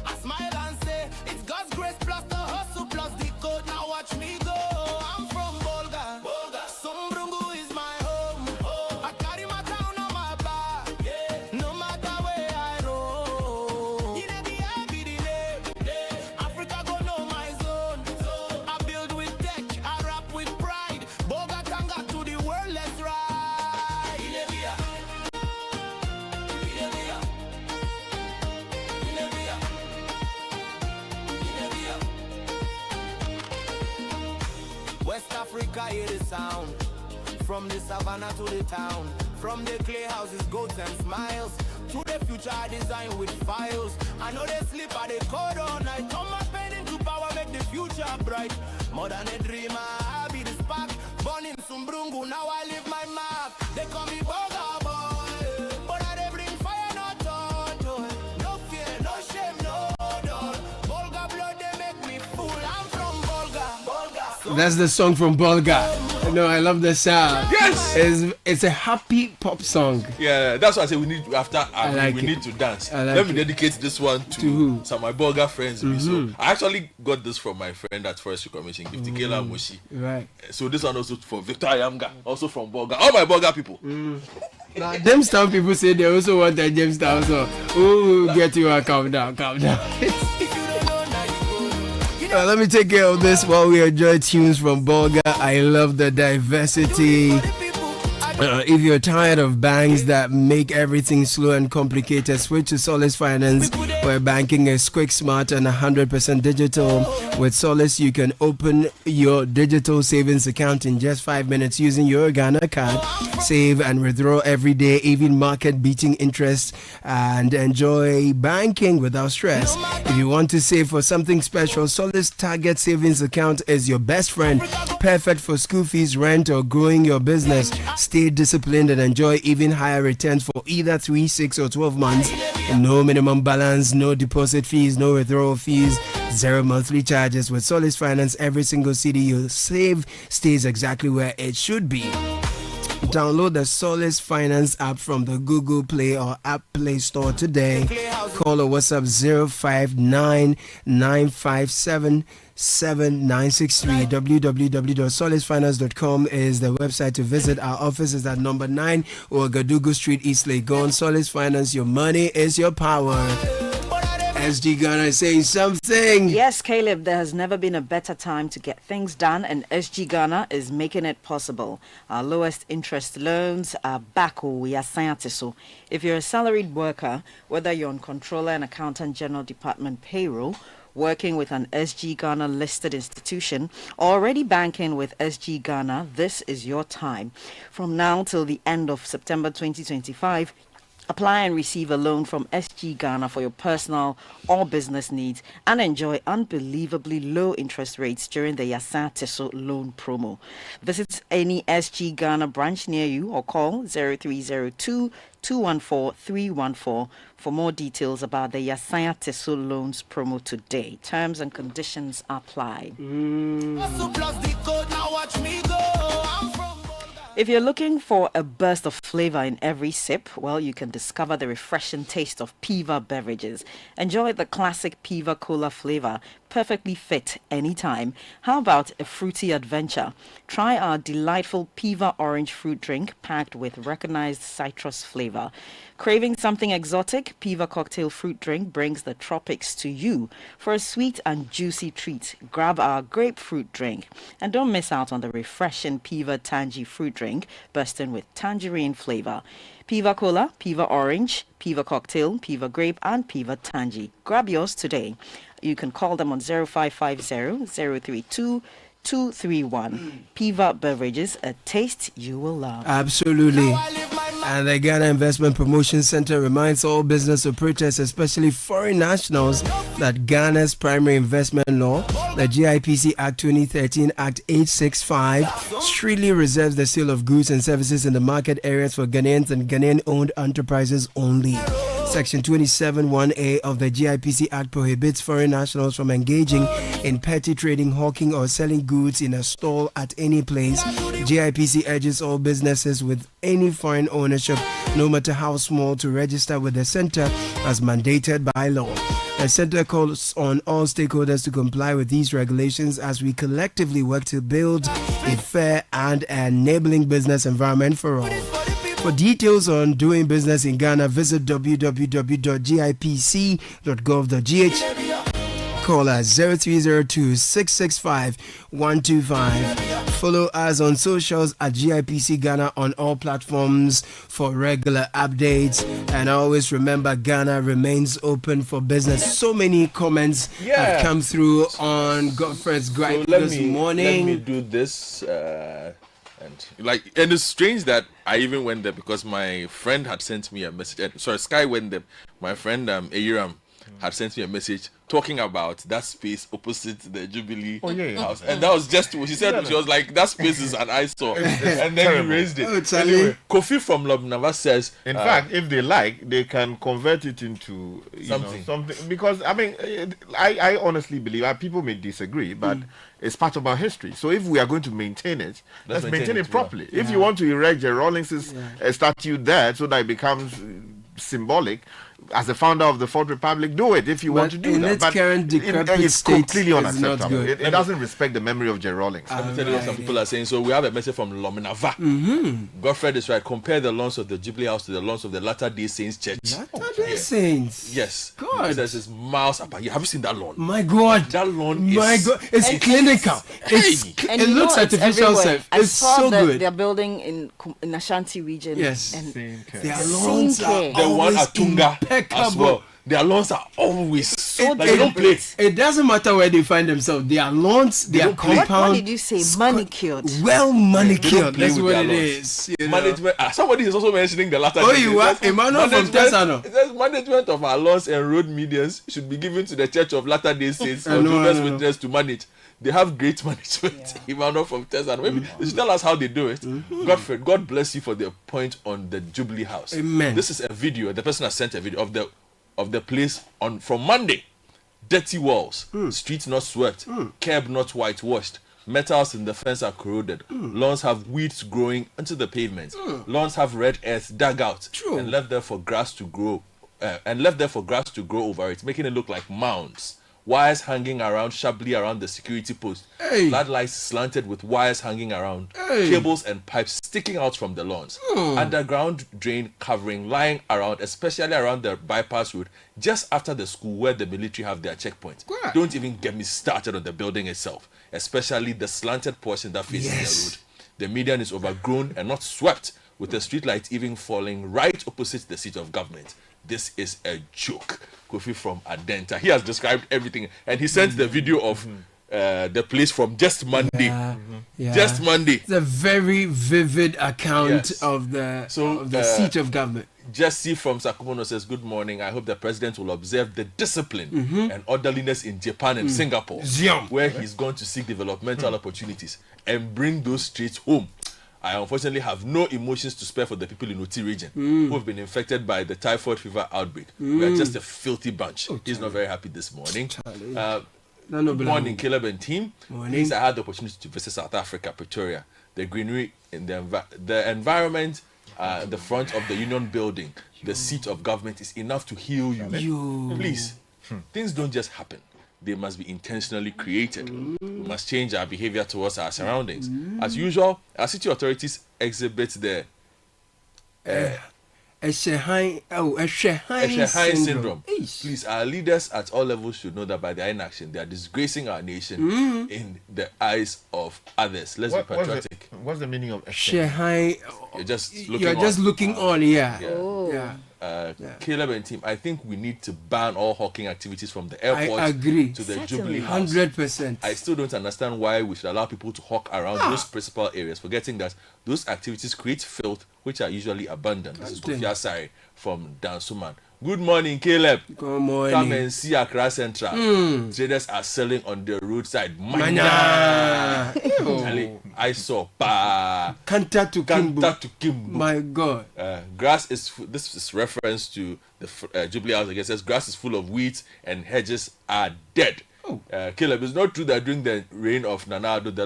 Speaker 11: I smile and say, it's God's grace plus the hustle plus the code. Now watch me go. I'm from Bolga. Some Brungu is my home. I carry my town on my back. No matter where I roam. Africa go know my zone. I build with tech, I rap with pride. Boga Tanga to the world, let's ride. West Africa, hear the sound. From the savannah to the town. From the clay houses, goats and smiles. To the future I design with files. I know they sleep at the code all night. Turn my pain into power, make the future bright. More than a dreamer, I be the spark. Born in Sumbrungu, now I live my mark. They call me Boga boy. But I they bring fire, not toy. No fear, no shame, no dull. Bolga blood, they make me fool. I'm from Bolga.
Speaker 9: That's the song from Bolga. No, I love the sound.
Speaker 4: Yes!
Speaker 9: It's a happy pop song.
Speaker 4: Yeah, that's why I say we need we need to dance. Let me dedicate this one to some of my Bolga friends. So I actually got this from my friend at Forestry Commission, Gifty Kela Moshi.
Speaker 9: Right.
Speaker 4: So this one also for Victor Ayamga, also from Bolga. All my Bolga people.
Speaker 9: Now, Jamestown people say they also want a Jamestown song. Oh, get you a calm down. Let me take care of this while we enjoy tunes from Bolga. I love the diversity. If you're tired of banks that make everything slow and complicated, switch to Solace Finance, where banking is quick, smart, and 100% digital. With Solace, you can open your digital savings account in just 5 minutes using your Ghana card. Save and withdraw every day, even market-beating interest, and enjoy banking without stress. If you want to save for something special, Solace Target Savings Account is your best friend. Perfect for school fees, rent, or growing your business. Stay disciplined and enjoy even higher returns for either 3, 6, or 12 months. No minimum balance, no deposit fees, no withdrawal fees, 0 monthly charges. With Solace Finance, every single cedi you save stays exactly where it should be. Download the Solace Finance app from the Google Play or App Play Store today. Call or WhatsApp 059-957-7963. www.solacefinance.com is the website to visit. Our office is at number 9 Ouagadougou Street, East Legon. Solace Finance, your money is your power. SG Ghana is saying something.
Speaker 8: Yes, Caleb, there has never been a better time to get things done, and SG Ghana is making it possible. Our lowest interest loans are back. We are Sanitation. If you're a salaried worker, whether you're on Controller and Accountant General Department payroll, working with an SG Ghana listed institution, or already banking with SG Ghana, this is your time. From now till the end of September 2025, apply and receive a loan from SG Ghana for your personal or business needs and enjoy unbelievably low interest rates during the Yasa Teso loan promo. Visit any SG Ghana branch near you or call 0302 214 314 for more details about the Yasaya Teso loans promo today. Terms and conditions apply. If you're looking for a burst of flavor in every sip, well, you can discover the refreshing taste of Piva beverages. Enjoy the classic Piva Cola flavor, perfectly fit anytime. How about a fruity adventure? Try our delightful Piva orange fruit drink packed with recognized citrus flavor. Craving something exotic? Piva cocktail fruit drink brings the tropics to you. For a sweet and juicy treat, grab our grapefruit drink. And don't miss out on the refreshing Piva Tangy fruit drink, bursting with tangerine flavor. Piva Cola, Piva Orange, Piva Cocktail, Piva Grape, and Piva Tangy. Grab yours today. You can call them on 0550 032 231. Piva Beverages, a taste you will love.
Speaker 9: Absolutely. And the Ghana Investment Promotion Center reminds all business operators, especially foreign nationals, that Ghana's primary investment law, the GIPC Act 2013 Act 865, strictly reserves the sale of goods and services in the market areas for Ghanaians and Ghanaian-owned enterprises only. Section 27(1)(a) of the GIPC Act prohibits foreign nationals from engaging in petty trading, hawking, or selling goods in a stall at any place. GIPC urges all businesses with any foreign ownership, no matter how small, to register with the center as mandated by law. The center calls on all stakeholders to comply with these regulations as we collectively work to build a fair and enabling business environment for all. For details on doing business in Ghana, visit www.gipc.gov.gh. Call us 0302-665-125. Follow us on socials at GIPC Ghana on all platforms for regular updates. And always remember, Ghana remains open for business. So many comments have come through on Godfrey's gripe this morning.
Speaker 4: Let me do this. And it's strange that I even went there because my friend had sent me a message. Sky went there. My friend Ayiram had sent me a message talking about that space opposite the Jubilee house. And that was just what she said. She was like, that space is an eyesore. And then he raised it. Anyway, Kofi from Lobnava says,
Speaker 2: in fact, if they like, they can convert it into something. Because, I mean, I honestly believe, people may disagree, but it's part of our history. So if we are going to maintain it, let's maintain it properly. If you want to erect Jerry Rawlings' statue there so that it becomes symbolic, as the founder of the Fourth Republic, do it if you want to do that. But
Speaker 9: current
Speaker 2: it's completely unacceptable. It doesn't respect the memory of Jerry Rawlings.
Speaker 4: Let me tell you what some people are saying. So we have a message from Lominava. Godfred is right. Compare the lawns of the Jubilee House to the lawns of the Latter-day Saints Church.
Speaker 9: Latter-day Saints?
Speaker 4: Yes.
Speaker 9: God.
Speaker 4: It says it's miles apart. Have you seen that lawn?
Speaker 9: My God.
Speaker 4: That lawn
Speaker 9: It's clinical. It looks artificial. It's so good.
Speaker 8: They're building in Ashanti region.
Speaker 9: Yes.
Speaker 8: And
Speaker 9: their lawns are
Speaker 4: the one at Tunga
Speaker 9: impeccable.
Speaker 4: As well. Their lawns are always they don't play.
Speaker 9: It doesn't matter where they find themselves. Their lawns, their compound.
Speaker 8: What did you say? Manicured.
Speaker 9: Well manicured. That's what it is.
Speaker 4: Management. Somebody is also mentioning the latter.
Speaker 9: Oh, you are Emmanuel from Tesano.
Speaker 4: It says management of our lawns and road medians should be given to the Church of Latter-day Saints or Jehovah's Witnesses to manage. They have great management. Emmanuel from Tesano. Maybe they should tell us how they do it. Godfrey, God bless you for the point on the Jubilee House.
Speaker 9: Amen.
Speaker 4: This is a video. The person has sent a video of the place from Monday. Dirty walls, streets not swept, curb not whitewashed, metals in the fence are corroded, lawns have weeds growing into the pavement, lawns have red earth dug out and left there for grass to grow, over it, making it look like mounds. Wires hanging around shabbily around the security post. Floodlights slanted with wires hanging around. Cables and pipes sticking out from the lawns. Underground drain covering lying around, especially around the bypass road, just after the school where the military have their checkpoint. Don't even get me started on the building itself, especially the slanted portion that faces the road. The median is overgrown and not swept, with the streetlight even falling right opposite the seat of government. This is a joke. Kofi from Adenta. He has described everything, and he sent the video of the place from just Monday. Just Monday.
Speaker 9: It's a very vivid account of the seat of government.
Speaker 4: Jesse from Sakumono says, good morning. I hope the president will observe the discipline and orderliness in Japan and Singapore, where he's going to seek developmental opportunities and bring those streets home. I unfortunately have no emotions to spare for the people in Oti region who have been infected by the typhoid fever outbreak. We are just a filthy bunch. He's not very happy this morning. Good morning, Caleb and team. Please, I had the opportunity to visit South Africa, Pretoria. The greenery in the environment, the front of the Union Building, the seat of government is enough to heal you. Please, things don't just happen. They must be intentionally created. We must change our behavior towards our surroundings. As usual, our city authorities exhibit the
Speaker 9: Shehain
Speaker 4: syndrome. Please, our leaders at all levels should know that by their inaction, they are disgracing our nation in the eyes of others. Let's be patriotic.
Speaker 2: What's the meaning of
Speaker 9: Shehain?
Speaker 4: You're just looking
Speaker 9: on.
Speaker 4: Caleb and team, I think we need to ban all hawking activities from the airport to the Jubilee House.
Speaker 9: 100%.
Speaker 4: I still don't understand why we should allow people to hawk around those principal areas, forgetting that those activities create filth, which are usually abundant. This is Kofi Asare from Dansuman. Good morning, Caleb.
Speaker 9: Good morning.
Speaker 4: Come and see Accra Central. Traders are selling on the roadside. I I saw.
Speaker 9: Kanta to
Speaker 4: Kimbu.
Speaker 9: My God.
Speaker 4: Grass is. This is reference to the Jubilee House. I guess says grass is full of weeds and hedges are dead. Caleb, it's not true that during the reign of Nanado, the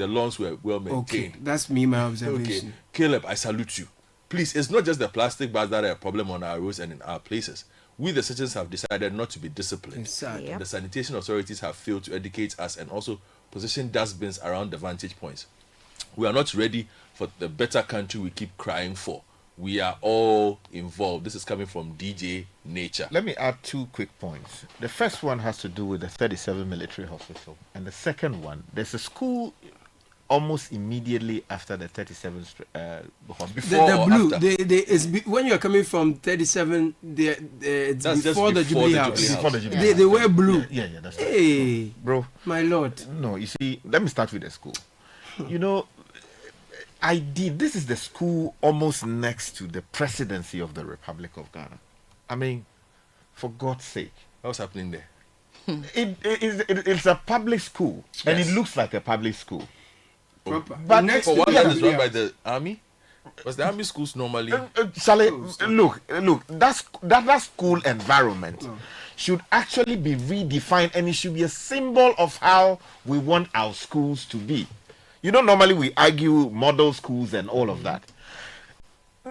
Speaker 4: lawns were well maintained.
Speaker 9: Okay, that's me, my observation.
Speaker 4: Okay, Caleb, I salute you. Please, it's not just the plastic bags that are a problem on our roads and in our places. We, the citizens, have decided not to be disciplined.
Speaker 9: Exactly.
Speaker 4: The sanitation authorities have failed to educate us and also position dustbins around the vantage points. We are not ready for the better country we keep crying for. We are all involved. This is coming from DJ Nature.
Speaker 2: Let me add 2 quick points. The first one has to do with the 37 military hospital. And the second one, there's a school almost immediately after the 37 hospital.
Speaker 9: The blue, when you're coming from 37, it's before the Jubilee House. They wear blue.
Speaker 2: Yeah, that's right.
Speaker 9: Hey,
Speaker 2: bro.
Speaker 9: My lord.
Speaker 2: No, you see, let me start with the school. You know, this is the school almost next to the presidency of the Republic of Ghana. I mean, for God's sake.
Speaker 4: What's happening there?
Speaker 2: It's a public school, and it looks like a public school.
Speaker 4: But next for one that is run by the army, was the army schools normally?
Speaker 2: Look, that school environment should actually be redefined, and it should be a symbol of how we want our schools to be. You know, normally we argue model schools and all of that.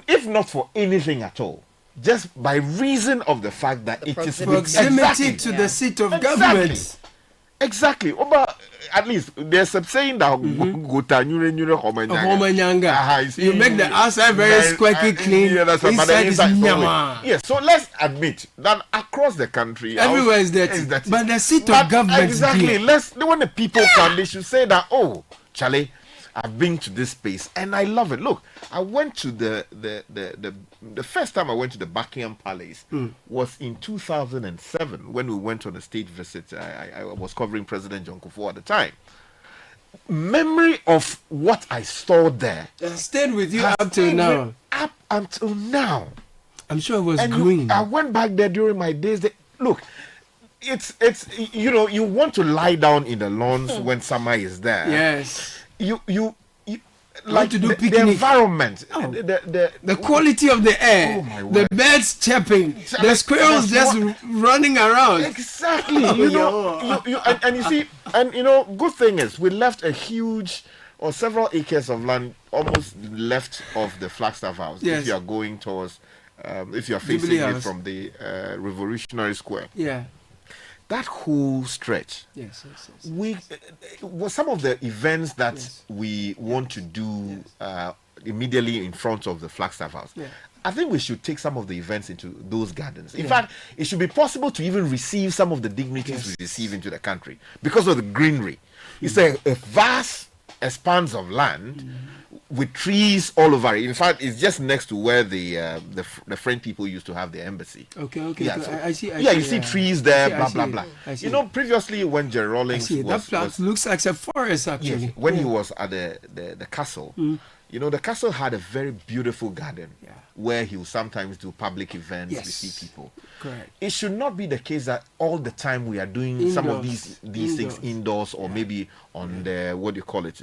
Speaker 2: If not for anything at all, just by reason of the fact that it is
Speaker 9: proximity to the seat of government.
Speaker 2: Exactly. But at least there's a saying that
Speaker 9: you make the outside very squeaky clean. Inside is nyama.
Speaker 2: Yes, so let's admit that across the country,
Speaker 9: everywhere is dirty. But the seat of government.
Speaker 2: Exactly. When the people come, they should say that, oh, Charlie, I've been to this space and I love it. Look, I went to the first time I went to the Buckingham Palace was in 2007 when we went on a state visit. I was covering President John Kufuor at the time. Memory of what I saw there
Speaker 9: stayed with you up till now.
Speaker 2: Up until now.
Speaker 9: I'm sure it was green.
Speaker 2: I went back there during my days. Look, it's you know, you want to lie down in the lawns when summer is there.
Speaker 9: Yes.
Speaker 2: You like
Speaker 9: to do
Speaker 2: the environment,
Speaker 9: the quality of the air, the birds chirping, the squirrels just running around.
Speaker 2: Exactly. And you see, and you know, good thing is we left a huge or several acres of land almost left of the Flagstaff House.
Speaker 9: Yes.
Speaker 2: If you are going towards, if you are facing it from the Revolutionary Square.
Speaker 9: Yeah.
Speaker 2: That whole stretch.
Speaker 9: Yes.
Speaker 2: We was some of the events that we want to do immediately in front of the Flagstaff House.
Speaker 9: Yeah.
Speaker 2: I think we should take some of the events into those gardens. In fact, it should be possible to even receive some of the dignitaries we receive into the country because of the greenery. It's a vast expanse of land with trees all over it. In fact, it's just next to where the French people used to have their embassy.
Speaker 9: Okay.
Speaker 2: Yeah, so,
Speaker 9: I see.
Speaker 2: You see trees there, blah blah. You know, previously when Jerry Rawlings
Speaker 9: that looks like a forest actually.
Speaker 2: Yes, when he was at the castle, you know, the castle had a very beautiful garden where he would sometimes do public events, receive people.
Speaker 9: Correct.
Speaker 2: It should not be the case that all the time we are doing some of these things indoors or maybe on the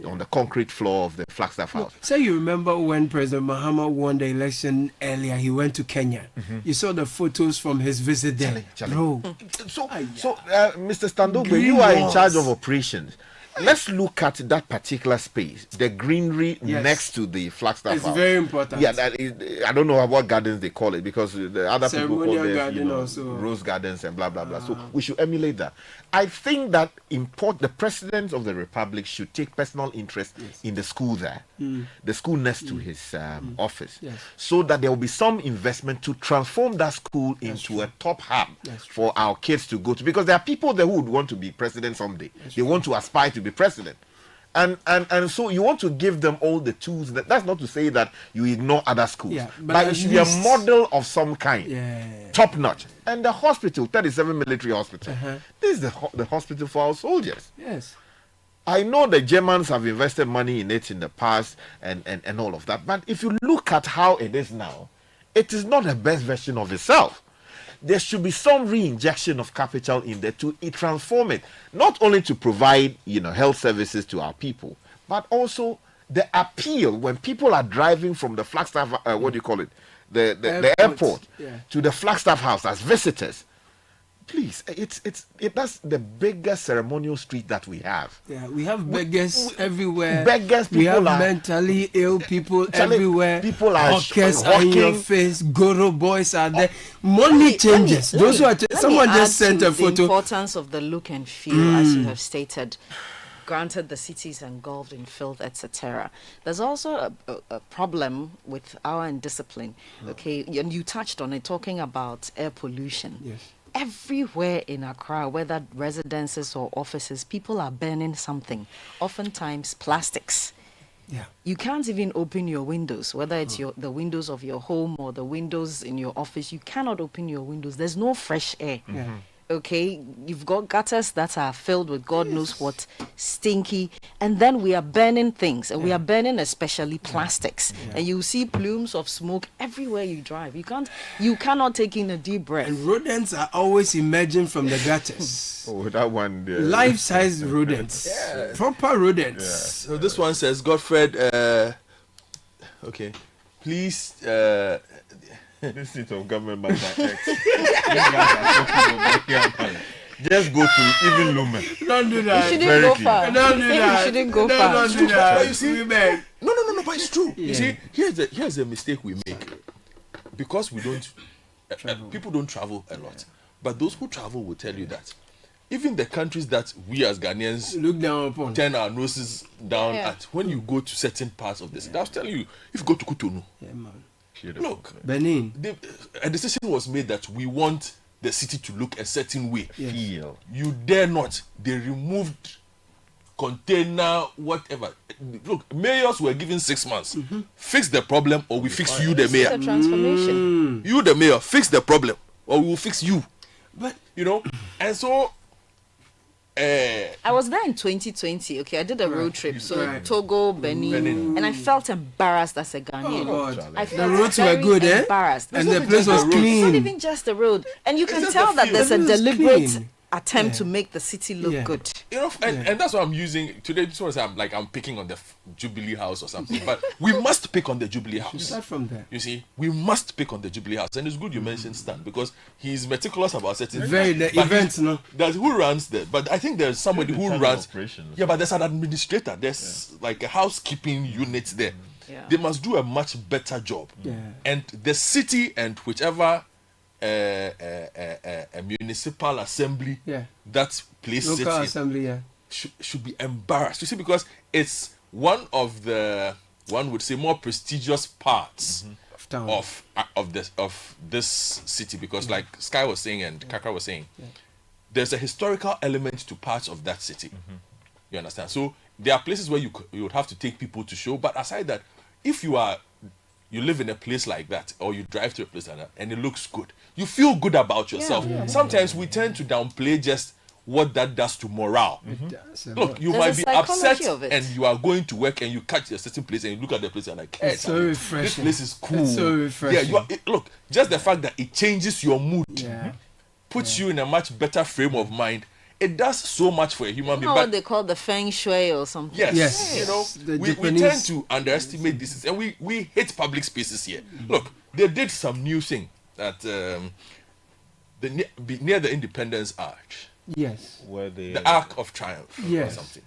Speaker 2: on the concrete floor of the Flagstaff House.
Speaker 9: Say you remember when President Mahama won the election earlier, he went to Kenya. You saw the photos from his visit there. Bro.
Speaker 2: So Mr. Standobe, you are in charge of operations. Let's look at that particular space, the greenery next to the Flagstaff House.
Speaker 9: It's very important.
Speaker 2: Yeah, I don't know what gardens they call it because the other people call them rose gardens and blah blah blah. So we should emulate that. I think that the President of the Republic should take personal interest in the school there, the school next to his office, so that there will be some investment to transform that school into a top hub for our kids to go to. Because there are people there who would want to be president someday. They want to aspire to be president. And so you want to give them all the tools. That's not to say that you ignore other schools, but it should be a model of some kind, top notch. And the hospital, 37 military hospital, this is the hospital for our soldiers.
Speaker 9: Yes,
Speaker 2: I know the Germans have invested money in it in the past and all of that. But if you look at how it is now, it is not the best version of itself. There should be some re-injection of capital in there to transform it, not only to provide health services to our people, but also the appeal when people are driving from the Flagstaff, what do you call it, the airport to the Flagstaff House as visitors. Please, that's the biggest ceremonial street that we have.
Speaker 9: Yeah, we have beggars everywhere.
Speaker 2: Beggars, people
Speaker 9: we have
Speaker 2: are
Speaker 9: mentally ill people everywhere.
Speaker 2: People are
Speaker 9: hawkers are in your face. Goro boys are there. Money changes. Those who are someone just sent a photo.
Speaker 8: The importance of the look and feel, as you have stated. Granted, the city is engulfed in filth, etc. There's also a problem with our indiscipline. Okay, and you touched on it, talking about air pollution.
Speaker 9: Yes.
Speaker 8: Everywhere in Accra, whether residences or offices, people are burning something, oftentimes plastics.
Speaker 9: Yeah.
Speaker 8: You can't even open your windows, whether it's the windows of your home or the windows in your office. You cannot open your windows. There's no fresh air.
Speaker 9: Yeah.
Speaker 8: Okay, you've got gutters that are filled with God knows what, stinky, and then we are burning things, and we are burning especially plastics, and you see plumes of smoke everywhere you drive. You cannot take in a deep breath.
Speaker 9: And rodents are always emerging from the gutters.
Speaker 2: Oh, that one there.
Speaker 9: Life-size rodents. Proper rodents.
Speaker 4: Yeah. So this one says, Godfred, okay, please,
Speaker 2: this seat of government by X. Just go to even Lumen.
Speaker 9: Don't do that.
Speaker 8: You shouldn't go far.
Speaker 9: Don't do that.
Speaker 8: You shouldn't go far.
Speaker 9: Don't do that.
Speaker 4: But you see, no, but it's true. You see, here's the mistake we make. Because we don't, people don't travel a lot. But those who travel will tell you that even the countries that we as Ghanaians
Speaker 9: look down upon,
Speaker 4: turn our noses down at, when you go to certain parts of this, I was telling you, if you go to Cotonou, look,
Speaker 9: Benin,
Speaker 4: a decision was made that we want the city to look a certain way.
Speaker 2: Feel.
Speaker 4: You dare not. They removed container, whatever. Look, mayors were given 6 months. Fix the problem, or we fix you, the mayor.
Speaker 8: It's a transformation.
Speaker 4: You, the mayor, fix the problem, or we will fix you.
Speaker 9: But
Speaker 4: and so.
Speaker 8: I was there in 2020. Okay, I did a road trip, so Togo, Benin, and I felt embarrassed as a Ghanaian.
Speaker 9: Oh, God.
Speaker 8: I felt
Speaker 9: the roads were good,
Speaker 8: embarrassed.
Speaker 9: And the place was clean.
Speaker 8: It's not even just the road, and you can tell that there's a deliberate attempt to make the city look good.
Speaker 4: And that's what I'm using today. This was I'm picking on the Jubilee House or something, but we must pick on the Jubilee House.
Speaker 9: Start from there.
Speaker 4: You see, we must pick on the Jubilee House, and it's good you mentioned Stan, because he's meticulous about certain
Speaker 9: the events.
Speaker 4: That's who runs there, but I think there's somebody who runs. Yeah, but there's an administrator. There's like a housekeeping unit there. They must do a much better job. And the city and whichever a municipal assembly that place
Speaker 9: local
Speaker 4: sits
Speaker 9: assembly
Speaker 4: in should be embarrassed. You see, because it's one of the, one would say, more prestigious parts of this city, because like Sky was saying and Kaka was saying, there's a historical element to parts of that city. You understand? So there are places where you would have to take people to show, but aside that, if you live in a place like that, or you drive to a place like that, and it looks good, you feel good about yourself. Sometimes we tend to downplay just what that does to morale. Look, you might be upset and you are going to work and you catch a certain place and you look at the place and like, hey,
Speaker 9: it's so refreshing.
Speaker 4: This place is cool.
Speaker 9: It's so refreshing.
Speaker 4: Look, just the fact that it changes your mood, puts you in a much better frame of mind. It does so much for a human being.
Speaker 8: What they call the feng shui or something.
Speaker 4: Yes. We tend to underestimate this, and we hate public spaces here. Look, they did some new thing at near the Independence Arch.
Speaker 9: Yes.
Speaker 2: Where the
Speaker 4: Arc of Triumph or something.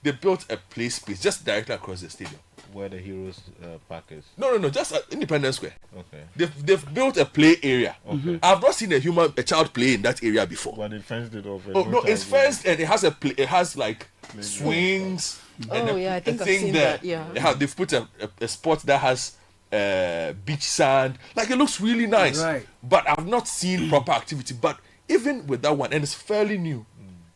Speaker 4: They built a play space just directly across the stadium.
Speaker 2: Where the Heroes Park is.
Speaker 4: No, just at Independence Square.
Speaker 2: Okay.
Speaker 4: They've built a play area.
Speaker 2: Okay.
Speaker 4: I've not seen a child play in that area before.
Speaker 2: But they fenced it off.
Speaker 4: No, it's fenced and it has it has like swings. And
Speaker 8: I think I've seen that. Yeah.
Speaker 4: They've put a spot that has beach sand. Like, it looks really nice.
Speaker 9: Right.
Speaker 4: But I've not seen proper activity. But even with that one, and it's fairly new,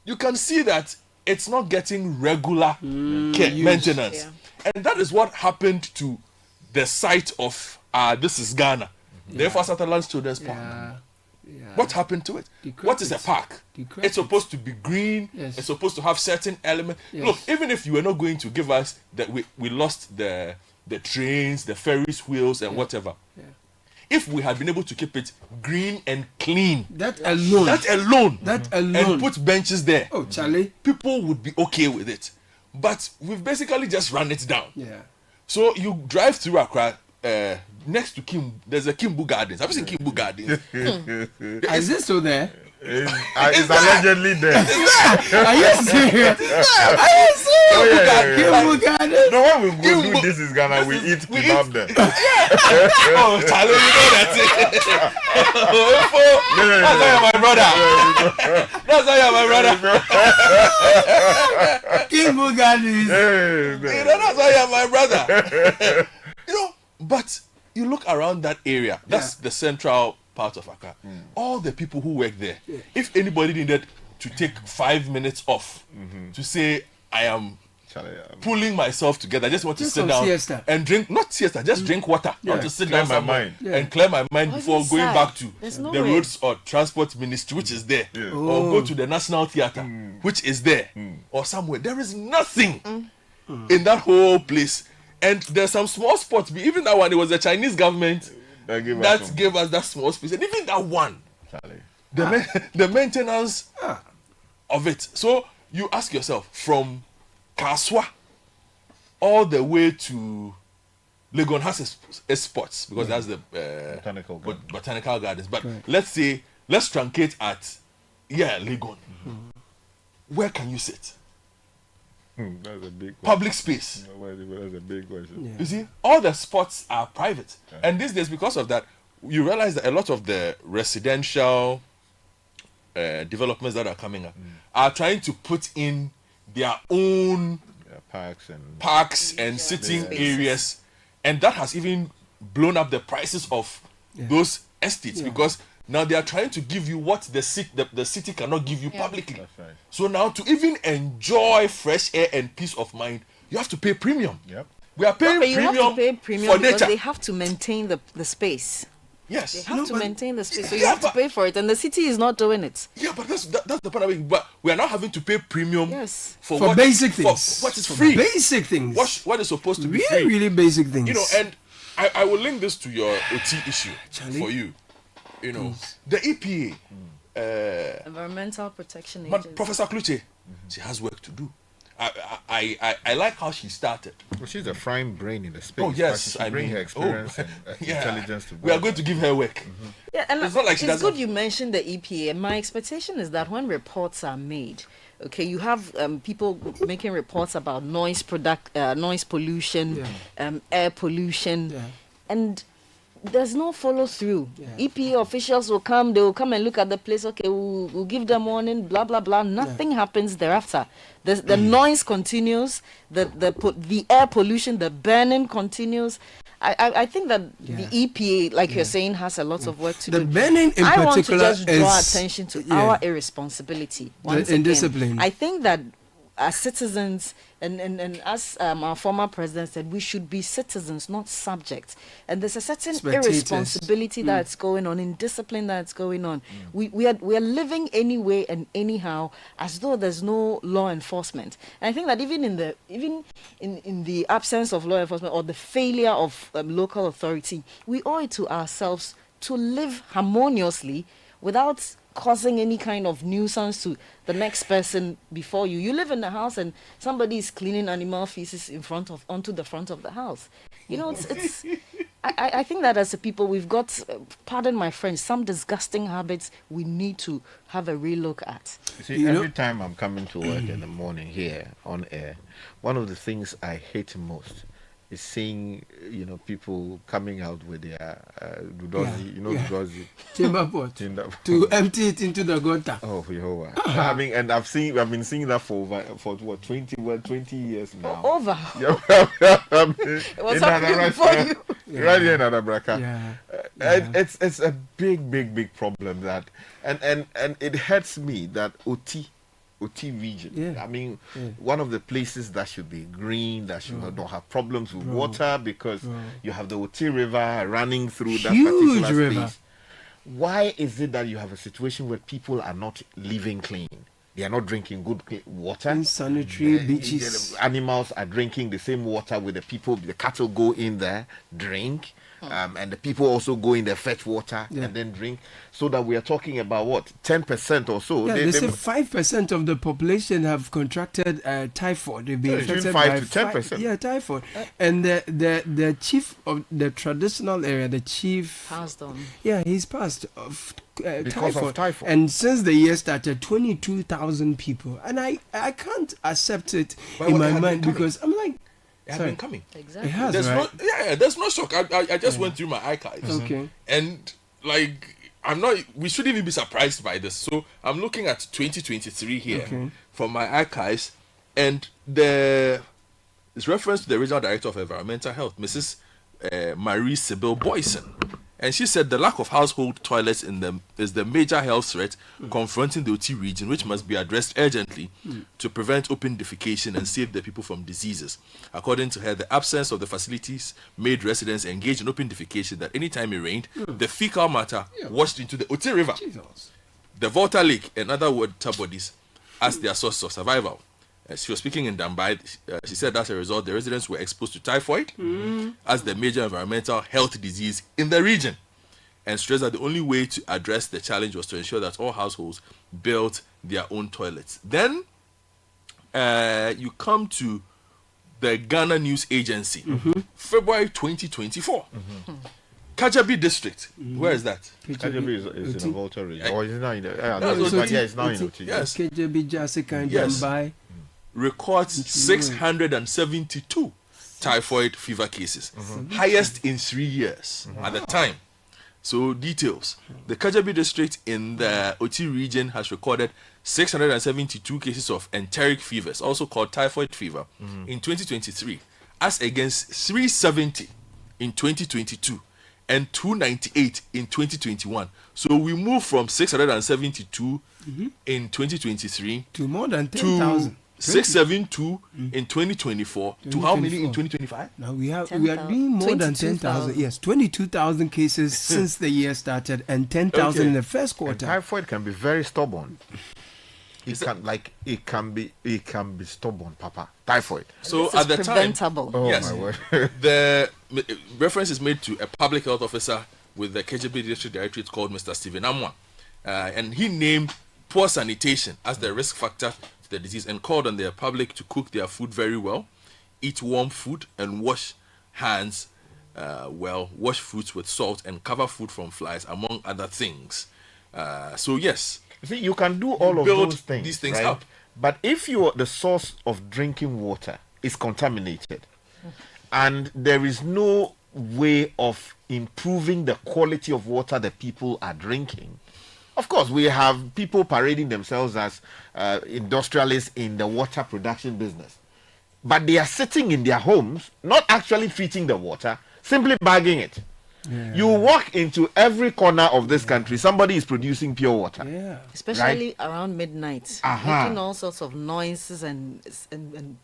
Speaker 4: you can see that it's not getting regular maintenance. And that is what happened to the site of This is Ghana, the F.R. Sutherland Children's Park. What happened to it? What is a park? It's supposed to be green. It's supposed to have certain elements. Look, even if you were not going to give us that, we lost the trains, the Ferris wheels, and whatever. If we had been able to keep it green and clean,
Speaker 9: that alone,
Speaker 4: and put benches there,
Speaker 9: Charlie,
Speaker 4: people would be okay with it. But we've basically just run it down.
Speaker 9: Yeah.
Speaker 4: So you drive through Accra, next to there's a Kimbu Gardens. Have you seen Kimbu Gardens?
Speaker 9: Is this still there?
Speaker 2: It's allegedly there.
Speaker 9: Are you serious? Are you serious? Kimbu Gardens.
Speaker 2: No, when we go do this is Ghana, we eat kebab there.
Speaker 4: Oh, Charlie, you know that's it. That's why you're my brother. That's why you're my brother.
Speaker 9: Kimbu Gardens.
Speaker 4: That's why you're my brother. But you look around that area. That's the central part of Accra. All the people who work there. If anybody needed to take 5 minutes off to say, I am pulling myself together, I just want to sit down and drink, not siesta, just drink water. I want to sit down somewhere and clear my mind before going back to the roads or transport ministry, which is there, or go to the National Theatre, which is there, or somewhere. There is nothing in that whole place. And there's some small spots, even that one, it was the Chinese government that gave us that small space. And even that one, the maintenance of it. So you ask yourself, from Kaswa all the way to Legon has a spots, because that's the botanical gardens. But let's truncate at Legon. Where can you sit?
Speaker 2: That's a big
Speaker 4: public space.
Speaker 2: That's a big question.
Speaker 4: You see, all the spots are private, and these days, because of that, you realize that a lot of the residential developments that are coming up are trying to put in their own parks and sitting areas, and that has even blown up the prices of those estates because now they are trying to give you what the city cannot give you publicly. That's right. So now to even enjoy fresh air and peace of mind, you have to pay premium.
Speaker 2: Yep.
Speaker 4: We are paying premium for
Speaker 8: because
Speaker 4: nature.
Speaker 8: they have to maintain the space.
Speaker 4: Yes.
Speaker 8: They have to maintain the space, so you have to pay for it, and the city is not doing it.
Speaker 4: Yeah, but that's the part of it. But we are now having to pay premium
Speaker 8: for
Speaker 4: what,
Speaker 9: basic things.
Speaker 4: For what is free.
Speaker 9: Basic things.
Speaker 4: What is supposed to be
Speaker 9: really,
Speaker 4: free.
Speaker 9: really basic things.
Speaker 4: You know, and I will link this to your OT issue for you. You know, the EPA,
Speaker 8: Environmental Protection
Speaker 4: but
Speaker 8: Agency.
Speaker 4: Professor Kluche, she has work to do. I like how she started.
Speaker 2: Well, she's a fine brain in the space.
Speaker 4: Oh yes,
Speaker 2: I bring her experience and intelligence to.
Speaker 4: We are going to give her work.
Speaker 8: Yeah, and
Speaker 4: it's not like she
Speaker 8: it's
Speaker 4: doesn't.
Speaker 8: good you mentioned the EPA. And my expectation is that when reports are made, okay, you have people making reports about noise pollution, air pollution, and there's no follow through. EPA officials will come, they will come and look at the place. Okay, we'll give them warning, blah blah blah. Nothing happens thereafter. The noise continues, the air pollution, the burning continues. I think that the EPA, like you're saying, has a lot of work to do.
Speaker 9: The burning in
Speaker 8: I want to
Speaker 9: particular
Speaker 8: just draw attention to our irresponsibility. Once again,
Speaker 9: indiscipline.
Speaker 8: I think that as citizens, and as our former president said, we should be citizens, not subjects. And there's a certain irresponsibility that's going on, indiscipline that's going on. We are living anyway and anyhow as though there's no law enforcement. And I think that even in the absence of law enforcement or the failure of local authority, we owe it to ourselves to live harmoniously without causing any kind of nuisance to the next person before you. You live in the house and somebody is cleaning animal feces onto the front of the house. You know, it's I think that as a people, we've got, pardon my French, some disgusting habits we need to have a relook at.
Speaker 2: You see, every time I'm coming to work in the morning here on air, one of the things I hate most is seeing, people coming out with their dudozi, dudozi.
Speaker 9: Timber pot. To empty it into the gutter.
Speaker 2: Oh, Jehovah. I mean, and I've been seeing that for what, 20 years now.
Speaker 8: Over.
Speaker 2: What's happening before you? Right here in Adabraka. It's a big problem that, and it hurts me that OT region. I mean, one of the places that should be green, that should not have problems with water, because you have the OT River running through that particular space. Why is it that you have a situation where people are not living clean? They are not drinking good water.
Speaker 9: Sanitary beaches.
Speaker 2: Animals are drinking the same water with the people. The cattle go in there, drink. and the people also go in there, fetch water and then drink. So that we are talking about what, 10% or so.
Speaker 9: Yeah, they say 5% of the population have contracted typhoid. They've been affected
Speaker 2: by
Speaker 9: 5
Speaker 2: to 10%.
Speaker 9: Yeah, typhoid. And the chief of the traditional area, the chief
Speaker 8: passed on.
Speaker 9: Yeah, he's passed of
Speaker 2: because of typhoid.
Speaker 9: And since the year started, 22,000 people, and I can't accept it in my mind because I'm like.
Speaker 4: It has been coming.
Speaker 8: Exactly.
Speaker 9: It has,
Speaker 4: there's
Speaker 9: right?
Speaker 4: There's no shock. I just went through my archives.
Speaker 9: Okay.
Speaker 4: And like we shouldn't even be surprised by this. So I'm looking at 2023 here from my archives, and it's reference to the regional director of environmental health, Mrs. Marie Sybil Boyson. And she said the lack of household toilets is the major health threat confronting the OT region, which must be addressed urgently to prevent open defecation and save the people from diseases. According to her, the absence of the facilities made residents engage in open defecation that anytime it rained, the fecal matter washed into the OT River, the Volta Lake, and other water bodies as their source of survival. She was speaking in Dambai. She said as a result, the residents were exposed to typhoid as the major environmental health disease in the region, and stressed that the only way to address the challenge was to ensure that all households built their own toilets. Then you come to the Ghana News Agency, February 2024. Kajabi district. Where is that?
Speaker 2: Kajabi is in the Volta region. Or is it not in the...
Speaker 4: it's
Speaker 2: now in OT.
Speaker 9: Yes. Kajabi, Jessica, and Dambai.
Speaker 4: Records 672 typhoid fever cases, highest in 3 years at the time. So details: the Kajabi district in the OT region has recorded 672 cases of enteric fevers, also called typhoid fever, in 2023, as against 370 in 2022 and 298 in 2021. So we moved from 672 in 2023
Speaker 9: to more than 10,000.
Speaker 4: 672 in 2024 to how many in 2025?
Speaker 9: Now we are doing more than 10,000. Yes, 22,000 cases since the year started and 10,000 in the first quarter.
Speaker 2: And typhoid can be very stubborn. It can be stubborn, Papa. Typhoid.
Speaker 4: So
Speaker 8: this
Speaker 4: at the
Speaker 8: preventable.
Speaker 4: time, yes,
Speaker 2: my word.
Speaker 4: The reference is made to a public health officer with the KJB district directorate called Mr. Stephen Amwa, and he named poor sanitation as the risk factor to the disease and called on the public to cook their food very well, eat warm food, and wash hands wash fruits with salt, and cover food from flies, among other things. So yes,
Speaker 2: see, you can do all of those things,
Speaker 4: these things
Speaker 2: right?
Speaker 4: up.
Speaker 2: But if the source of drinking water is contaminated, and there is no way of improving the quality of water that people are drinking, of course, we have people parading themselves as industrialists in the water production business. But they are sitting in their homes, not actually treating the water, simply bagging it. Yeah. You walk into every corner of this country, somebody is producing pure water.
Speaker 8: Yeah. Especially around midnight, making all sorts of noises and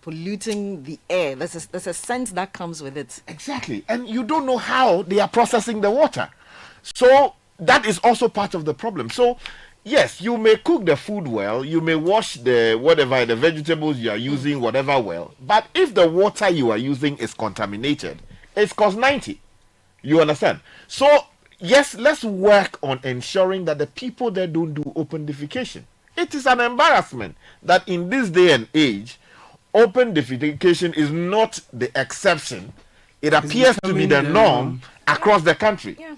Speaker 8: polluting the air. There's a sense that comes with it.
Speaker 2: Exactly. And you don't know how they are processing the water. So that is also part of the problem. So yes, you may cook the food well, you may wash the vegetables you are using, whatever well, but if the water you are using is contaminated, it's cost 90. You understand? So yes, let's work on ensuring that the people there don't do open defecation. It is an embarrassment that in this day and age, open defecation is not the exception. It appears to be the norm across the country.
Speaker 8: Yeah.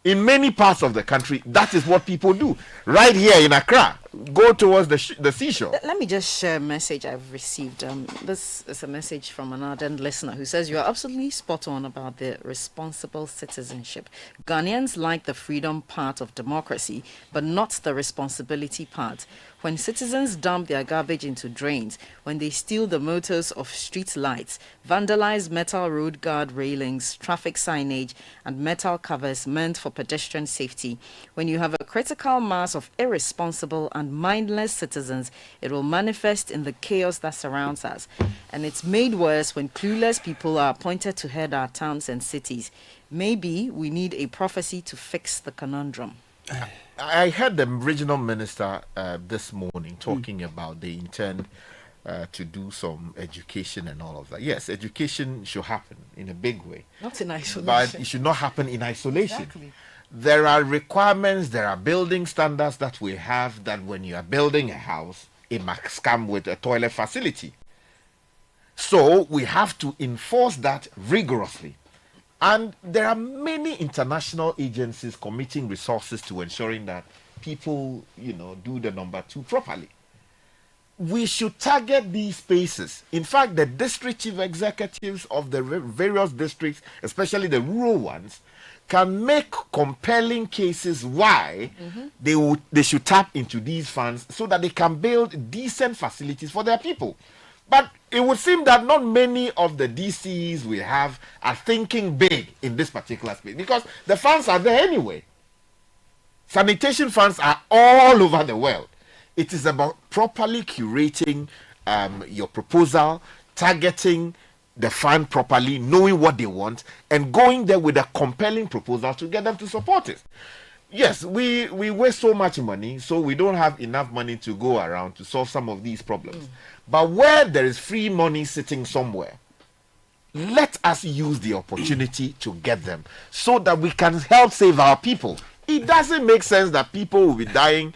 Speaker 2: In many parts of the country, that is what people do. Right here in Accra, go towards the seashore.
Speaker 8: Let me just share a message I've received. This is a message from an ardent listener who says, you are absolutely spot on about the responsible citizenship. Ghanaians like the freedom part of democracy, but not the responsibility part. When citizens dump their garbage into drains, when they steal the motors of street lights, vandalize metal road guard railings, traffic signage, and metal covers meant for pedestrian safety, when you have a critical mass of irresponsible and mindless citizens, it will manifest in the chaos that surrounds us. And it's made worse when clueless people are appointed to head our towns and cities. Maybe we need a prophecy to fix the conundrum.
Speaker 2: I heard the regional minister this morning talking about the intern to do some education and all of that. Yes, education should happen in a big way.
Speaker 8: Not in isolation.
Speaker 2: But it should not happen in isolation.
Speaker 8: Exactly.
Speaker 2: There are requirements, there are building standards that we have that when you are building a house, it must come with a toilet facility. So we have to enforce that rigorously. And there are many international agencies committing resources to ensuring that people, do the number 2 properly. We should target these spaces. In fact, the district chief executives of the various districts, especially the rural ones, can make compelling cases why they should tap into these funds so that they can build decent facilities for their people. But it would seem that not many of the DCs we have are thinking big in this particular space because the funds are there anyway. Sanitation funds are all over the world. It is about properly curating your proposal, targeting the fund properly, knowing what they want, and going there with a compelling proposal to get them to support it. Yes, we waste so much money, so we don't have enough money to go around to solve some of these problems. But where there is free money sitting somewhere, let us use the opportunity to get them so that we can help save our people. It doesn't make sense that people will be dying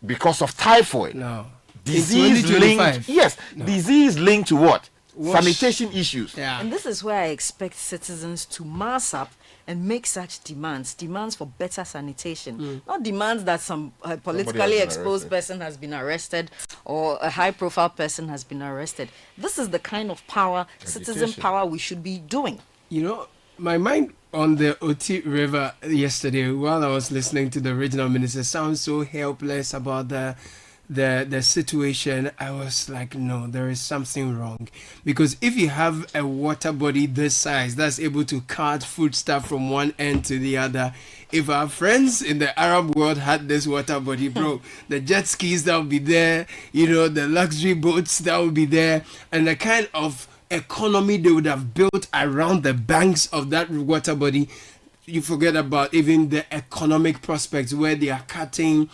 Speaker 2: because of typhoid.
Speaker 9: No.
Speaker 2: Disease linked. Yes, no. Disease linked to what? Sanitation issues.
Speaker 8: Yeah. And this is where I expect citizens to mass up and make such demands for better sanitation. Not demands that some politically exposed person has been arrested or a high profile person has been arrested. This is the kind of power, citizen power we should be doing.
Speaker 9: My mind on the Oti River yesterday while I was listening to the regional minister sounds so helpless about the situation. I was like, no, there is something wrong, because if you have a water body this size that's able to cart food stuff from one end to the other, if our friends in the Arab world had this water body, bro, the jet skis that would be there, the luxury boats that would be there, and the kind of economy they would have built around the banks of that water body. You forget about even the economic prospects where they are cutting,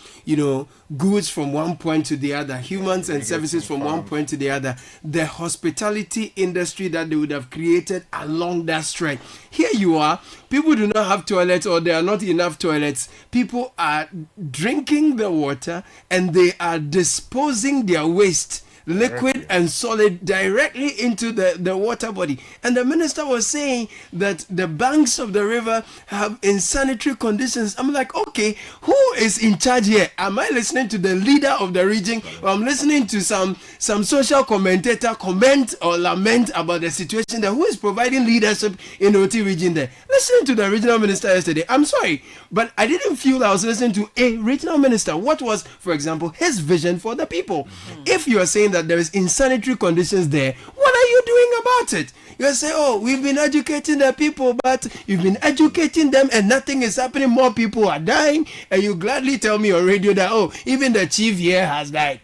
Speaker 9: goods from one point to the other, humans and services from one point to the other. The hospitality industry that they would have created along that stretch. Here you are, people do not have toilets, or there are not enough toilets. People are drinking the water and they are disposing their waste, liquid and solid, directly into the water body. And the minister was saying that the banks of the river have insanitary conditions. I'm like, okay, who is in charge here? Am I listening to the leader of the region, or I'm listening to some social commentator comment or lament about the situation there? Who is providing leadership in the OT region there? Listening to the regional minister yesterday, I'm sorry, but I didn't feel I was listening to a regional minister. What was, for example, his vision for the people? If you are saying that there is insanitary conditions there, what are you doing about it? You say, oh, we've been educating the people, but you've been educating them and nothing is happening. More people are dying, and you gladly tell me on radio that, oh, even the chief here has died.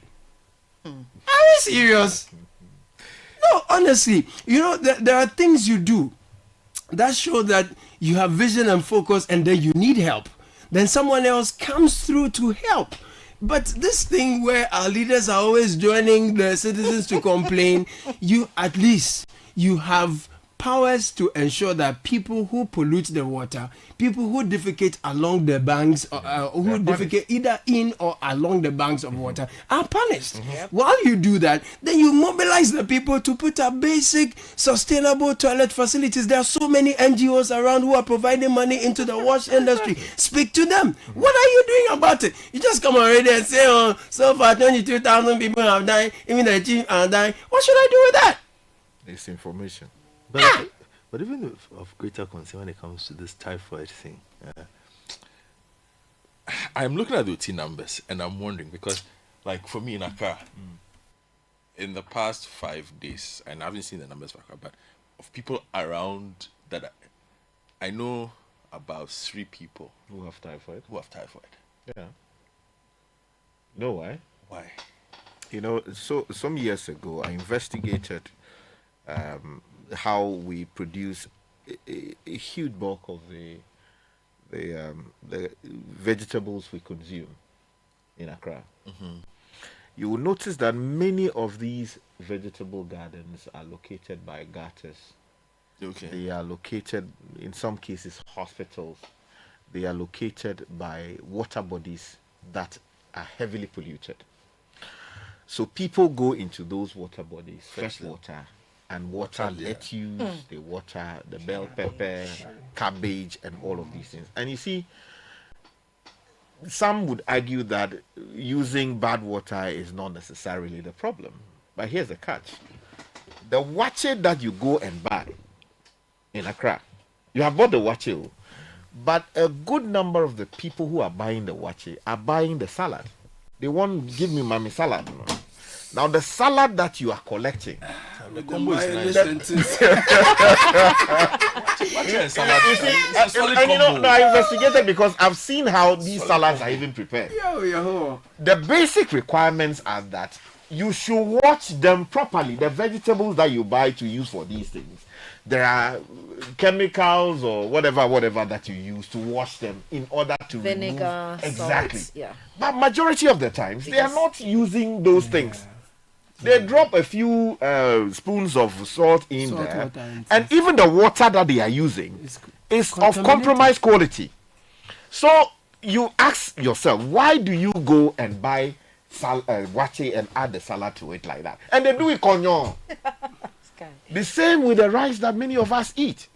Speaker 9: Are you serious? No, honestly, there are things you do that show that you have vision and focus, and then you need help. Then someone else comes through to help. But this thing where our leaders are always joining the citizens to complain, you have powers to ensure that people who pollute the water, people who defecate along the banks, who defecate either in or along the banks of water, are punished. While you do that, then you mobilize the people to put up basic, sustainable toilet facilities. There are so many NGOs around who are providing money into the wash industry. Speak to them. What are you doing about it? You just come on radio and say, oh, so far 22,000 people have died, even the chief are dying. What should I do with that?
Speaker 2: It's information.
Speaker 14: But even of greater concern when it comes to this typhoid thing,
Speaker 4: I'm looking at the OT numbers and I'm wondering, because, like, for me in Accra, in the past 5 days, and I haven't seen the numbers for Accra, but of people around that I know about 3 people
Speaker 2: who have typhoid.
Speaker 4: Yeah.
Speaker 2: Know why?
Speaker 4: Why?
Speaker 2: So some years ago, I investigated how we produce a huge bulk of the vegetables we consume in Accra. you will notice that many of these vegetable gardens are located by gutters.
Speaker 4: Okay.
Speaker 2: They are located, in some cases, hospitals. They are located by water bodies that are heavily polluted. So people go into those water bodies, fresh water, and water lettuce, they water the bell pepper, cabbage, and all of these things. And you see, some would argue that using bad water is not necessarily the problem. But here's the catch. The wache that you go and buy in Accra, you have bought the wache, but a good number of the people who are buying the wache are buying the salad. They want give me mommy salad. Now the salad that you are collecting,
Speaker 4: the combo is
Speaker 2: nice. And you know, I investigated because I've seen how these salads are even prepared. The basic requirements are that you should wash them properly. The vegetables that you buy to use for these things, there are chemicals or whatever that you use to wash them in order to
Speaker 8: vinegar,
Speaker 2: remove. Exactly.
Speaker 8: salt, yeah.
Speaker 2: But majority of the times they are not using those things. They drop a few spoons of salt in there, and even the water that they are using is of compromised quality. So you ask yourself, why do you go and buy wache and add the salad to it like that? And they do it konyo. The same with the rice that many of us eat.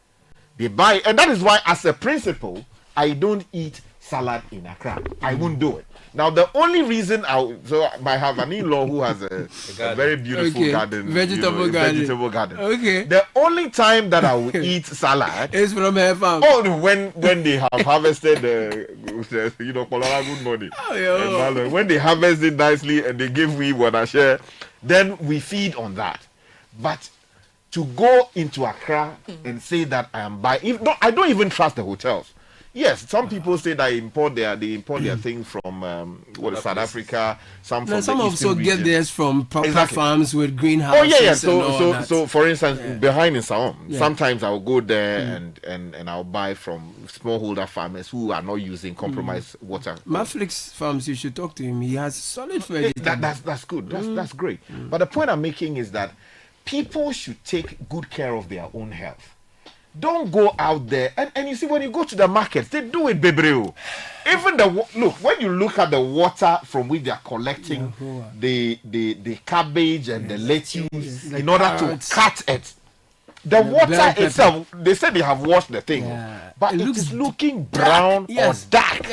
Speaker 2: They buy, and that is why, as a principle, I don't eat salad in Accra. I won't do it. Now, the only reason I have an in-law who has a very beautiful garden, vegetable garden.
Speaker 9: Okay.
Speaker 2: The only time that I will eat salad
Speaker 9: is from her farm.
Speaker 2: Oh, when they have harvested Colorado good money. And when they harvest it nicely and they give me what I share, then we feed on that. But to go into Accra and say that I am buying, I don't even trust the hotels. Yes, some people say that they import their things from South Africa. Some from
Speaker 9: some
Speaker 2: the
Speaker 9: also
Speaker 2: Eastern
Speaker 9: get
Speaker 2: region.
Speaker 9: theirs from proper farms with greenhouses.
Speaker 2: Oh yeah.
Speaker 9: So
Speaker 2: for instance, behind in Saom, sometimes I'll go there and I'll buy from smallholder farmers who are not using compromised water.
Speaker 9: Maflix Farms, you should talk to him. He has solid vegetables.
Speaker 2: That's good. That's great. But the point I'm making is that people should take good care of their own health. Don't go out there and you see, when you go to the markets, they do it, bebreo. Even when you look at the water from which they are collecting the cabbage and the lettuce in order to cut it, the water itself, they say they have washed the thing, but it is looking brown or dark.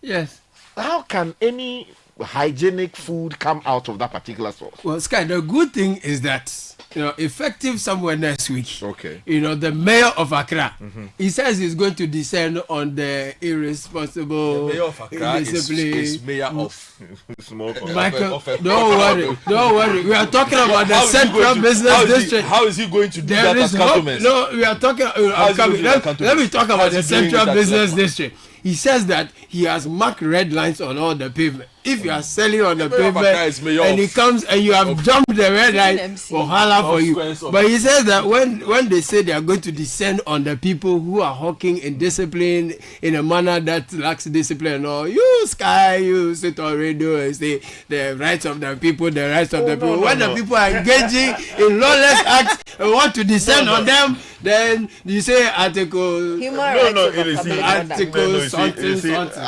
Speaker 9: Yes.
Speaker 2: How can any hygienic food come out of that particular source?
Speaker 9: Well, Sky, the good thing is that, effective somewhere next week.
Speaker 2: Okay.
Speaker 9: The mayor of Accra, he says he's going to descend on the irresponsible.
Speaker 4: The mayor of Accra is mayor of
Speaker 2: small.
Speaker 9: Michael, don't worry. We are talking about the Central Business District.
Speaker 4: How is he going to do that as cantonment?
Speaker 9: No, we are talking. Let me talk about the Central Business District. He says that he has marked red lines on all the pavement. If you are selling on the pavement and he comes and you have jumped the red line, for you. But he says that when they say they are going to descend on the people who are hawking indiscipline in a manner that lacks discipline, or you sit on radio and say the rights of the people, when the people are engaging in lawless acts and want to descend on them, then you say article.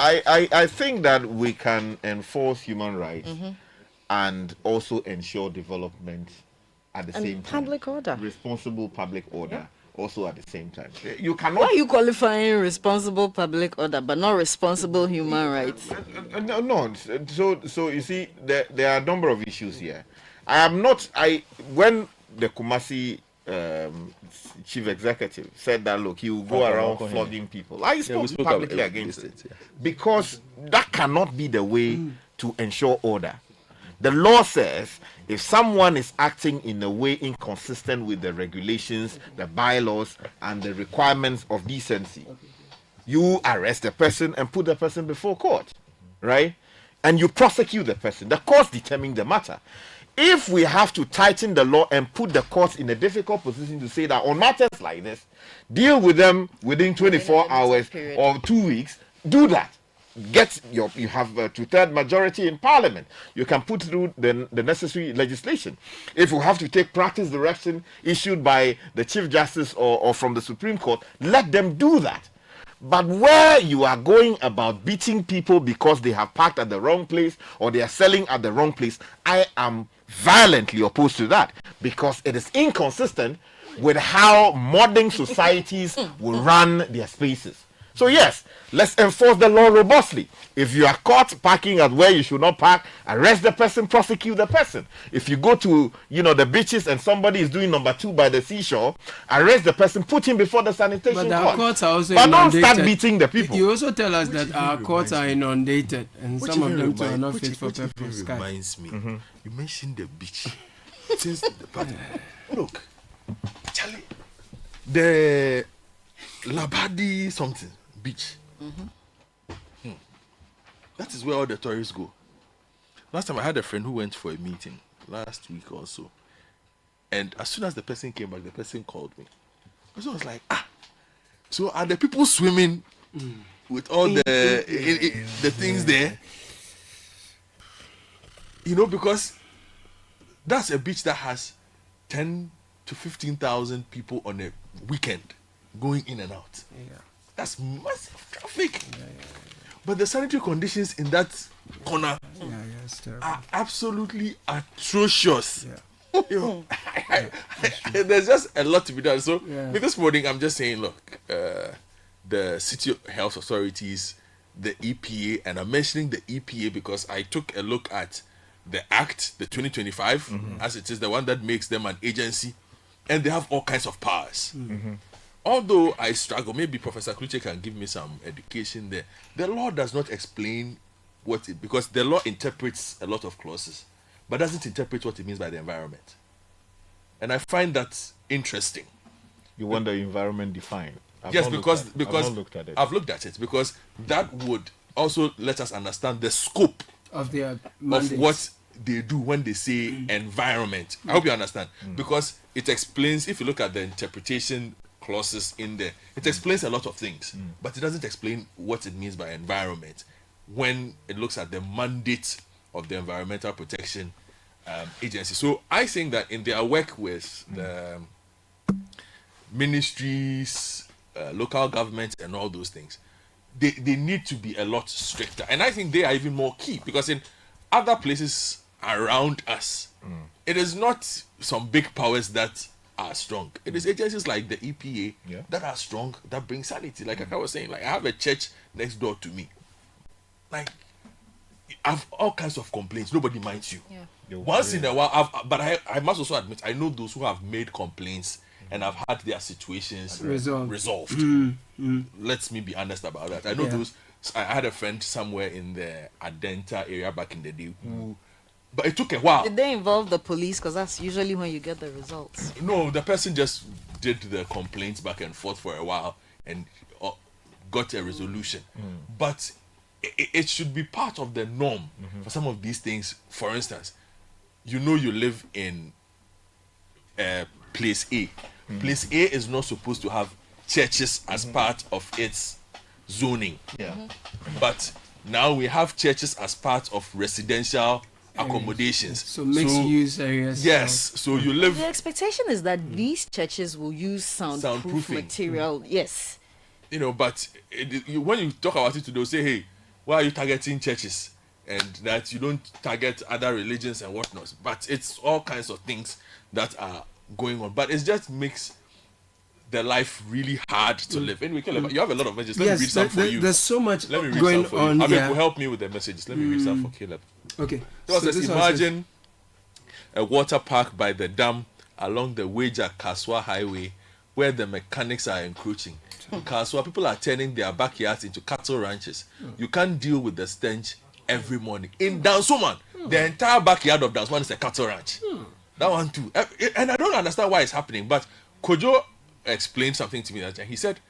Speaker 2: I think that we can enforce human rights and also ensure development at the same time.
Speaker 8: Public order.
Speaker 2: Responsible public order also at the same time. You cannot.
Speaker 8: Why are you qualifying responsible public order but not responsible human rights?
Speaker 2: No. So you see, there are a number of issues here. When the Kumasi chief executive said that, look, he will go around flogging people, I spoke publicly against it because that cannot be the way to ensure order. The law says if someone is acting in a way inconsistent with the regulations, the bylaws, and the requirements of decency, you arrest the person and put the person before court, right? And you prosecute the person. The courts determine the matter. If we have to tighten the law and put the courts in a difficult position to say that on matters like this, deal with them within 24 hours or 2 weeks, do that. get you have a 2/3 majority in parliament. You can put through the necessary legislation. If you have to take practice direction issued by the Chief Justice or from the Supreme Court, let them do that. But where you are going about beating people because they have parked at the wrong place or they are selling at the wrong place, I am violently opposed to that, because it is inconsistent with how modern societies will run their spaces. So yes, let's enforce the law robustly. If you are caught parking at where you should not park, arrest the person, prosecute the person. If you go to, the beaches and somebody is doing number 2 by the seashore, arrest the person, put him before the sanitation
Speaker 9: But our
Speaker 2: court.
Speaker 9: courts are also
Speaker 2: But don't
Speaker 9: inundated.
Speaker 2: start beating the people.
Speaker 9: You also tell us that our courts are inundated, and some of them too are not fit for
Speaker 4: Which
Speaker 9: purpose.
Speaker 4: reminds me, you mentioned the beach. Since look, Charlie, the Labadi something beach. That is where all the tourists go. Last time I had a friend who went for a meeting last week or so, and as soon as the person came back, the person called me. So I was like, so are the people swimming with all the things there? Because that's a beach that has 10 to 15,000 people on a weekend going in and out.
Speaker 9: Yeah.
Speaker 4: That's massive traffic. But the sanitary conditions in that corner are absolutely atrocious. There's just a lot to be done. So with this morning, I'm just saying, look, the city health authorities, the EPA, and I'm mentioning the EPA because I took a look at the Act, the 2025, as it is, the one that makes them an agency, and they have all kinds of powers. Although I struggle, maybe Professor Kluche can give me some education there. The law does not explain because the law interprets a lot of clauses, but doesn't interpret what it means by the environment. And I find that interesting.
Speaker 2: You want the environment defined?
Speaker 4: Yes, because
Speaker 2: I've looked at it.
Speaker 4: I've looked at it, because that would also let us understand the scope
Speaker 9: of their
Speaker 4: of what they do when they say environment. I hope you understand, because it explains, if you look at the interpretation clauses in there, it explains a lot of things, but it doesn't explain what it means by environment when it looks at the mandate of the Environmental Protection Agency. So I think that in their work with the ministries, local governments, and all those things, they need to be a lot stricter. And I think they are even more key, because in other places around us, it is not some big powers that are strong. It is agencies like the EPA that are strong, that bring sanity. Like I was saying, like I have a church next door to me. Like I have all kinds of complaints. Nobody minds you. Once in a while, but I must also admit, I know those who have made complaints and have had their situations resolved. Let me be honest about that. I know those. I had a friend somewhere in the Adenta area back in the day who, but it took a while.
Speaker 8: Did they involve the police? Because that's usually when you get the results.
Speaker 4: No, the person just did the complaints back and forth for a while and got a resolution. But it should be part of the norm for some of these things. For instance, you live in place A. Place A is not supposed to have churches as part of its zoning. But now we have churches as part of residential accommodations.
Speaker 9: So mixed use areas.
Speaker 4: Yes. So you live.
Speaker 8: The expectation is that these churches will use soundproof material. Yes.
Speaker 4: But when you talk about it, they'll say, hey, why are you targeting churches? And that you don't target other religions and whatnot. But it's all kinds of things that are going on. But it just makes the life really hard to live. Anyway, you have a lot of messages. Let me read some for you.
Speaker 9: There's so much
Speaker 4: Let me read
Speaker 9: going
Speaker 4: some for
Speaker 9: on
Speaker 4: you.
Speaker 9: here.
Speaker 4: Will help me with the messages. Let me read some for Caleb.
Speaker 9: Okay.
Speaker 4: Imagine a water park by the dam along the Wager Kaswa Highway where the mechanics are encroaching. In Kaswa, people are turning their backyards into cattle ranches. You can't deal with the stench every morning. In Dansoman, the entire backyard of Dansoman is a cattle ranch. That one too. And I don't understand why it's happening, but Kojo explained something to me that he said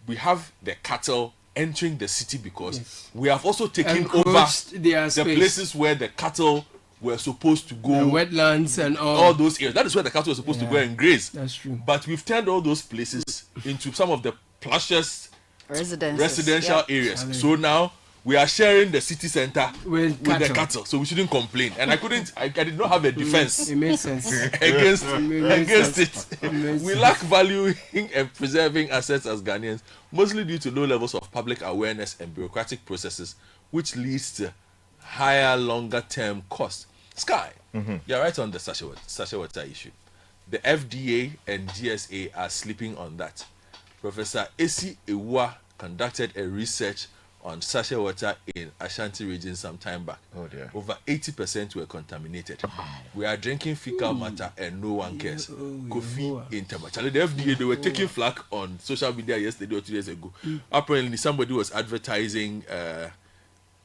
Speaker 4: we have the cattle entering the city because we have also taken over the places where the cattle were supposed to go,
Speaker 9: the wetlands and all
Speaker 4: those areas. That is where the cattle were supposed to go and graze.
Speaker 9: That's true.
Speaker 4: But we've turned all those places into some of the plushest residential areas. So now we are sharing the city center
Speaker 9: with
Speaker 4: the cattle, so we shouldn't complain. And I did not have a defense.
Speaker 9: It makes sense.
Speaker 4: against it. We lack valuing and preserving assets as Ghanaians, mostly due to low levels of public awareness and bureaucratic processes, which leads to higher, longer-term costs. Sky, you're right on the sachet water issue. The FDA and GSA are sleeping on that. Professor Esi Ewa conducted a research on sachet water in Ashanti region some time back.
Speaker 2: Oh dear.
Speaker 4: Over 80% were contaminated. We are drinking fecal matter and no one cares. Kofi in Tamachale. The FDA, they were taking flack on social media yesterday or 2 days ago. Apparently, somebody was advertising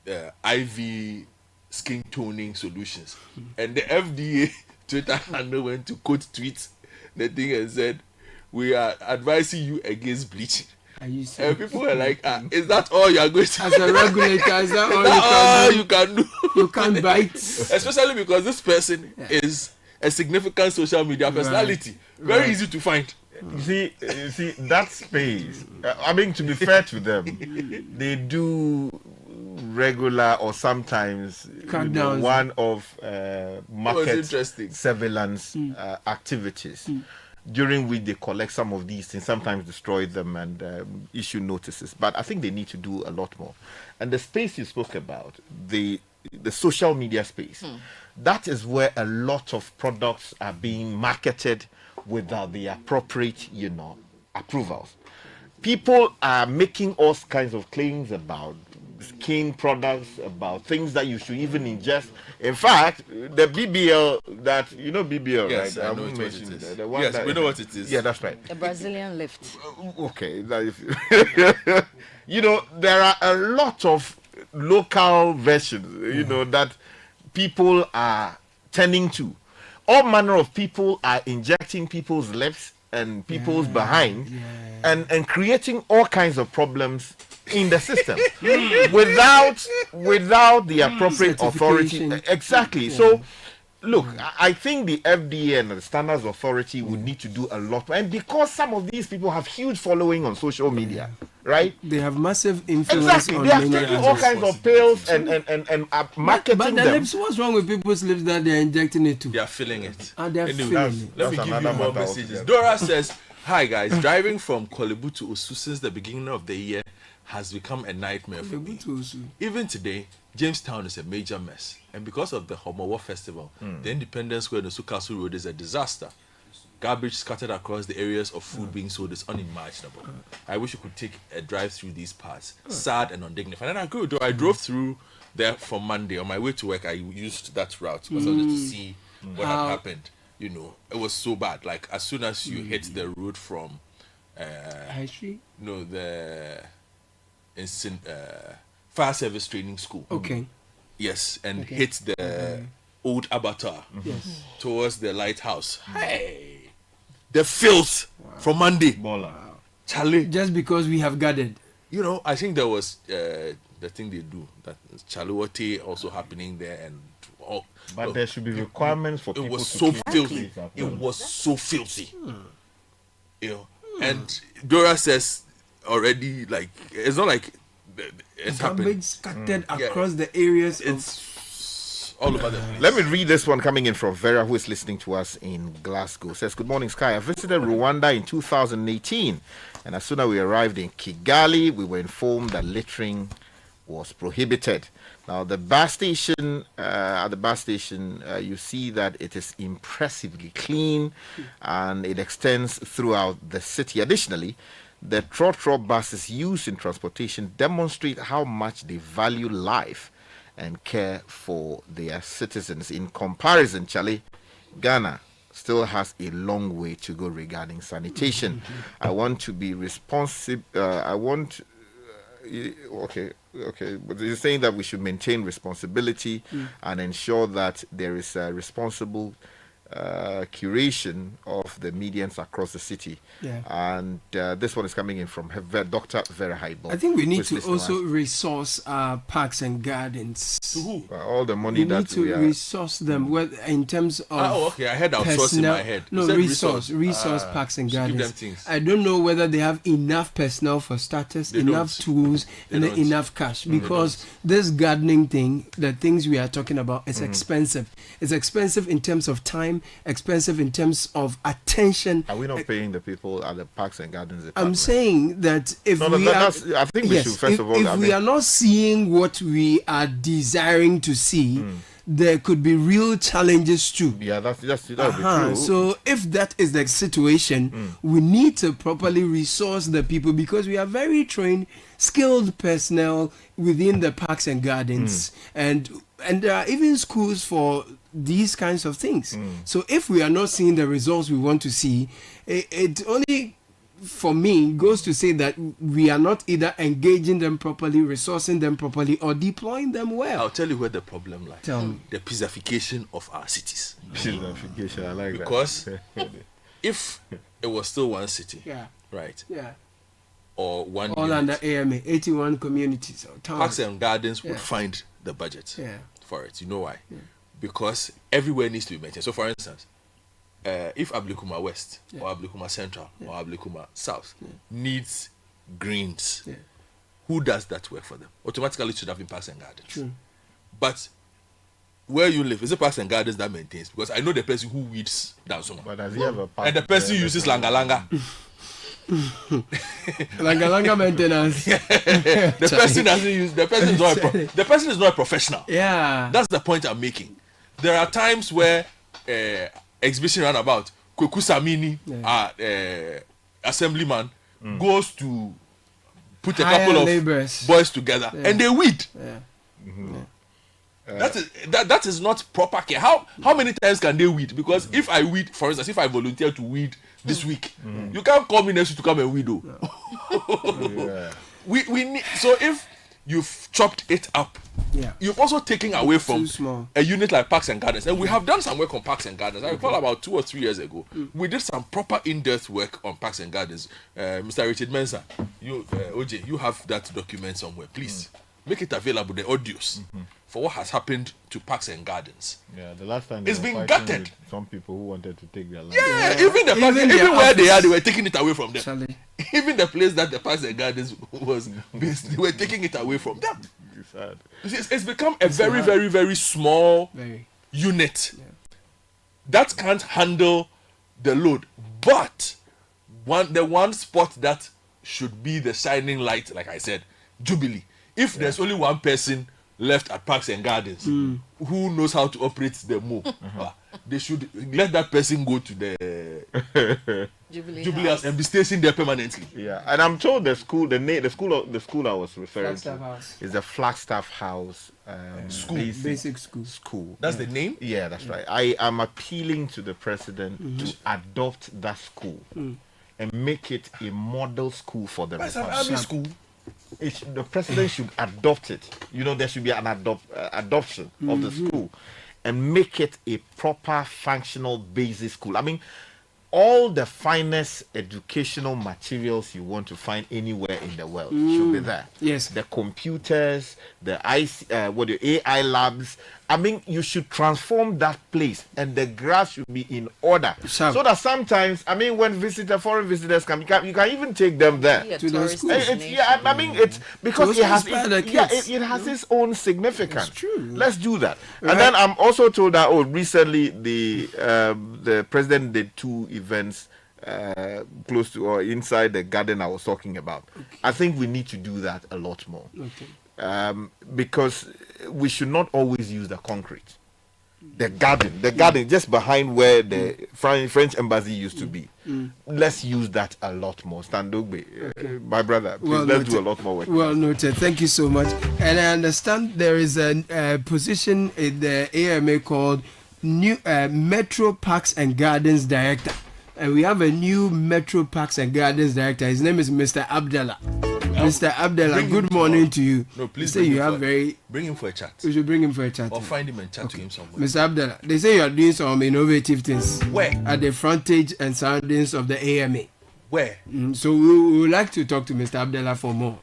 Speaker 4: IV skin toning solutions. And the FDA Twitter handle went to quote tweet the thing and said, "We are advising you against bleaching." And people were like, is that all you are going to do?
Speaker 9: As a regulator, is that all
Speaker 4: you can do?
Speaker 9: You can't bite.
Speaker 4: Especially because this person is a significant social media personality. Very easy to find.
Speaker 2: You see that space. I mean, to be fair to them, they do regular or sometimes one of market surveillance activities. During which they collect some of these things, sometimes destroy them and issue notices. But I think they need to do a lot more. And the space you spoke about, the social media space, that is where a lot of products are being marketed without the appropriate, approvals. People are making all kinds of claims about skin products, about things that you should even ingest. In fact, the BBL that BBL,
Speaker 4: yes,
Speaker 2: right?
Speaker 4: I know what it is.
Speaker 2: The one
Speaker 4: yes, we know what it is.
Speaker 2: Yeah, that's right.
Speaker 8: The Brazilian lift.
Speaker 2: Okay, there are a lot of local versions, that people are turning to. All manner of people are injecting people's lips and people's behind, and creating all kinds of problems in the system without the appropriate authority. Exactly. So look, I think the FDA and the Standards Authority would need to do a lot. And because some of these people have huge following on social media, right?
Speaker 9: They have massive influence.
Speaker 2: Exactly.
Speaker 9: On
Speaker 2: they are
Speaker 9: many
Speaker 2: taking all kinds of pills and marketing
Speaker 9: but the
Speaker 2: them.
Speaker 9: lips, what's wrong with people's lips that they're injecting it to?
Speaker 4: They are feeling it.
Speaker 9: They're feeling it.
Speaker 4: Let me give you more messages. Dora says, "Hi guys, driving from Kolebu to Osu since the beginning of the year has become a nightmare for me. Even today, Jamestown is a major mess. And because of the Homowo Festival, the Independence Square and Osu Castle Road is a disaster. Garbage scattered across the areas of food being sold is unimaginable. I wish you could take a drive through these parts. Sad and undignified." And I agree with you. I drove through there from Monday. On my way to work, I used that route because I wanted to see what had happened. It was so bad. Like, as soon as you hit the road from
Speaker 9: High Street?
Speaker 4: No, the fire service training school.
Speaker 9: Okay.
Speaker 4: Yes, and hit the old abattoir towards the lighthouse. Hey, the filth from Monday. Charlie.
Speaker 9: Just because we have gathered.
Speaker 4: I think there was the thing they do, that Chaluote also happening there, and all.
Speaker 2: But there should be requirements for people
Speaker 4: it was
Speaker 2: to
Speaker 4: so
Speaker 2: keep
Speaker 4: filthy. It was so filthy. And Dora says already, like, it's not like it's
Speaker 9: garbage
Speaker 4: happened.
Speaker 9: scattered across the areas.
Speaker 4: It's all over the place.
Speaker 2: Let me read this one coming in from Vera, who is listening to us in Glasgow. Says, "Good morning, Sky. I visited Rwanda in 2018, and as soon as we arrived in Kigali, we were informed that littering was prohibited. Now, at the bus station, you see that it is impressively clean, and it extends throughout the city. Additionally, the trotro buses used in transportation demonstrate how much they value life and care for their citizens. In comparison, Charlie, Ghana still has a long way to go regarding sanitation. I want to be responsive. Okay, but you're saying that we should maintain responsibility and ensure that there is a responsible curation of the medians across the city.
Speaker 9: Yeah.
Speaker 2: And this one is coming in from Dr. Vera Heibo.
Speaker 9: I think we need to also resource parks and gardens.
Speaker 2: All the money
Speaker 9: we need to resource them in terms of
Speaker 4: okay. I had outsource in my head.
Speaker 9: No, resource parks and gardens. I don't know whether they have enough personnel for starters, enough tools, and enough cash, because this gardening thing, the things we are talking about, is expensive. It's expensive in terms of time, expensive in terms of attention.
Speaker 2: Are we not paying the people at the parks and gardens department?
Speaker 9: I'm saying that if
Speaker 2: I think we should first of all.
Speaker 9: If we are not seeing what we are desiring to see, there could be real challenges too.
Speaker 2: Yeah, that would be true.
Speaker 9: So if that is the situation, we need to properly resource the people, because we are very trained, skilled personnel within the parks and gardens, and there are even schools for these kinds of things. So if we are not seeing the results we want to see, it only, for me, goes to say that we are not either engaging them properly, resourcing them properly, or deploying them well.
Speaker 4: I'll tell you where the problem lies.
Speaker 9: Tell me.
Speaker 4: The preservation of our cities.
Speaker 2: Preservation, I like
Speaker 4: because
Speaker 2: that.
Speaker 4: Because if it was still one city, right?
Speaker 9: Yeah.
Speaker 4: Or one
Speaker 9: all
Speaker 4: unit,
Speaker 9: under AMA, 81 communities or towns.
Speaker 4: Parks and gardens would find the budget for it. You know why? Because everywhere needs to be maintained. So, for instance, if Ablikuma West or Ablikuma Central or Ablikuma South needs greens, who does that work for them? Automatically, it should have been Parks and Gardens.
Speaker 9: True.
Speaker 4: But where you live, is it Parks and Gardens that maintains? Because I know the person who weeds down somewhere.
Speaker 2: But does he have a park?
Speaker 4: And the person uses langa langa.
Speaker 9: Langa maintenance.
Speaker 4: The person doesn't use. The person is not a professional.
Speaker 9: Yeah.
Speaker 4: That's the point I'm making. There are times where exhibition runabout Kweku Samini, assemblyman, goes to put a couple of boys together and they weed. That is not proper care. How many times can they weed? Because if I weed, for instance, if I volunteer to weed this week, you can't call me next week to come and weed. We need, so if you've chopped it up, you've also taken away from a unit like Parks and Gardens. And we have done some work on Parks and Gardens. I recall about 2 or 3 years ago, we did some proper in-depth work on Parks and Gardens. Mr. Richard Mensah, OJ, you have that document somewhere. Please make it available, the audios, for what has happened to Parks and Gardens.
Speaker 2: Yeah, the last time
Speaker 4: it's been gutted.
Speaker 2: Some people who wanted to take their land.
Speaker 4: Yeah, even where they are, they were taking it away from them. Even the place that the Parks and Gardens was based, they were taking it away from them. It's become a very, very, very small unit that can't handle the load. But the one spot that should be the shining light, like I said, Jubilee. If there's only one person left at Parks and Gardens who knows how to operate the mo, they should let that person go to the Jubilee House and be stationed there permanently.
Speaker 2: Yeah, and I'm told the school I was referring to is the Flagstaff House
Speaker 9: basic
Speaker 2: school.
Speaker 4: That's the name?
Speaker 2: Yeah, that's right. I am appealing to the president to adopt that school and make it a model school for the
Speaker 4: That's an army school.
Speaker 2: The president should adopt it. There should be an adoption of the school and make it a proper functional basic school. I mean, all the finest educational materials you want to find anywhere in the world should be there.
Speaker 9: Yes.
Speaker 2: The computers, the AI labs. I mean, you should transform that place, and the grass should be in order, so that sometimes, I mean, when foreign visitors come, you can even take them there
Speaker 9: to the school.
Speaker 2: I mean, it's because it has its own significance.
Speaker 9: It's true.
Speaker 2: Let's do that. Right. And then I'm also told that recently the president did 2 events close to or inside the garden I was talking about. Okay. I think we need to do that a lot more. Okay. Because we should not always use the concrete. The garden just behind where the French embassy used to be. Let's use that a lot more. Standogbe, my brother, please, let's do a lot more work.
Speaker 9: Well noted. Thank you so much. And I understand there is a position in the AMA called new Metro Parks and Gardens Director. And we have a new Metro Parks and Gardens Director. His name is Mr. Abdallah. Mr. Abdullah, good morning to you.
Speaker 4: No, please
Speaker 9: say you have
Speaker 4: bring him for a chat.
Speaker 9: We should bring him for a chat.
Speaker 4: Or find him and chat to him somewhere.
Speaker 9: Mr. Abdullah, they say you are doing some innovative things.
Speaker 4: Where?
Speaker 9: At the frontage and surroundings of the AMA.
Speaker 4: Where?
Speaker 9: So we would like to talk to Mr. Abdullah for more.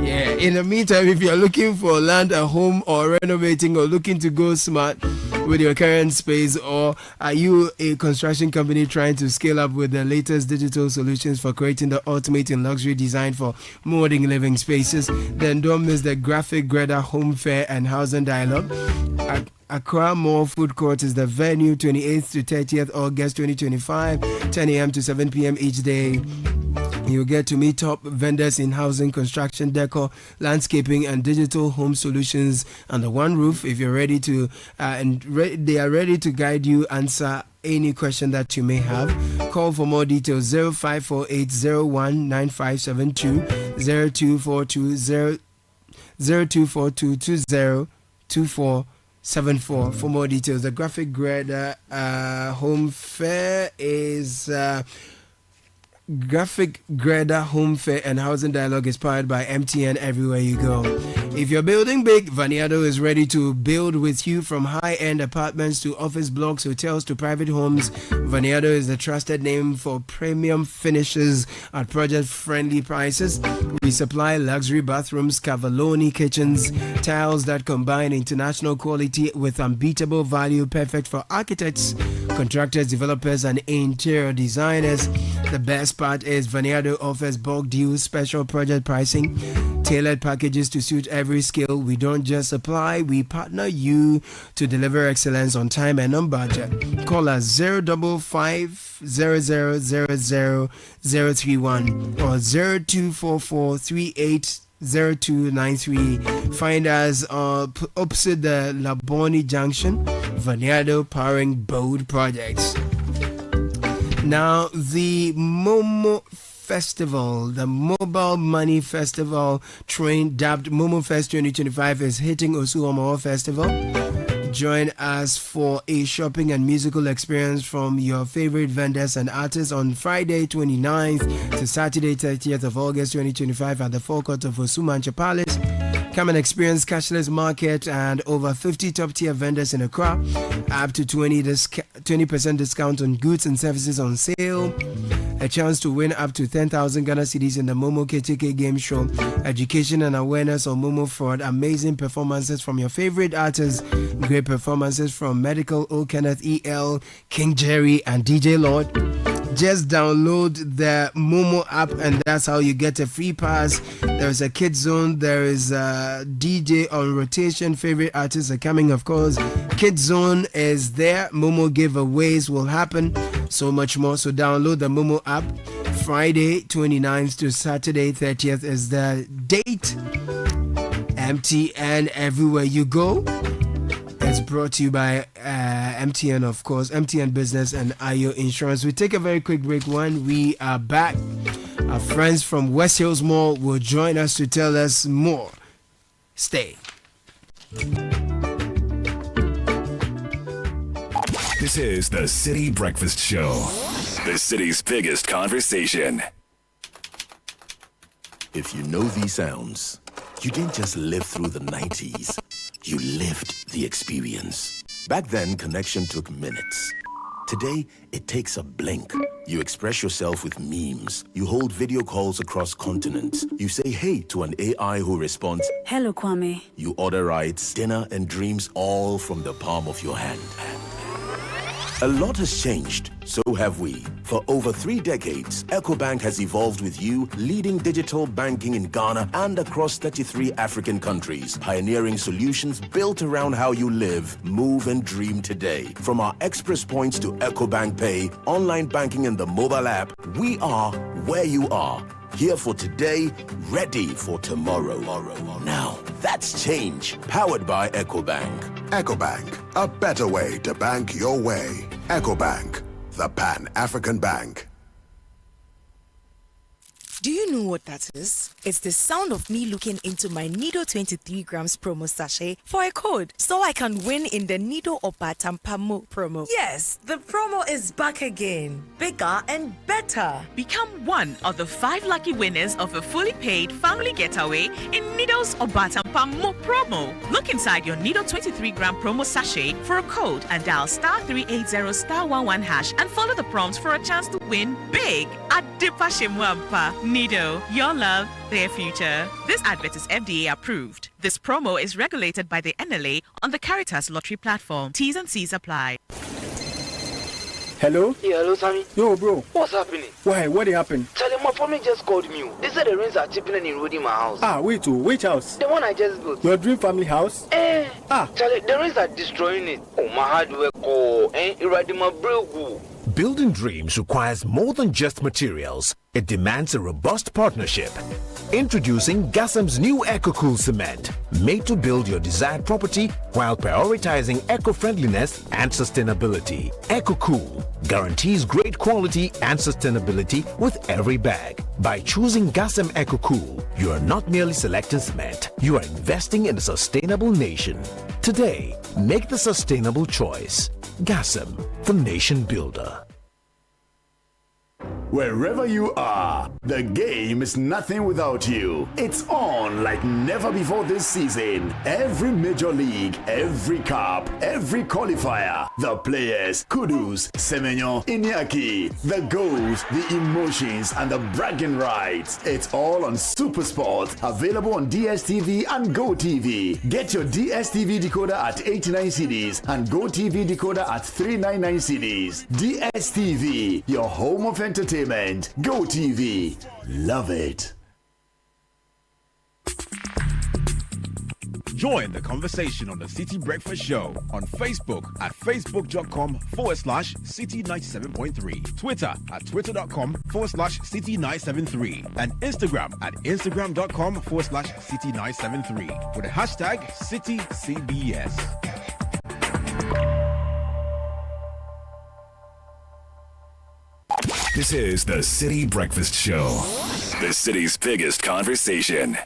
Speaker 9: Yeah. In the meantime, if you are looking for land, a home, or renovating, or looking to go smart with your current space, or are you a construction company trying to scale up with the latest digital solutions for creating the ultimate in luxury design for modern living spaces, then don't miss the Graphic Greta Home Fair and Housing Dialogue. Accra Mall Food Court is the venue, 28th to 30th August 2025, 10 a.m. to 7 p.m. each day. You'll get to meet top vendors in housing, construction, decor, landscaping, and digital home solutions under one roof. If you're ready to, they are ready to guide you, answer any question that you may have. Call for more details 0548019572 0242202474 for more details. The Graphic Greta Home Fair is Graphic Greta Home Fair and Housing Dialogue is powered by MTN everywhere you go. If you're building big, Vaneado is ready to build with you. From high-end apartments to office blocks, hotels to private homes. Vaneado is the trusted name for premium finishes at project-friendly prices. We supply luxury bathrooms, Cavalloni kitchens, tiles that combine international quality with unbeatable value, perfect for architects, contractors, developers, and interior designers. The best part is Vaneado offers bulk deals, special project pricing, tailored packages to suit every skill. We don't just supply, we partner you to deliver excellence on time and on budget. Call us 055 0000031 or 0244380293. Find us opposite the Laboni Junction. Vaneado, powering bold projects. Now, the Momo Festival, the Mobile Money Festival train dubbed Momo Fest 2025 is hitting Osuomo Festival. Join us for a shopping and musical experience from your favorite vendors and artists on Friday 29th to Saturday 30th of August 2025 at the forecourt of Osumancha Palace. Come and experience cashless market and over 50 top-tier vendors in Accra. Up to 20% discount on goods and services on sale. A chance to win up to 10,000 Ghana cedis in the Momo KTK game show. Education and awareness on Momo fraud. Amazing performances from your favorite artists. Great performances from Medical O. Kenneth EL, King Jerry, and DJ Lord. Just download the Momo app and that's how you get a free pass. There's a kids zone, there is a DJ on rotation, favorite artists are coming, of course. Kids zone is there, Momo giveaways will happen, so much more. So download the Momo app. Friday 29th to Saturday 30th is the date. MTN everywhere you go. It's brought to you by MTN, of course, MTN Business and IO Insurance. We take a very quick break. When we are back, our friends from West Hills Mall will join us to tell us more. Stay.
Speaker 12: This is the City Breakfast Show, the city's biggest conversation.
Speaker 3: If you know these sounds, you didn't just live through the 90s. You lived the experience. Back then, connection took minutes. Today, it takes a blink. You express yourself with memes. You hold video calls across continents. You say hey to an AI who responds,
Speaker 15: "Hello, Kwame."
Speaker 3: You order rides, dinner, and dreams all from the palm of your hand. A lot has changed, so have we. For over 3 decades, EcoBank has evolved with you, leading digital banking in Ghana and across 33 African countries, pioneering solutions built around how you live, move, and dream today. From our express points to EcoBank Pay, online banking, and the mobile app, we are where you are. Here for today, ready for tomorrow. Now, that's change, powered by EcoBank.
Speaker 22: EcoBank, a better way to bank your way. EcoBank, the Pan-African Bank.
Speaker 20: Do you
Speaker 15: you know what that is? It's the sound of me looking into my Nido 23 grams promo sachet for a code so I can win in the Nido Opatampamo promo.
Speaker 20: Yes, the promo is back again. Bigger and better.
Speaker 21: Become one of the 5 lucky winners of a fully paid family getaway in Nido's Obatampamo promo. Look inside your Nido 23-gram promo sachet for a code and dial *380*11# and follow the prompts for a chance to win big at Dipashimwampa. Nido, your love, their future. This advert is FDA approved. This promo is regulated by the NLA on the Caritas Lottery platform. T's and C's apply.
Speaker 24: Hello?
Speaker 25: Yeah, hello, Sammy.
Speaker 24: Yo, bro.
Speaker 25: What's happening?
Speaker 24: Why? What happened?
Speaker 25: Charlie, my family just called me. They said the rains are chipping and eroding my house.
Speaker 24: Ah, wait, which house?
Speaker 25: The one I just built.
Speaker 24: Your dream family house?
Speaker 25: Charlie, the rains are destroying it. Oh, my hard work, eroding my bregu.
Speaker 18: Building dreams requires more than just materials. It demands a robust partnership. Introducing Gassam's new EcoCool cement, made to build your desired property while prioritizing eco-friendliness and sustainability. EcoCool guarantees great quality and sustainability with every bag. By choosing Gassam EcoCool, you are not merely selecting cement, you are investing in a sustainable nation. Today, make the sustainable choice. Gassam, the nation builder.
Speaker 7: Wherever you are, the game is nothing without you. It's on like never before this season. Every major league, every cup, every qualifier, the players, Kudus, Semenyo, Iñaki, the goals, the emotions, and the bragging rights. It's all on Supersport, available on DSTV and GoTV. Get your DSTV decoder at 89 cedis and GoTV decoder at 399 cedis. DSTV, your home of entertainment. GoTV. Love it.
Speaker 23: Join the conversation on the Citi Breakfast Show on Facebook at facebook.com/Citi97.3, Twitter at twitter.com/Citi973, and Instagram at instagram.com/Citi973 with the hashtag CitiCBS.
Speaker 12: This is the City Breakfast Show, the city's biggest conversation.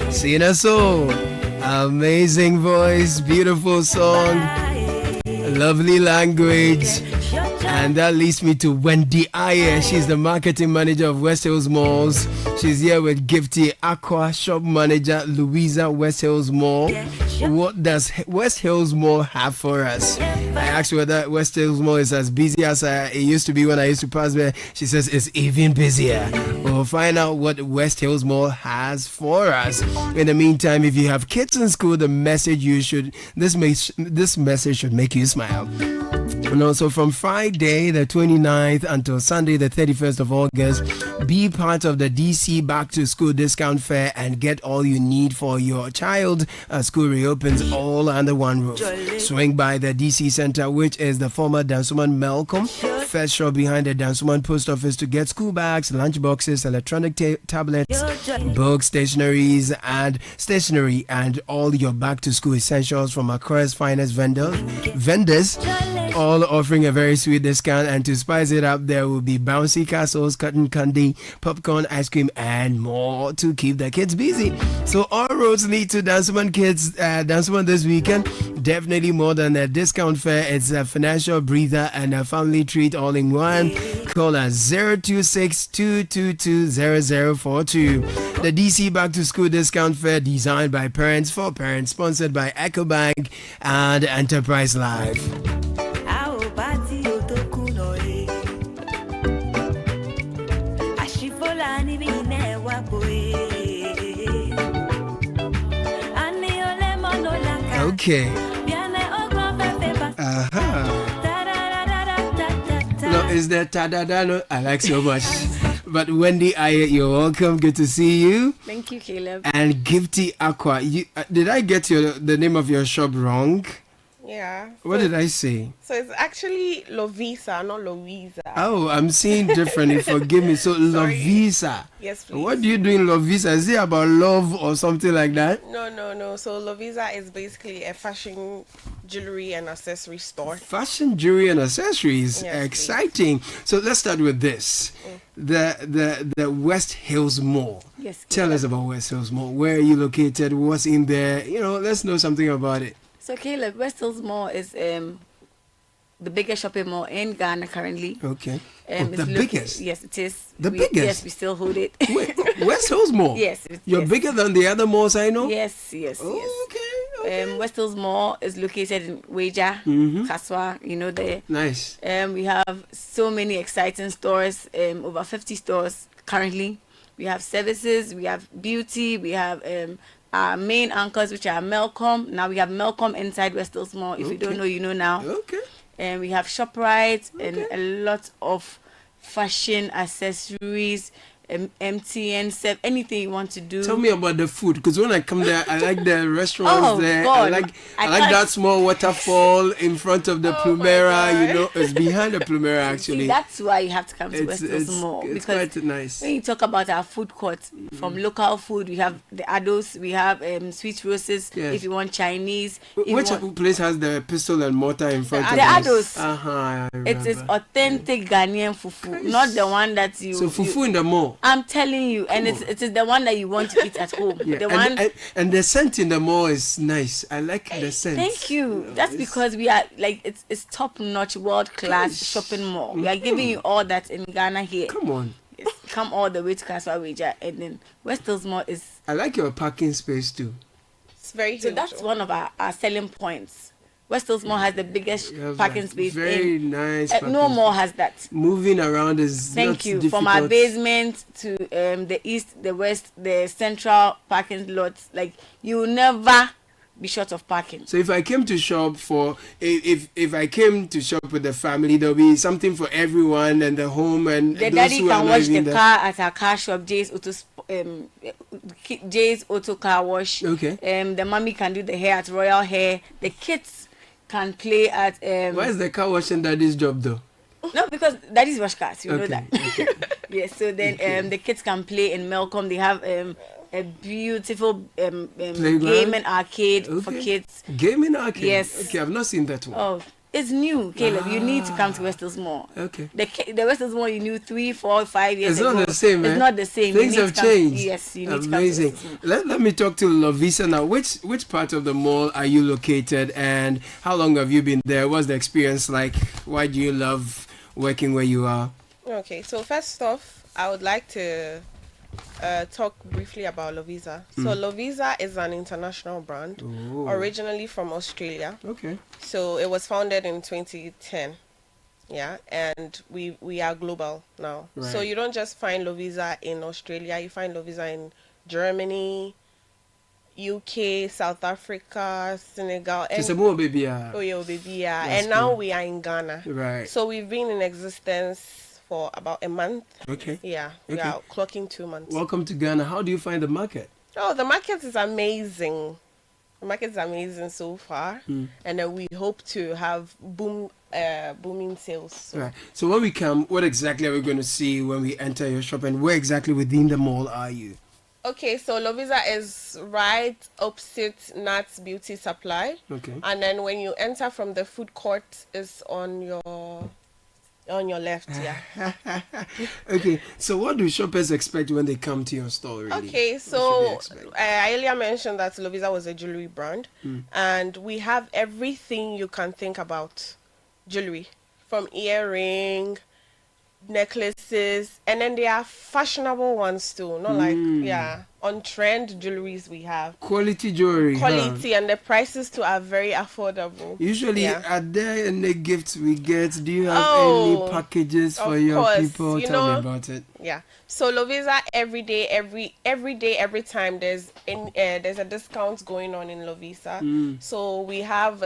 Speaker 9: Sina so amazing voice, beautiful song, lovely language. And that leads me to Wendy Ayer. She's the marketing manager of West Hills Malls. She's here with Gifty Aqua, shop manager Louisa, West Hills Mall. What does West Hills Mall have for us? I asked whether West Hills Mall is as busy as it used to be when I used to pass there. She says it's even busier. We'll find out what West Hills Mall has for us. In the meantime, if you have kids in school, this message should make you smile. And also from Friday the 29th until Sunday the 31st of August, be part of the DC Back to School Discount Fair and get all you need for your child as school reopens all under one roof. Swing by the DC Center, which is the former Dansuman Malcolm, first shop behind the Dansuman Post Office, to get school bags, lunch boxes, electronic tablets, books, stationery, and all your back to school essentials from Accra's finest vendors. all offering a very sweet discount. And to spice it up, there will be bouncy castles, cotton candy, popcorn, ice cream, and more to keep the kids busy. So all roads lead to Danceman Kids Danceman this weekend. Definitely more than a discount fare. It's a financial breather and a family treat all in one. Call us 026-222-0042. The DC Back to School discount fair designed by parents for parents, sponsored by EcoBank and Enterprise Life. Okay. No, is that ta-da-da? I like so much. But Wendy, you're welcome. Good to see you.
Speaker 1: Thank you, Caleb.
Speaker 9: And Gifty Aqua. Did I get the name of your shop wrong?
Speaker 1: Yeah.
Speaker 9: What did I say?
Speaker 1: So it's actually Lovisa, not Louisa.
Speaker 9: Oh, I'm seeing differently. Forgive me. So Lovisa.
Speaker 1: Yes, please.
Speaker 9: What do you do in Lovisa? Is it about love or something like that?
Speaker 1: No. So Lovisa is basically a fashion jewelry and accessory store.
Speaker 9: Fashion jewelry and accessories.
Speaker 1: Yes,
Speaker 9: exciting. Please. So let's start with this. The West Hills Mall.
Speaker 1: Yes.
Speaker 9: Tell us about West Hills Mall. Where are you located? What's in there? Let's know something about it.
Speaker 1: So Caleb, West Hills Mall is the biggest shopping mall in Ghana currently.
Speaker 9: Okay. The biggest?
Speaker 1: Yes, it is.
Speaker 9: The biggest?
Speaker 1: Yes, we still hold it.
Speaker 9: Wait, West Hills Mall?
Speaker 1: Yes.
Speaker 9: You're bigger than the other malls I know?
Speaker 1: Yes.
Speaker 9: Okay.
Speaker 1: West Hills Mall is located in Weja, Kaswa, there.
Speaker 9: Nice.
Speaker 1: We have so many exciting stores, over 50 stores currently. We have services, we have beauty, we have our main anchors, which are Melcom. Now we have Melcom inside West Hills Mall. If you don't know, you know now.
Speaker 9: Okay.
Speaker 1: And we have ShopRite and a lot of fashion accessories, MTN, anything you want to do.
Speaker 9: Tell me about the food, because when I come there, I like the restaurants there.
Speaker 1: God.
Speaker 9: I like that small waterfall in front of the Plumera. It's behind the Plumera actually.
Speaker 1: See, that's why you have to come to West Hills Mall.
Speaker 9: It's
Speaker 1: because
Speaker 9: quite nice.
Speaker 1: When you talk about our food court, from local food, we have the Ados, we have Sweet Roses.
Speaker 9: Yes.
Speaker 1: If you want Chinese.
Speaker 9: Which place has the pestle and mortar in front of
Speaker 1: the Ados.
Speaker 9: It
Speaker 1: is authentic Ghanaian fufu, not the one that you.
Speaker 9: So fufu in the mall.
Speaker 1: I'm telling you, and it is the one that you want to eat at home.
Speaker 9: Yeah.
Speaker 1: The
Speaker 9: and the scent in the mall is nice. I like the scent.
Speaker 1: Thank you. That's because we are it's top notch, world class shopping mall. We are giving you all that in Ghana here.
Speaker 9: Come on.
Speaker 1: Yes. Come all the way to Kaswa Weja, and then West Hills Mall is.
Speaker 9: I like your parking space too.
Speaker 1: It's very huge. So that's one of our selling points. West Hills Mall has the biggest parking space.
Speaker 9: Very nice.
Speaker 1: No mall has that.
Speaker 9: Moving around is
Speaker 1: Thank you.
Speaker 9: difficult.
Speaker 1: From our basement to the east, the west, the central parking lots. You will never be short of parking.
Speaker 9: So if I came to shop if I came to shop with the family, there'll be something for everyone and the home and
Speaker 1: the
Speaker 9: those
Speaker 1: daddy
Speaker 9: who
Speaker 1: can
Speaker 9: are
Speaker 1: wash the
Speaker 9: there.
Speaker 1: car at our car shop, Jay's Auto Car Wash.
Speaker 9: Okay.
Speaker 1: The mommy can do the hair at Royal Hair. The kids can play at
Speaker 9: Why is the car washing daddy's job though?
Speaker 1: No, because daddy's wash cars, you know that.
Speaker 9: Okay.
Speaker 1: Yes, so then the kids can play in Melcom. They have a beautiful gaming arcade for kids.
Speaker 9: Gaming arcade?
Speaker 1: Yes.
Speaker 9: Okay, I've not seen that one.
Speaker 1: Oh, it's new, Caleb. You need to come to West Hills Mall.
Speaker 9: Okay.
Speaker 1: The West Hills Mall you knew 3, 4, 5 years
Speaker 9: It's
Speaker 1: ago.
Speaker 9: not the same,
Speaker 1: It's not the same.
Speaker 9: Things have changed.
Speaker 1: Yes, you need
Speaker 9: Amazing.
Speaker 1: to come to West Hills Mall.
Speaker 9: Let me talk to Lovisa now. Which part of the mall are you located and how long have you been there? What's the experience like? Why do you love working where you are?
Speaker 1: Okay, so first off, I would like to talk briefly about Lovisa. So Lovisa is an international brand, originally from Australia.
Speaker 9: Okay.
Speaker 1: So it was founded in 2010. Yeah, and we are global now.
Speaker 9: Right.
Speaker 1: So you don't just find Lovisa in Australia, you find Lovisa in Germany, UK, South Africa, Senegal.
Speaker 9: It's a more baby.
Speaker 1: And now we are in Ghana.
Speaker 9: Right.
Speaker 1: So we've been in existence for about a month.
Speaker 9: Okay.
Speaker 1: Yeah, we are clocking 2 months.
Speaker 9: Welcome to Ghana. How do you find the market?
Speaker 1: Oh, the market is amazing. The market is amazing so far, and then we hope to have booming sales. So.
Speaker 9: Right. So when we come, what exactly are we going to see when we enter your shop, and where exactly within the mall are you?
Speaker 5: Okay, so Lovisa is right opposite Nat's Beauty Supply.
Speaker 9: Okay.
Speaker 5: And then when you enter from the food court, is on your left, yeah.
Speaker 9: Okay, so what do shoppers expect when they come to your store, really?
Speaker 5: Okay, so I earlier mentioned that Lovisa was a jewelry brand, and we have everything you can think about jewelry, from earring, necklaces, and then there are fashionable ones too, not like on trend jewelries we have.
Speaker 9: Quality jewelry.
Speaker 5: Quality, and the prices too are very affordable.
Speaker 9: Usually, are there any gifts we get? Do you have any packages for your people? Tell me about it.
Speaker 5: Yeah. So Lovisa every day, every time there's a discount going on in Lovisa. So we have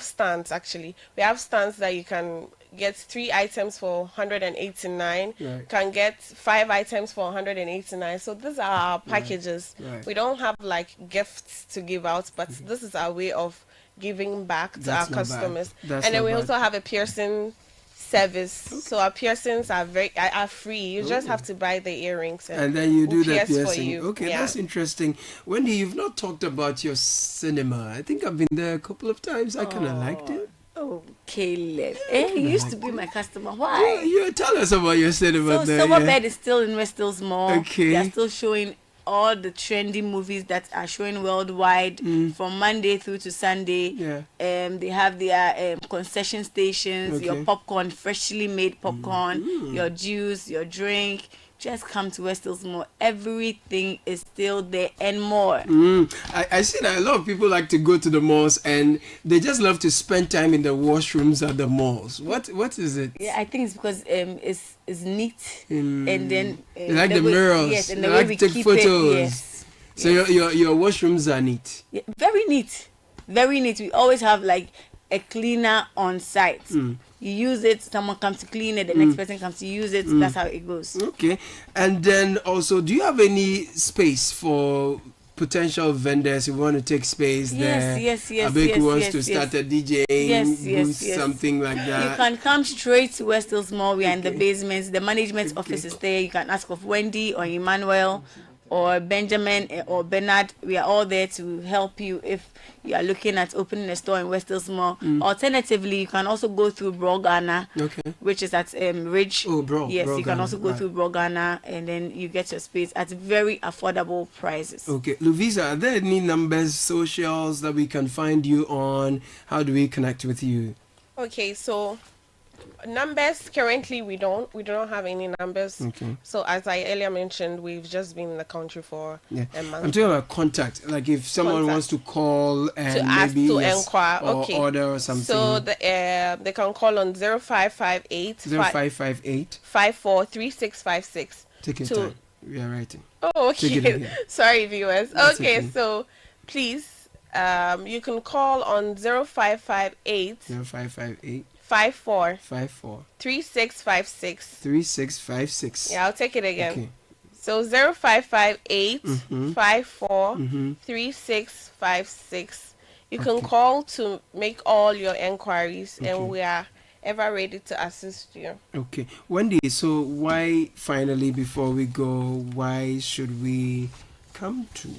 Speaker 5: stands actually. We have stands that you can get 3 items for 189. Can get 5 items for 189. So these are our packages. We don't have like gifts to give out, but this is our way of giving back to our customers. And then we also have a piercing service. So our piercings are free. You just have to buy the earrings
Speaker 9: and then you do the piercing
Speaker 5: for you.
Speaker 9: Okay, that's interesting. Wendy, you've not talked about your cinema. I think I've been there a couple of times. I kind of liked it.
Speaker 1: Oh, Caleb. He used to be my customer. Why?
Speaker 9: You tell us about your cinema there.
Speaker 1: Silverbed is still in West Hills Mall.
Speaker 9: Okay.
Speaker 1: They are still showing all the trendy movies that are showing worldwide from Monday through to Sunday. They have their concession stations, your popcorn, freshly made popcorn, your juice, your drink. Just come to West Hills Mall. Everything is still there and more.
Speaker 9: I see that a lot of people like to go to the malls and they just love to spend time in the washrooms at the malls. What is it?
Speaker 1: Yeah, I think it's because it's neat and then
Speaker 9: they like the mirrors.
Speaker 1: Yes, and
Speaker 9: they
Speaker 1: the way
Speaker 9: like
Speaker 1: we
Speaker 9: to take
Speaker 1: keep
Speaker 9: photos.
Speaker 1: it. Yes.
Speaker 9: So your washrooms are neat.
Speaker 1: Yeah, very neat, very neat. We always have like a cleaner on site. You use it, someone comes to clean it, the next person comes to use it. That's how it goes.
Speaker 9: Okay. And then also, do you have any space for potential vendors who want to take space there?
Speaker 1: Yes.
Speaker 9: Abek wants to start a DJ booth, something like that.
Speaker 1: You can come straight to West Hills Mall. We are in the basement. The management office is there. You can ask of Wendy or Emmanuel or Benjamin or Bernard. We are all there to help you if you are looking at opening a store in West Hills Mall. Alternatively, you can also go through Brogana, which is at Ridge. Yes, you can also go through Brogana and then you get your space at very affordable prices.
Speaker 9: Okay, Lovisa, are there any numbers, socials that we can find you on? How do we connect with you?
Speaker 5: Okay, so numbers currently we do not have any numbers. So as I earlier mentioned, we've just been in the country for a month.
Speaker 9: I'm talking about contact, like if someone wants to call and
Speaker 5: to ask
Speaker 9: maybe
Speaker 5: to inquire
Speaker 9: or order or something.
Speaker 5: So they can call on 0558 543656.
Speaker 9: Take your time. We are writing.
Speaker 5: Oh, okay. Sorry, viewers. Okay, so please you can call on 0558 54 3656. Yeah, I'll take it again.
Speaker 9: Okay.
Speaker 5: So 0558 54 3656. You can call to make all your enquiries and we are ever ready to assist you.
Speaker 9: Okay. Wendy, so why finally before we go, why should we come to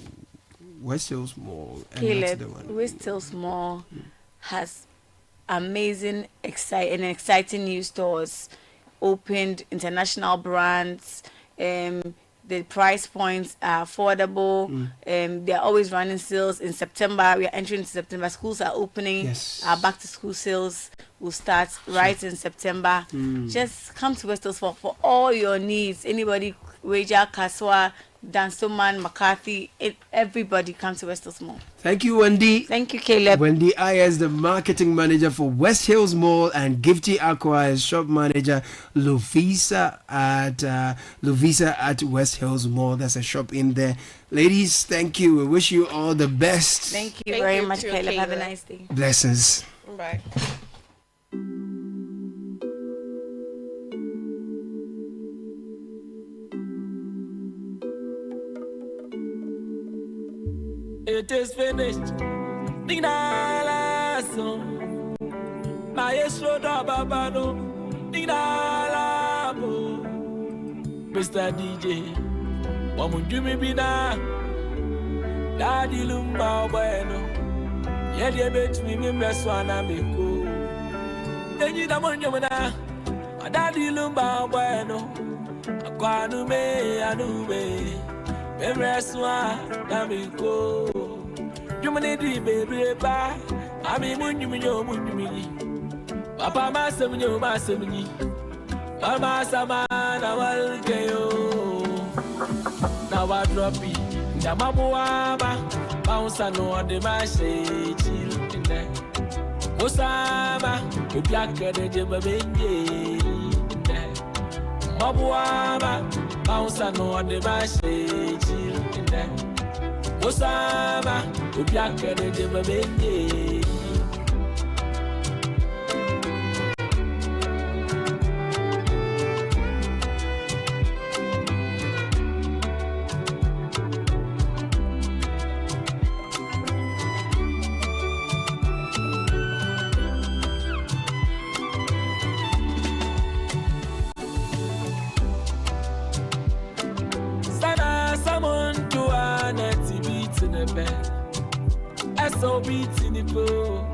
Speaker 9: West Hills Mall?
Speaker 1: Caleb, West Hills Mall has amazing, exciting new stores, opened international brands. The price points are affordable. They're always running sales. In September, we are entering into September. Schools are opening. Our back to school sales will start right in September. Just come to West Hills for all your needs. Anybody, Wager, Kaswa, Dansoman, McCarthy, everybody come to West Hills Mall.
Speaker 9: Thank you, Wendy.
Speaker 1: Thank you, Caleb.
Speaker 9: Wendy Ayers, the marketing manager for West Hills Mall, and Gifty Aqua is shop manager Lovisa at West Hills Mall. That's a shop in there. Ladies, thank you. We wish you all the best.
Speaker 1: Thank you very much, Caleb. Have a nice day.
Speaker 9: Blessings.
Speaker 5: Bye.
Speaker 6: It is finished. Dinalaso. Maestro da babano. Dinalabo. Mr. DJ. Wamujumi bina Daddy lumba bueno Yedi bet me meswana meko Deji da monjomana Daddy lumba bueno Akwanu me anube Memreswa namiko Jumani di baby ba Ami munjumi Papa masemni Mama samana walkeyo Now I drop it Namabuama Bounce no on the machine in there Osama Upiaka de Jemabenye in there Mabuama Bounce no on the machine in there Osama Upiaka de Jemabenye. So beating the flow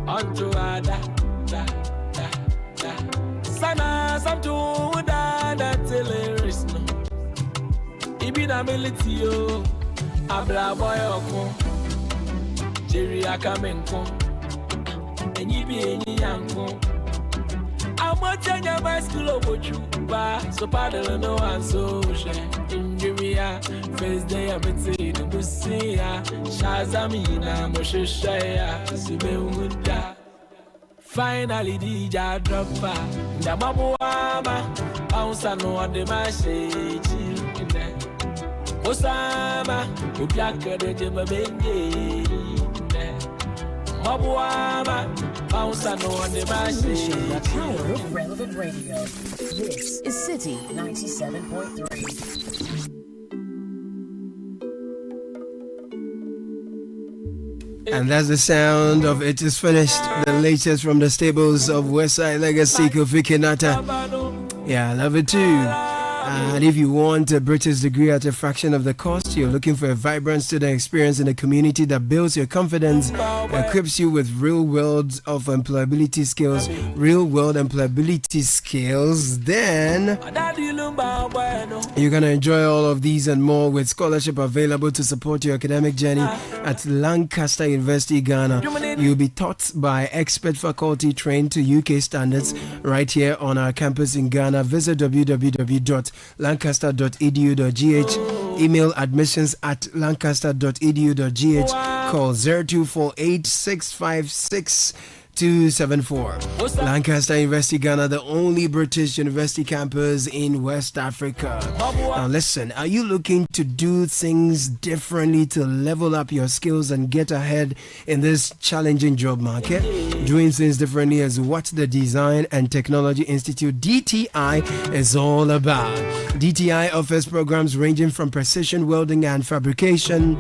Speaker 6: onto da da da da. Sana some to da tellers no. Ibina militio abla boy oko Jerry akamenko enyi bi enyi yanko. I'm watching your bicycle ba so paddle no one so Injimia first day I'm in the busia Shazamina Moshaya Sibeunda. Finally DJ dropper the Mabuama bounce no on the machine in there Osama Upiaka de Jemabenye Mabuama bounce no on the
Speaker 10: Unleashing the power
Speaker 6: machine.
Speaker 10: of relevant radio. This is City 97.3.
Speaker 9: And that's the sound of It Is Finished, the latest from the stables of Westside Legacy, Kofi Kinata. Yeah, I love it too. And if you want a British degree at a fraction of the cost, you're looking for a vibrant student experience in a community that builds your confidence, equips you with real-world employability skills, then you're going to enjoy all of these and more with scholarship available to support your academic journey at Lancaster University, Ghana. You'll be taught by expert faculty trained to UK standards right here on our campus in Ghana. Visit www.lancaster.edu.gh. Email admissions at lancaster.edu.gh. Call 0248-656-274. Lancaster University, Ghana, the only British university campus in West Africa. Now listen, are you looking to do things differently to level up your skills and get ahead in this challenging job market? Doing things differently is what the Design and Technology Institute, DTI, is all about. DTI offers programs ranging from precision welding and fabrication,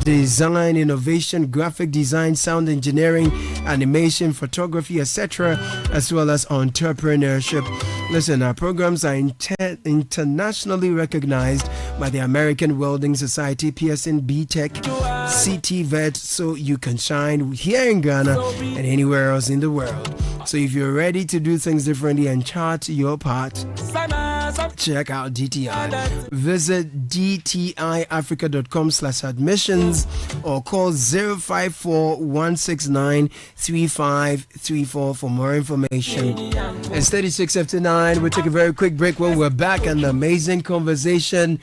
Speaker 9: design, innovation, graphic design, sound engineering, animation, photography, etc., as well as entrepreneurship. Listen, our programs are internationally recognized by the American Welding Society, PSN, BTech, Citi Vet, so you can shine here in Ghana and anywhere else in the world. So if you're ready to do things differently and chart your part, check out DTI. Visit dtiafrica.com/admissions or call 054-169-3534 for more information. It's 36:59. We'll take a very quick break. When we're back, an amazing conversation.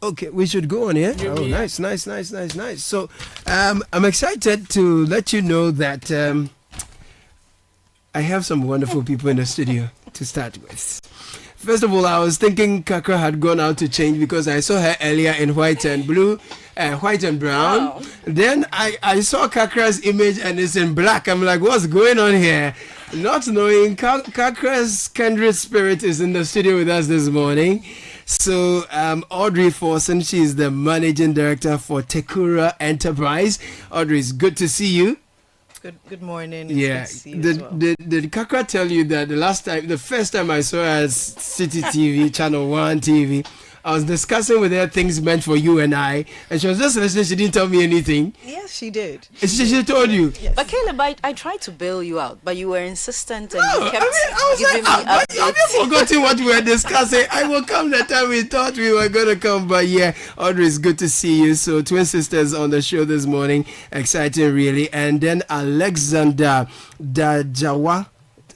Speaker 9: Okay, we should go on here. Oh, nice. So, I'm excited to let you know that I have some wonderful people in the studio to start with. First of all, I was thinking Kakra had gone out to change because I saw her earlier in white and blue, white and brown. Wow. Then I saw Kakra's image and it's in black. I'm like, what's going on here? Not knowing Kakra's kindred spirit is in the studio with us this morning. So Audrey Forson, she is the managing director for Tekura Enterprise. Audrey, it's good to see you.
Speaker 13: Good morning.
Speaker 9: Yeah. Did Kakra tell you that the first time I saw her at Citi TV, Channel 1 TV, I was discussing with her things meant for you and I, and she was just listening. She didn't tell me anything.
Speaker 8: Yes, she did.
Speaker 9: She told you.
Speaker 8: Yes. But Caleb, I tried to bail you out, but you were insistent and you kept
Speaker 9: I was
Speaker 8: giving
Speaker 9: like,
Speaker 8: me updates.
Speaker 9: have you forgotten what we were discussing? I will come the time we thought we were going to come, but yeah, Audrey, it's good to see you. So, twin sisters on the show this morning. Exciting, really. And then Alexander Dajawa.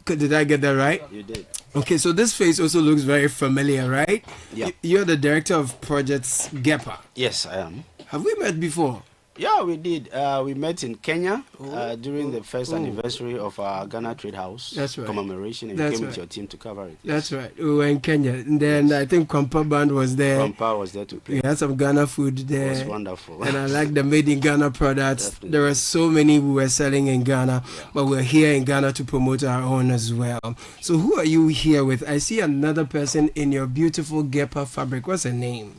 Speaker 9: Did I get that right?
Speaker 11: You did.
Speaker 9: Okay, so this face also looks very familiar, right?
Speaker 11: Yeah.
Speaker 9: You're the director of projects GEPA.
Speaker 11: Yes, I am.
Speaker 9: Have we met before?
Speaker 11: Yeah, we did. We met in Kenya during the first anniversary of our Ghana Trade House commemoration, and came with your team to cover it. Yes.
Speaker 9: That's right. We were in Kenya. And then I think Kwampa Band was there.
Speaker 11: Kwampa was there to play.
Speaker 9: We had some Ghana food there.
Speaker 11: It was wonderful.
Speaker 9: And I like the made in Ghana products. Definitely. There were so many we were selling in Ghana, but we're here in Ghana to promote our own as well. So who are you here with? I see another person in your beautiful GEPA fabric. What's her name?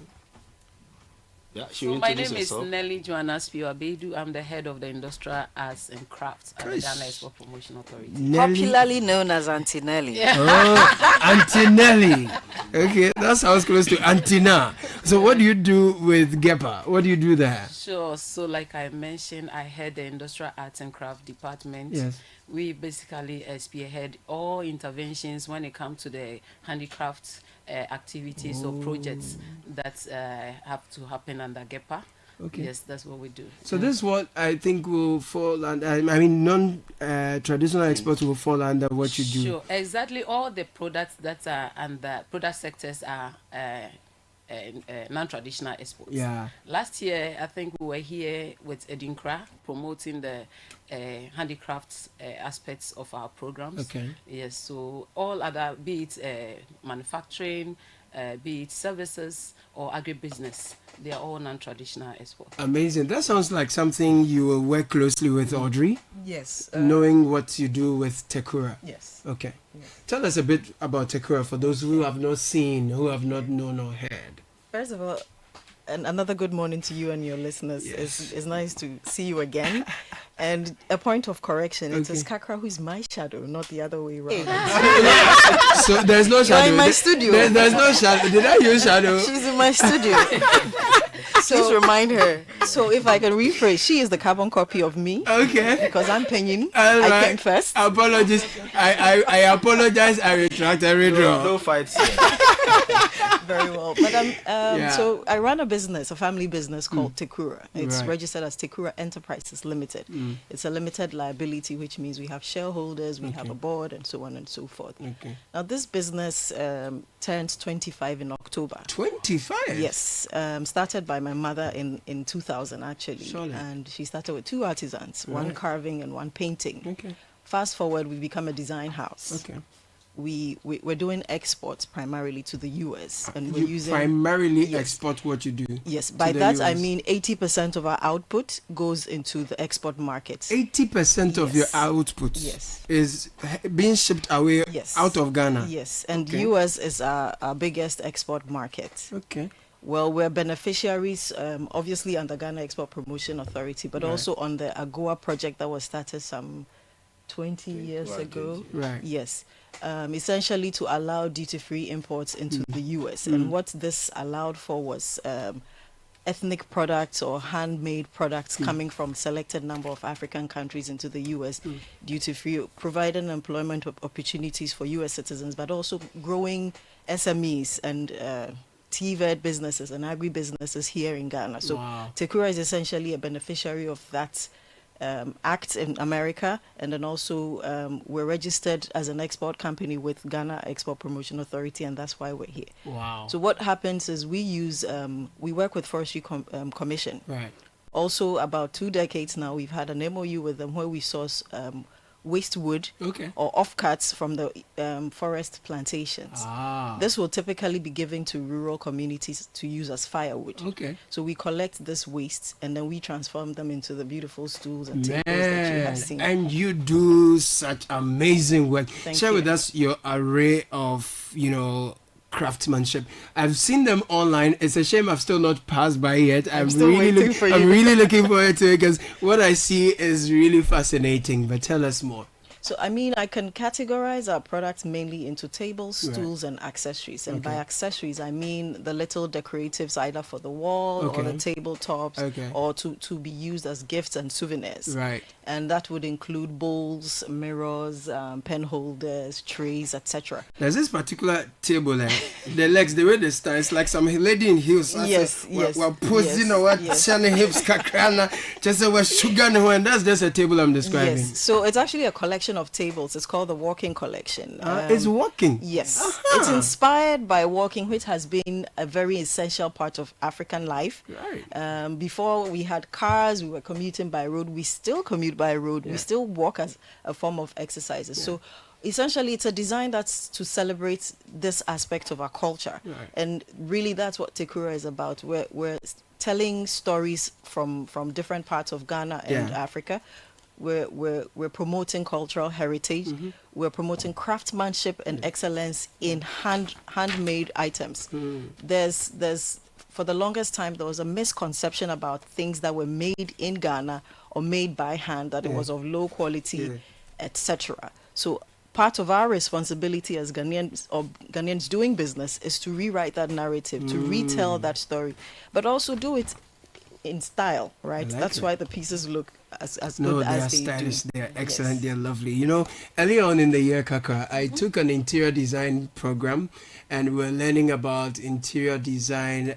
Speaker 11: Yeah,
Speaker 14: so my name is Nelly Joanna Spio-Abedu. I'm the head of the Industrial Arts and Crafts at the Ghana Export Promotion Authority.
Speaker 8: Popularly known as Auntie Nelly.
Speaker 14: Yeah.
Speaker 9: Oh, Auntie Nelly. Okay, that sounds close to Antina. So what do you do with GEPA? What do you do there?
Speaker 14: Sure. So like I mentioned, I head the Industrial Arts and Craft Department.
Speaker 9: Yes.
Speaker 14: We basically spearhead all interventions when it comes to the handicrafts activities or projects that have to happen under GEPA.
Speaker 9: Okay.
Speaker 14: Yes, that's what we do.
Speaker 9: So this is what I think will fall under, I mean, non-traditional exports will fall under what you do.
Speaker 14: Sure, exactly. All the products that are under product sectors are non-traditional exports.
Speaker 9: Yeah.
Speaker 14: Last year, I think we were here with Edinkra promoting the handicrafts aspects of our programs.
Speaker 9: Okay.
Speaker 14: Yes, so all other, be it manufacturing, be it services or agribusiness, they are all non-traditional exports.
Speaker 9: Amazing. That sounds like something you will work closely with Audrey.
Speaker 13: Yes.
Speaker 9: Knowing what you do with Tekura.
Speaker 13: Yes.
Speaker 9: Okay. Yes. Tell us a bit about Tekura for those who have not seen, who have not known or heard.
Speaker 13: First of all, another good morning to you and your listeners.
Speaker 9: Yes.
Speaker 13: It's nice to see you again. And a point of correction, it is Kakra who is my shadow, not the other way around.
Speaker 9: So there's no shadow.
Speaker 13: You're in my studio.
Speaker 9: There's no shadow. Did I use shadow?
Speaker 13: She's in my studio. Please remind her. So if I can rephrase, she is the carbon copy of me.
Speaker 9: Okay.
Speaker 13: Because I'm paying.
Speaker 9: Right.
Speaker 13: I came first.
Speaker 9: Apologies. I apologize. I retract. I redraw.
Speaker 11: No fights.
Speaker 13: Very well. But so I run a business, a family business called Tekura. It's registered as Tekura Enterprises Limited. It's a limited liability, which means we have shareholders, we have a board, and so on and so forth.
Speaker 9: Okay.
Speaker 13: Now this business turns 25 in October.
Speaker 9: 25?
Speaker 13: Yes. Started by my mother in 2000 actually.
Speaker 9: Surely.
Speaker 13: And she started with two artisans, one carving and one painting.
Speaker 9: Okay.
Speaker 13: Fast forward, we become a design house.
Speaker 9: Okay.
Speaker 13: We're doing exports primarily to the US, and we're using
Speaker 9: primarily export what you do.
Speaker 13: Yes, by that I mean 80% of our output goes into the export markets.
Speaker 9: 80% of your output is being shipped away out of Ghana.
Speaker 13: Yes, and US is our biggest export market.
Speaker 9: Okay.
Speaker 13: Well, we're beneficiaries, obviously under Ghana Export Promotion Authority, but also on the AGOA project that was started some 20 years ago.
Speaker 9: Right.
Speaker 13: Yes. Essentially to allow duty-free imports into the US. And what this allowed for was ethnic products or handmade products coming from selected number of African countries into the US duty-free, providing employment opportunities for US citizens, but also growing SMEs and TVED businesses and agri-businesses here in Ghana. So Tekura is essentially a beneficiary of that act in America, and then also we're registered as an export company with Ghana Export Promotion Authority, and that's why we're here.
Speaker 9: Wow.
Speaker 13: So what happens is we work with Forestry Commission.
Speaker 9: Right.
Speaker 13: Also, about 2 decades now, we've had an MOU with them where we source waste wood or offcuts from the forest plantations. This will typically be given to rural communities to use as firewood.
Speaker 9: Okay.
Speaker 13: So we collect this waste and then we transform them into the beautiful stools and tables that you have seen.
Speaker 9: And you do such amazing work. Share with us your array of, craftsmanship. I've seen them online. It's a shame I've still not passed by yet. I'm really looking forward to it because what I see is really fascinating. But tell us more.
Speaker 13: So, I mean, I can categorize our products mainly into tables, stools, and accessories. And by accessories, I mean the little decoratives either for the wall or the tabletops or to be used as gifts and souvenirs.
Speaker 9: Right.
Speaker 13: And that would include bowls, mirrors, pen holders, trays, etc.
Speaker 9: There's this particular table there. The legs, the way they stand, it's like some lady in heels.
Speaker 13: Yes.
Speaker 9: We're posing our channel hips, kakrana, just a sugar, and that's just a table I'm describing.
Speaker 13: Yes. So it's actually a collection of tables. It's called the Walking Collection.
Speaker 9: It's walking?
Speaker 13: Yes. It's inspired by walking, which has been a very essential part of African life.
Speaker 9: Right.
Speaker 13: Before we had cars, we were commuting by road. We still commute by road. We still walk as a form of exercises. So essentially, it's a design that's to celebrate this aspect of our culture. Right. And really, that's what Tekura is about. We're telling stories from different parts of Ghana and Africa. We're promoting cultural heritage. We're promoting craftsmanship and excellence in handmade items. There's for the longest time there was a misconception about things that were made in Ghana or made by hand, that it was of low quality, etc. So part of our responsibility as Ghanaians doing business is to rewrite that narrative, to retell that story, but also do it in style, right? That's why the pieces look as good as they
Speaker 9: stylish,
Speaker 13: do.
Speaker 9: They're excellent, they're lovely. You know, early on in the year, Kaka, I took an interior design program, and we were learning about interior design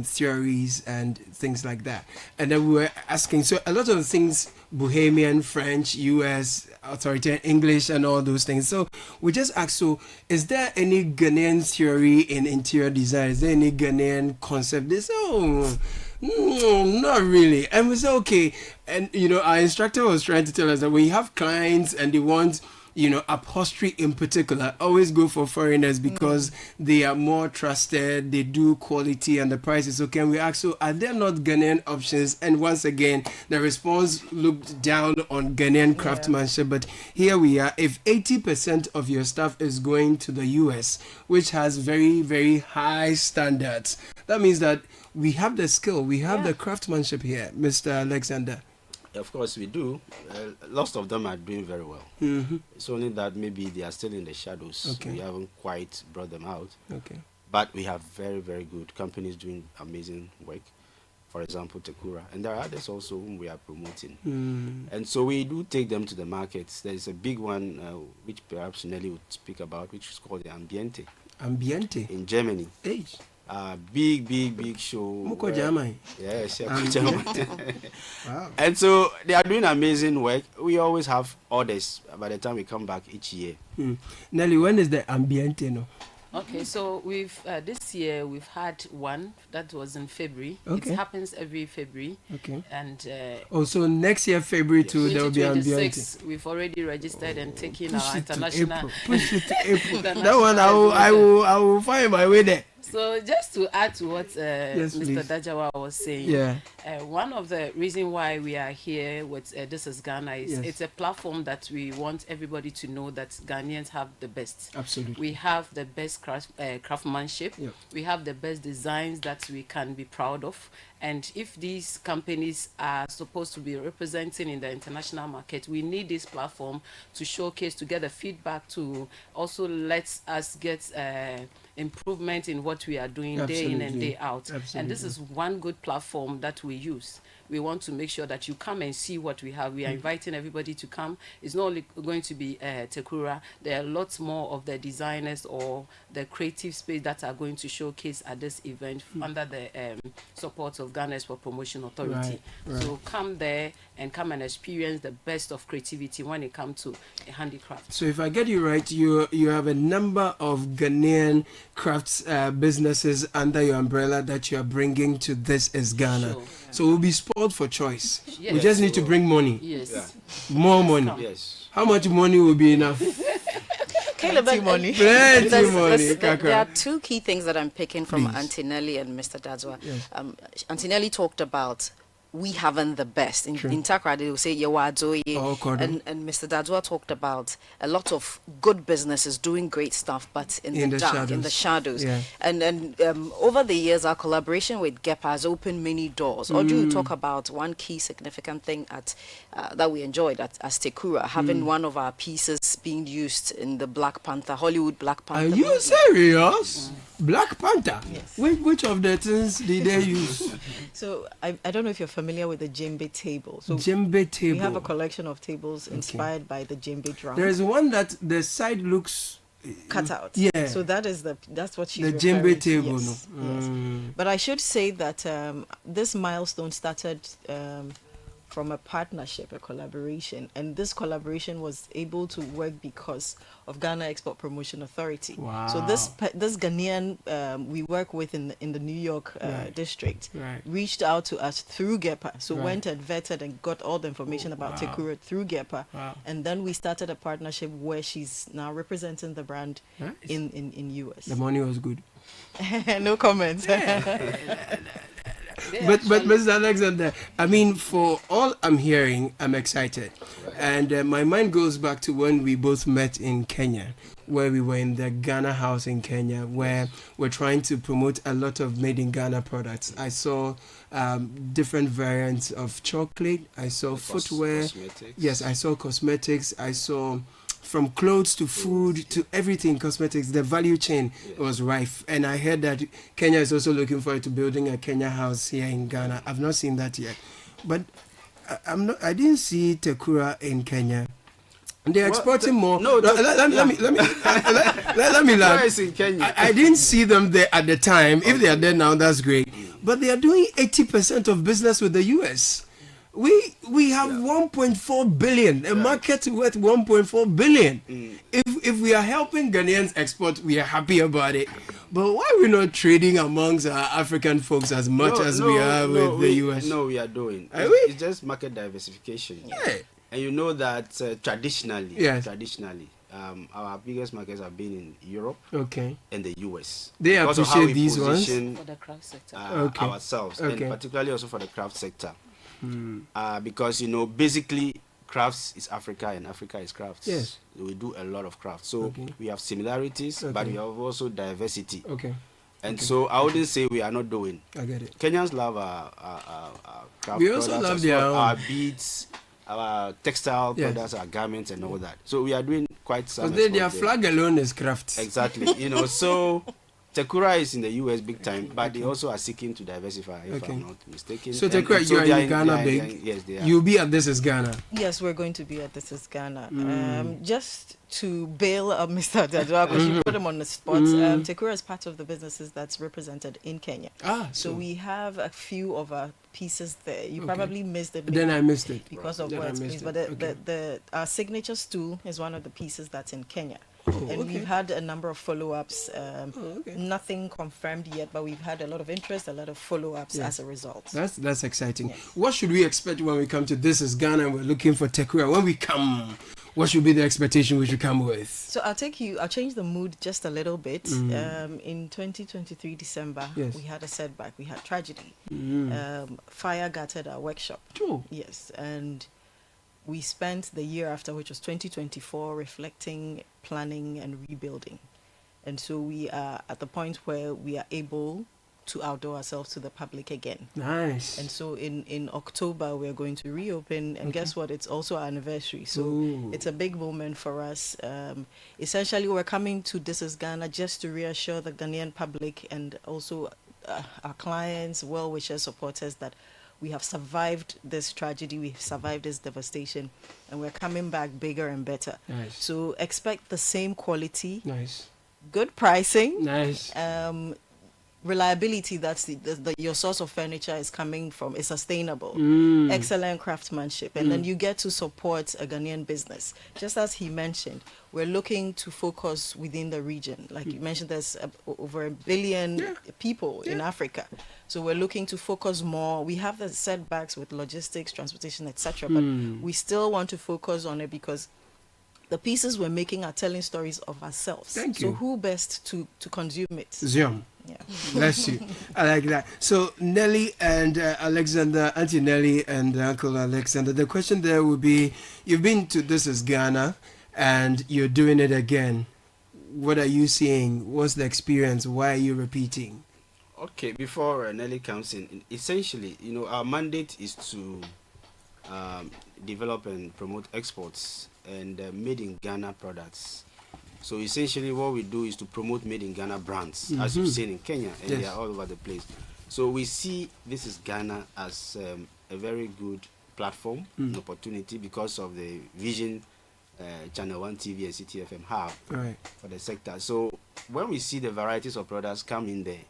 Speaker 9: theories and things like that. And then we were asking, so a lot of things, Bohemian, French, US, authoritarian English, and all those things. So we just asked, so is there any Ghanaian theory in interior design? Is there any Ghanaian concept? They said, not really. And we said, okay. And, you know, our instructor was trying to tell us that when you have clients and they want, you know, upholstery in particular, always go for foreigners because they are more trusted, they do quality, and the price is okay. And we asked, so are there not Ghanaian options? And once again, the response looked down on Ghanaian craftsmanship. But here we are. If 80% of your stuff is going to the US, which has very, very high standards, that means that we have the skill, we have the craftsmanship here, Mr. Alexander.
Speaker 11: Of course, we do. Lots of them are doing very well. It's only that maybe they are still in the shadows. We haven't quite brought them out. But we have very, very good companies doing amazing work. For example, Tekura. And there are others also whom we are promoting. And so we do take them to the markets. There is a big one, which perhaps Nelly would speak about, which is called the Ambiente.
Speaker 9: Ambiente?
Speaker 11: In Germany. Big show. Yes, wow. And so they are doing amazing work. We always have orders by the time we come back each year.
Speaker 9: Nelly, when is the Ambiente? No?
Speaker 14: Okay, so we've this year we've had one that was in February. It happens every February. And
Speaker 9: also next year February too, there will be Ambiente.
Speaker 14: We've already registered and taken our international.
Speaker 9: Push it to April. That one I will find my way there.
Speaker 14: So just to add to what Mr. Dajawa was saying, one of the reasons why we are here with This is Ghana is it's a platform that we want everybody to know that Ghanaians have the best.
Speaker 9: Absolutely.
Speaker 14: We have the best craftsmanship. We have the best designs that we can be proud of. And if these companies are supposed to be representing in the international market, we need this platform to showcase, to get the feedback, to also let us get improvement in what we are doing day in and day out. And this is one good platform that we use. We want to make sure that you come and see what we have. We are inviting everybody to come. It's not only going to be Tekura. There are lots more of the designers or the creative space that are going to showcase at this event under the support of Ghana Export Promotion Authority. So come there and come and experience the best of creativity when it comes to handicraft.
Speaker 9: So if I get you right, you have a number of Ghanaian crafts businesses under your umbrella that you are bringing to This is Ghana. So we'll be spoiled for choice. We just need to bring money. More money. How much money will be enough?
Speaker 8: Plenty money. There are two key things that I'm picking from Auntie Nelly and Mr. Dadzwa. Auntie Nelly talked about we haven't the best. In Takrade, they will say, and Mr. Dadua talked about a lot of good businesses doing great stuff, but in the dark,
Speaker 9: shadows.
Speaker 8: in the shadows.
Speaker 9: Yeah.
Speaker 8: And over the years, our collaboration with GEPA has opened many doors. Or do you talk about one key significant thing that we enjoyed as Tekura, having one of our pieces being used in the Black Panther, Hollywood Black Panther.
Speaker 9: Are you serious? Black Panther?
Speaker 8: Yes.
Speaker 9: Which of the things did they use?
Speaker 13: So I don't know if you're familiar with the djembe table. So
Speaker 9: Djembe table.
Speaker 13: we have a collection of tables inspired by the djembe drum.
Speaker 9: There is one that the side looks
Speaker 13: cut out.
Speaker 9: Yeah.
Speaker 13: So that's what she's
Speaker 9: the
Speaker 13: referring
Speaker 9: djembe
Speaker 13: to.
Speaker 9: table.
Speaker 13: Yes,
Speaker 9: No.
Speaker 13: yes. But I should say that this milestone started from a partnership, a collaboration, and this collaboration was able to work because of Ghana Export Promotion Authority.
Speaker 9: Wow.
Speaker 13: So this Ghanaian we work with in the New York district reached out to us through GEPA. So went and vetted and got all the information about Tekura through GEPA.
Speaker 9: Wow.
Speaker 13: And then we started a partnership where she's now representing the brand in US.
Speaker 9: The money was good.
Speaker 13: No comments.
Speaker 9: But Mr. Alexander, I mean, for all I'm hearing, I'm excited. And my mind goes back to when we both met in Kenya, where we were in the Ghana house in Kenya, where we're trying to promote a lot of made in Ghana products. I saw different variants of chocolate. I saw footwear.
Speaker 11: Cosmetics.
Speaker 9: Yes, I saw cosmetics. I saw from clothes to food to everything, cosmetics, the value chain was rife. And I heard that Kenya is also looking forward to building a Kenya house here in Ghana. I've not seen that yet. But I didn't see Tekura in Kenya. They're exporting more. No, let me laugh.
Speaker 11: In Kenya.
Speaker 9: I didn't see them there at the time. If they are there now, that's great. But they are doing 80% of business with the US. We have 1.4 billion, a market worth 1.4 billion. If we are helping Ghanaians export, we are happy about it. But why are we not trading amongst our African folks as much as we are with the US?
Speaker 11: No, we are doing.
Speaker 9: Are we?
Speaker 11: It's just market diversification.
Speaker 9: Yeah.
Speaker 11: And you know that traditionally,
Speaker 9: Yes.
Speaker 11: Our biggest markets have been in Europe and the US.
Speaker 9: They
Speaker 11: Because of how
Speaker 9: appreciate
Speaker 11: we
Speaker 9: these ones?
Speaker 11: position,
Speaker 14: For the craft sector.
Speaker 11: ourselves, and particularly also for the craft sector. Because, basically, crafts is Africa and Africa is crafts.
Speaker 9: Yes.
Speaker 11: We do a lot of crafts. So we have similarities, but we have also diversity. And so I wouldn't say we are not doing.
Speaker 9: I get it.
Speaker 11: Kenyans love our craft
Speaker 9: We also
Speaker 11: products
Speaker 9: love
Speaker 11: as
Speaker 9: their
Speaker 11: well,
Speaker 9: own.
Speaker 11: our beads, our textile products, our garments, and all that. So we are doing quite some.
Speaker 9: Because their flag alone is crafts.
Speaker 11: Exactly. So Tekura is in the US big time, but they also are seeking to diversify, if I'm not mistaken.
Speaker 9: So Tekura, you are in Ghana big.
Speaker 11: Yes, they are.
Speaker 9: You'll be at This Is Ghana.
Speaker 13: Yes, we're going to be at This Is Ghana. Just to bail up Mr. Dadua, because you put him on the spot, Tekura is part of the businesses that's represented in Kenya. So we have a few of our pieces there. You probably missed it.
Speaker 9: Then I missed it.
Speaker 13: Because of words, please. But our signature stool is one of the pieces that's in Kenya. We've had a number of follow-ups. Nothing confirmed yet, but we've had a lot of interest, a lot of follow-ups as a result.
Speaker 9: That's exciting. What should we expect when we come to This Is Ghana and we're looking for Tekura? When we come, what should be the expectation we should come with?
Speaker 13: So I'll change the mood just a little bit. In 2023 December, we had a setback. We had tragedy. Fire gutted our workshop.
Speaker 9: True.
Speaker 13: Yes, and we spent the year after, which was 2024, reflecting, planning, and rebuilding. And so we are at the point where we are able to outdoor ourselves to the public again.
Speaker 9: Nice.
Speaker 13: And so in October, we're going to reopen. And guess what? It's also our anniversary. So it's a big moment for us. Essentially, we're coming to This Is Ghana just to reassure the Ghanaian public and also our clients, well-wishers, supporters that we have survived this tragedy, we've survived this devastation, and we're coming back bigger and better.
Speaker 9: Nice.
Speaker 13: So expect the same quality,
Speaker 9: nice,
Speaker 13: good pricing,
Speaker 9: nice,
Speaker 13: reliability. That's your source of furniture is coming from is sustainable, excellent craftsmanship, and then you get to support a Ghanaian business. Just as he mentioned, we're looking to focus within the region. Like you mentioned, there's over 1 billion people in Africa. So we're looking to focus more. We have the setbacks with logistics, transportation, etc. But we still want to focus on it because the pieces we're making are telling stories of ourselves.
Speaker 9: Thank you.
Speaker 13: So who best to consume it?
Speaker 9: Zion.
Speaker 13: Yeah.
Speaker 9: Bless you. I like that. So Nelly and Alexander, Auntie Nelly and Uncle Alexander, the question there would be, you've been to This is Ghana and you're doing it again. What are you seeing? What's the experience? Why are you repeating?
Speaker 11: Okay, before Nelly comes in, essentially, our mandate is to develop and promote exports and made in Ghana products. So essentially what we do is to promote made in Ghana brands, as you've seen in Kenya, and they are all over the place. So we see This is Ghana as a very good platform, opportunity, because of the vision Channel 1 TV and Citi FM have for the sector. So when we see the varieties of products come in there,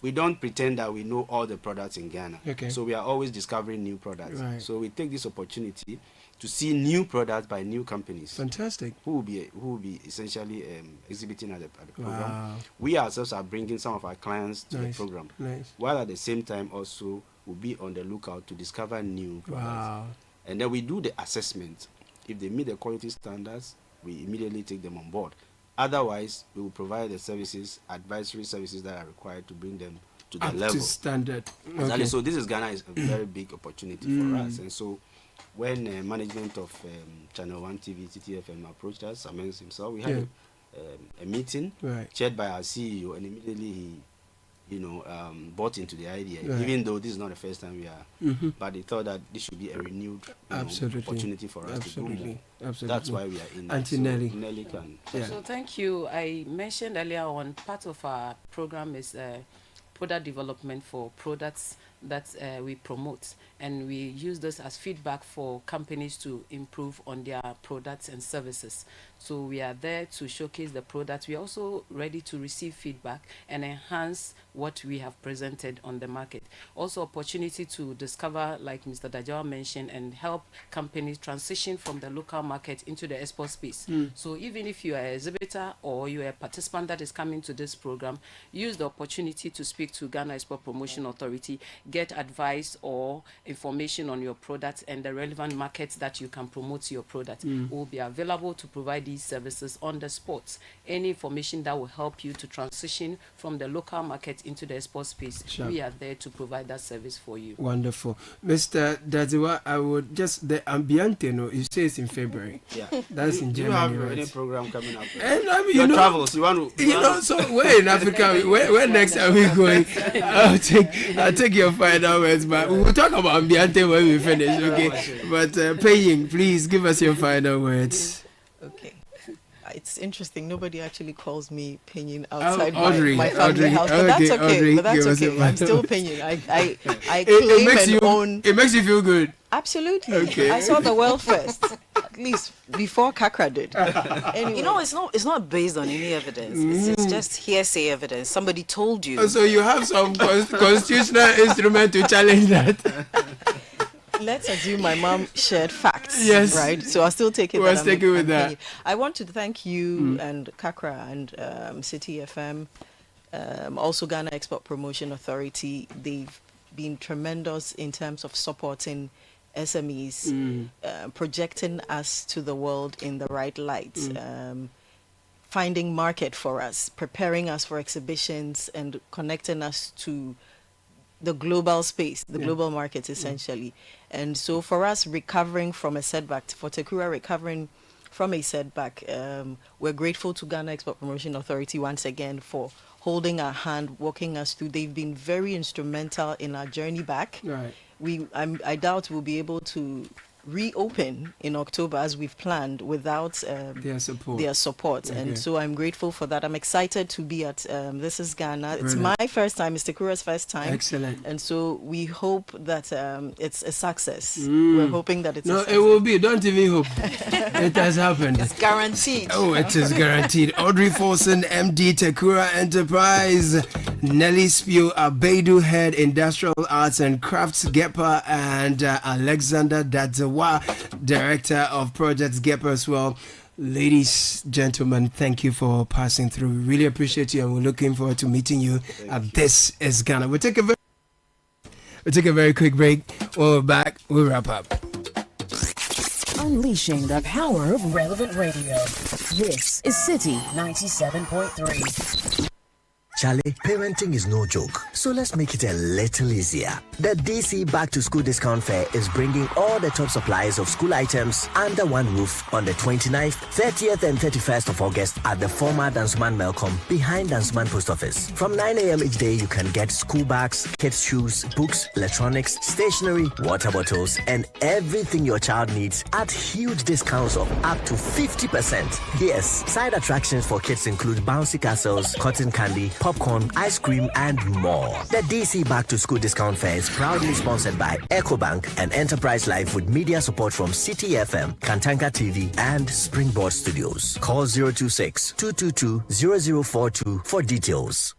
Speaker 11: we don't pretend that we know all the products in Ghana.
Speaker 9: Okay.
Speaker 11: So we are always discovering new products.
Speaker 9: Right.
Speaker 11: So we take this opportunity to see new products by new companies.
Speaker 9: Fantastic.
Speaker 11: Who will be essentially exhibiting at the program.
Speaker 9: Wow.
Speaker 11: We ourselves are bringing some of our clients to the program.
Speaker 9: Nice.
Speaker 11: While at the same time also we'll be on the lookout to discover new products.
Speaker 9: Wow.
Speaker 11: And then we do the assessment. If they meet the quality standards, we immediately take them on board. Otherwise, we will provide the services, advisory services that are required to bring them to the
Speaker 9: Up
Speaker 11: level.
Speaker 9: to standard.
Speaker 11: Exactly.
Speaker 9: Okay.
Speaker 11: So This is Ghana is a very big opportunity for us. And so when management of Channel 1 TV, Citi FM approached us, amongst himself, we had a meeting chaired by our CEO, and immediately he bought into the idea, even though this is not the first time we are, but they thought that this should be a renewed opportunity for us to do more.
Speaker 9: Absolutely.
Speaker 11: That's why we are in
Speaker 9: Auntie
Speaker 11: so
Speaker 9: Nelly.
Speaker 11: Nelly can.
Speaker 14: So thank you. I mentioned earlier on, part of our program is product development for products that we promote, and we use this as feedback for companies to improve on their products and services. So we are there to showcase the products. We are also ready to receive feedback and enhance what we have presented on the market. Also opportunity to discover, like Mr. Dajawa mentioned, and help companies transition from the local market into the export space. So even if you are an exhibitor or you are a participant that is coming to this program, use the opportunity to speak to Ghana Export Promotion Authority, get advice or information on your products and the relevant markets that you can promote your product. Will be available to provide these services on the spot. Any information that will help you to transition from the local market into the export space, we are there to provide that service for you.
Speaker 9: Wonderful. Mr. Daziwa, I would just, the Ambiente, you say it's in February.
Speaker 11: Yeah.
Speaker 9: That's in
Speaker 11: Do you
Speaker 9: January.
Speaker 11: have any program coming up?
Speaker 9: And I mean,
Speaker 11: your travels, you want to...
Speaker 9: so we're in Africa. Where next are we going? I'll take your final words, but we'll talk about Ambiente when we finish, okay? But Paying, please give us your final words.
Speaker 13: Okay. It's interesting. Nobody actually calls me Pinyin outside my family house, but
Speaker 9: okay,
Speaker 13: that's okay.
Speaker 9: Audrey,
Speaker 13: but that's okay. I'm still Pinyin. I claim and own.
Speaker 9: It makes you feel good.
Speaker 13: Absolutely.
Speaker 9: Okay.
Speaker 13: I saw the world first, at least before Kakra did. Anyway.
Speaker 8: It's not based on any evidence. It's just hearsay evidence. Somebody told you.
Speaker 9: So you have some constitutional instrument to challenge that.
Speaker 13: Let's assume my mom shared facts.
Speaker 9: Yes.
Speaker 13: Right? So I'll still take it.
Speaker 9: We'll stick it with that.
Speaker 13: I want to thank you and Kakra and Citi FM, also Ghana Export Promotion Authority. They've been tremendous in terms of supporting SMEs, projecting us to the world in the right light, finding market for us, preparing us for exhibitions, and connecting us to the global space, the global markets essentially. And so for us recovering from a setback, for Tekura recovering from a setback, we're grateful to Ghana Export Promotion Authority once again for holding our hand, walking us through. They've been very instrumental in our journey back.
Speaker 9: Right.
Speaker 13: I doubt we'll be able to reopen in October as we've planned without their support.
Speaker 9: Okay.
Speaker 13: And so I'm grateful for that. I'm excited to be at This is Ghana. It's my first time, Mr. Kura's first time.
Speaker 9: Excellent.
Speaker 13: And so we hope that it's a success. We're hoping that it's a success.
Speaker 9: It will be. Don't even hope. It has happened.
Speaker 13: It's guaranteed.
Speaker 9: Oh, it is guaranteed. Audrey Forson, MD, Tekura Enterprise. Nelly Spew, Abedu Head, Industrial Arts and Crafts, GEPA, and Alexander Dadziwa, Director of Projects, GEPA as well. Ladies, gentlemen, thank you for passing through. We really appreciate you, and we're looking forward to meeting you at This is Ghana. We'll take a very quick break. When we're back, we'll wrap up.
Speaker 10: Unleashing the power of relevant radio. This is Citi 97.3.
Speaker 2: Charlie, parenting is no joke, so let's make it a little easier. The DC Back to School Discount Fair is bringing all the top suppliers of school items under one roof on the 29th, 30th, and 31st of August at the former Dansuman Melcom behind Dansuman Post Office. From 9 a.m. each day, you can get school bags, kids' shoes, books, electronics, stationery, water bottles, and everything your child needs at huge discounts of up to 50%. Yes, side attractions for kids include bouncy castles, cotton candy, popcorn, ice cream, and more. The DC Back to School Discount Fair is proudly sponsored by EcoBank and Enterprise Life with media support from Citi FM, Kantanka TV, and Springboard Studios. Call 026-222-0042 for details.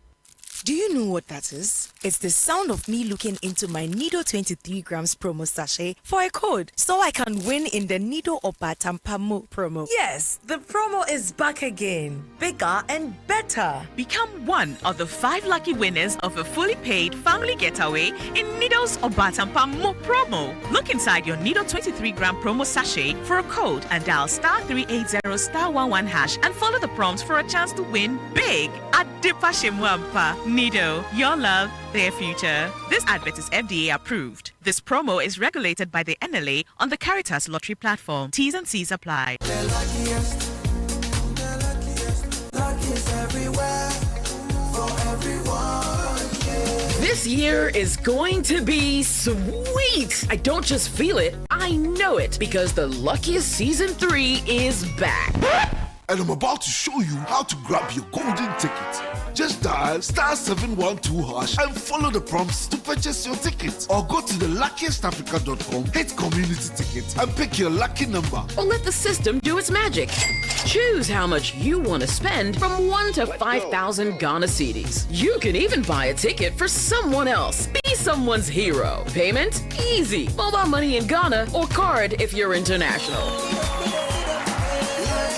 Speaker 15: Do you know what that is? It's the sound of me looking into my Nido 23 grams promo sachet for a code so I can win in the Nido Opa Tampamo promo.
Speaker 20: Yes, the promo is back again. Bigger and better.
Speaker 21: Become one of the 5 lucky winners of a fully paid family getaway in Nido's Obatampa Mo promo. Look inside your Nido 23-gram promo sachet for a code and dial *380*11# and follow the prompts for a chance to win big at Dipashimwampa. Nido, your love, their future. This advert is FDA approved. This promo is regulated by the NLA on the Caritas Lottery platform. T's and C's apply.
Speaker 6: Luckiest everywhere for everyone.
Speaker 4: This year is going to be sweet. I don't just feel it, I know it, because the Luckiest Season 3 is back.
Speaker 16: And I'm about to show you how to grab your golden ticket. Just dial *712# and follow the prompts to purchase your ticket. Or go to theluckiestafrica.com, hit community tickets, and pick your lucky number.
Speaker 4: Or let the system do its magic. Choose how much you want to spend from 1 to 5,000 Ghana cedis. You can even buy a ticket for someone else. Be someone's hero. Payment? Easy. Mobile money in Ghana or card if you're international.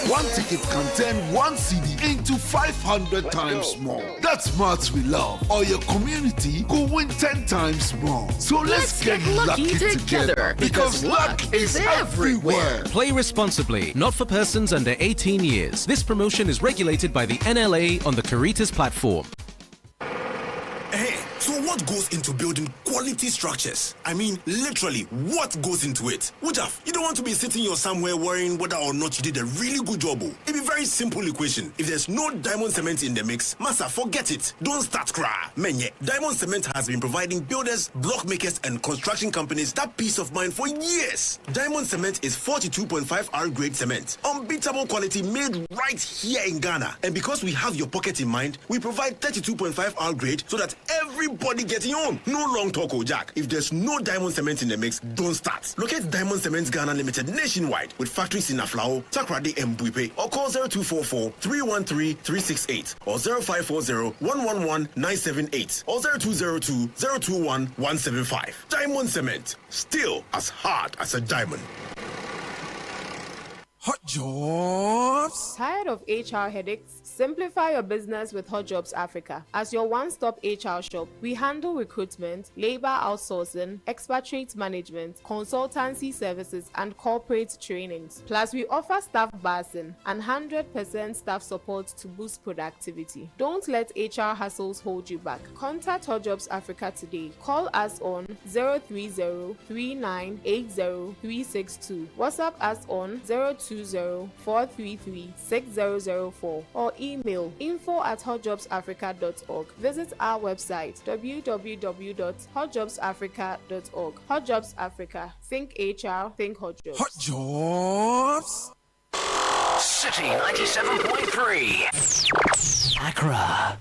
Speaker 16: One ticket can turn 1 CD into 500 times more. That's maths we love. Or your community could win 10 times more. So let's get lucky together because luck is everywhere.
Speaker 17: Play responsibly, not for persons under 18 years. This promotion is regulated by the NLA on the Caritas platform.
Speaker 19: Hey, so what goes into building quality structures? I mean, literally, what goes into it? Wujaf, you don't want to be sitting here somewhere worrying whether or not you did a really good job. It'd be very simple equation. If there's no diamond cement in the mix, massa, forget it. Don't start cry. Menye, diamond cement has been providing builders, block makers, and construction companies that peace of mind for years. Diamond cement is 42.5 R grade cement. Unbeatable quality made right here in Ghana. And because we have your pocket in mind, we provide 32.5 R grade so that everybody getting on. No long talk, Jack. If there's no diamond cement in the mix, don't start. Locate Diamond Cement Ghana Limited nationwide with factories in Aflao, Takrade, and Buipe, or call 0244-313-368 or 0540-111-978 or 0202-021-175. Diamond Cement, still as hard as a diamond.
Speaker 6: Hot jobs.
Speaker 26: Tired of HR headaches? Simplify your business with Hot Jobs Africa. As your one-stop HR shop, we handle recruitment, labor outsourcing, expatriate management, consultancy services, and corporate trainings. Plus, we offer staff basing and 100% staff support to boost productivity. Don't let HR hassles hold you back. Contact Hot Jobs Africa today. Call us on 030-3980-362. WhatsApp us on 020-433-6004 or email info@hotjobsafrica.org. Visit our website www.hotjobsafrica.org. Hot Jobs Africa. Think HR, think Hot Jobs.
Speaker 6: Hot jobs.
Speaker 10: City 97.3. Accra.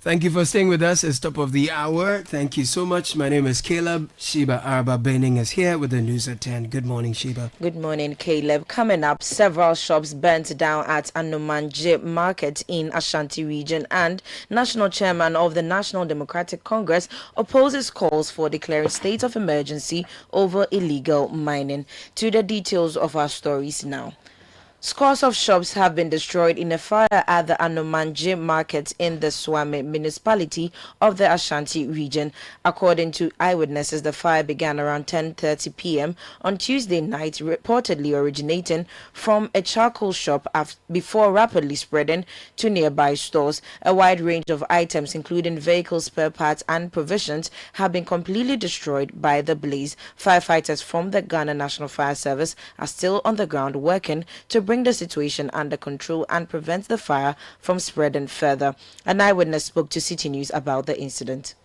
Speaker 9: Thank you for staying with us. It's top of the hour. Thank you so much. My name is Caleb. Sheba Arba Benning is here with the news at 10. Good morning, Sheba.
Speaker 27: Good morning, Caleb. Coming up, several shops burnt down at Anumanje Market in Ashanti region, and National Chairman of the National Democratic Congress opposes calls for declaring state of emergency over illegal mining. To the details of our stories now. Scores of shops have been destroyed in a fire at the Anomanje market in the Swame municipality of the Ashanti region. According to eyewitnesses, the fire began around 10:30 p.m. on Tuesday night, reportedly originating from a charcoal shop before rapidly spreading to nearby stores. A wide range of items, including vehicle spare parts and provisions, have been completely destroyed by the blaze. Firefighters from the Ghana National Fire Service are still on the ground working to bring the situation under control and prevent the fire from spreading further. An eyewitness spoke to Citi News about the incident.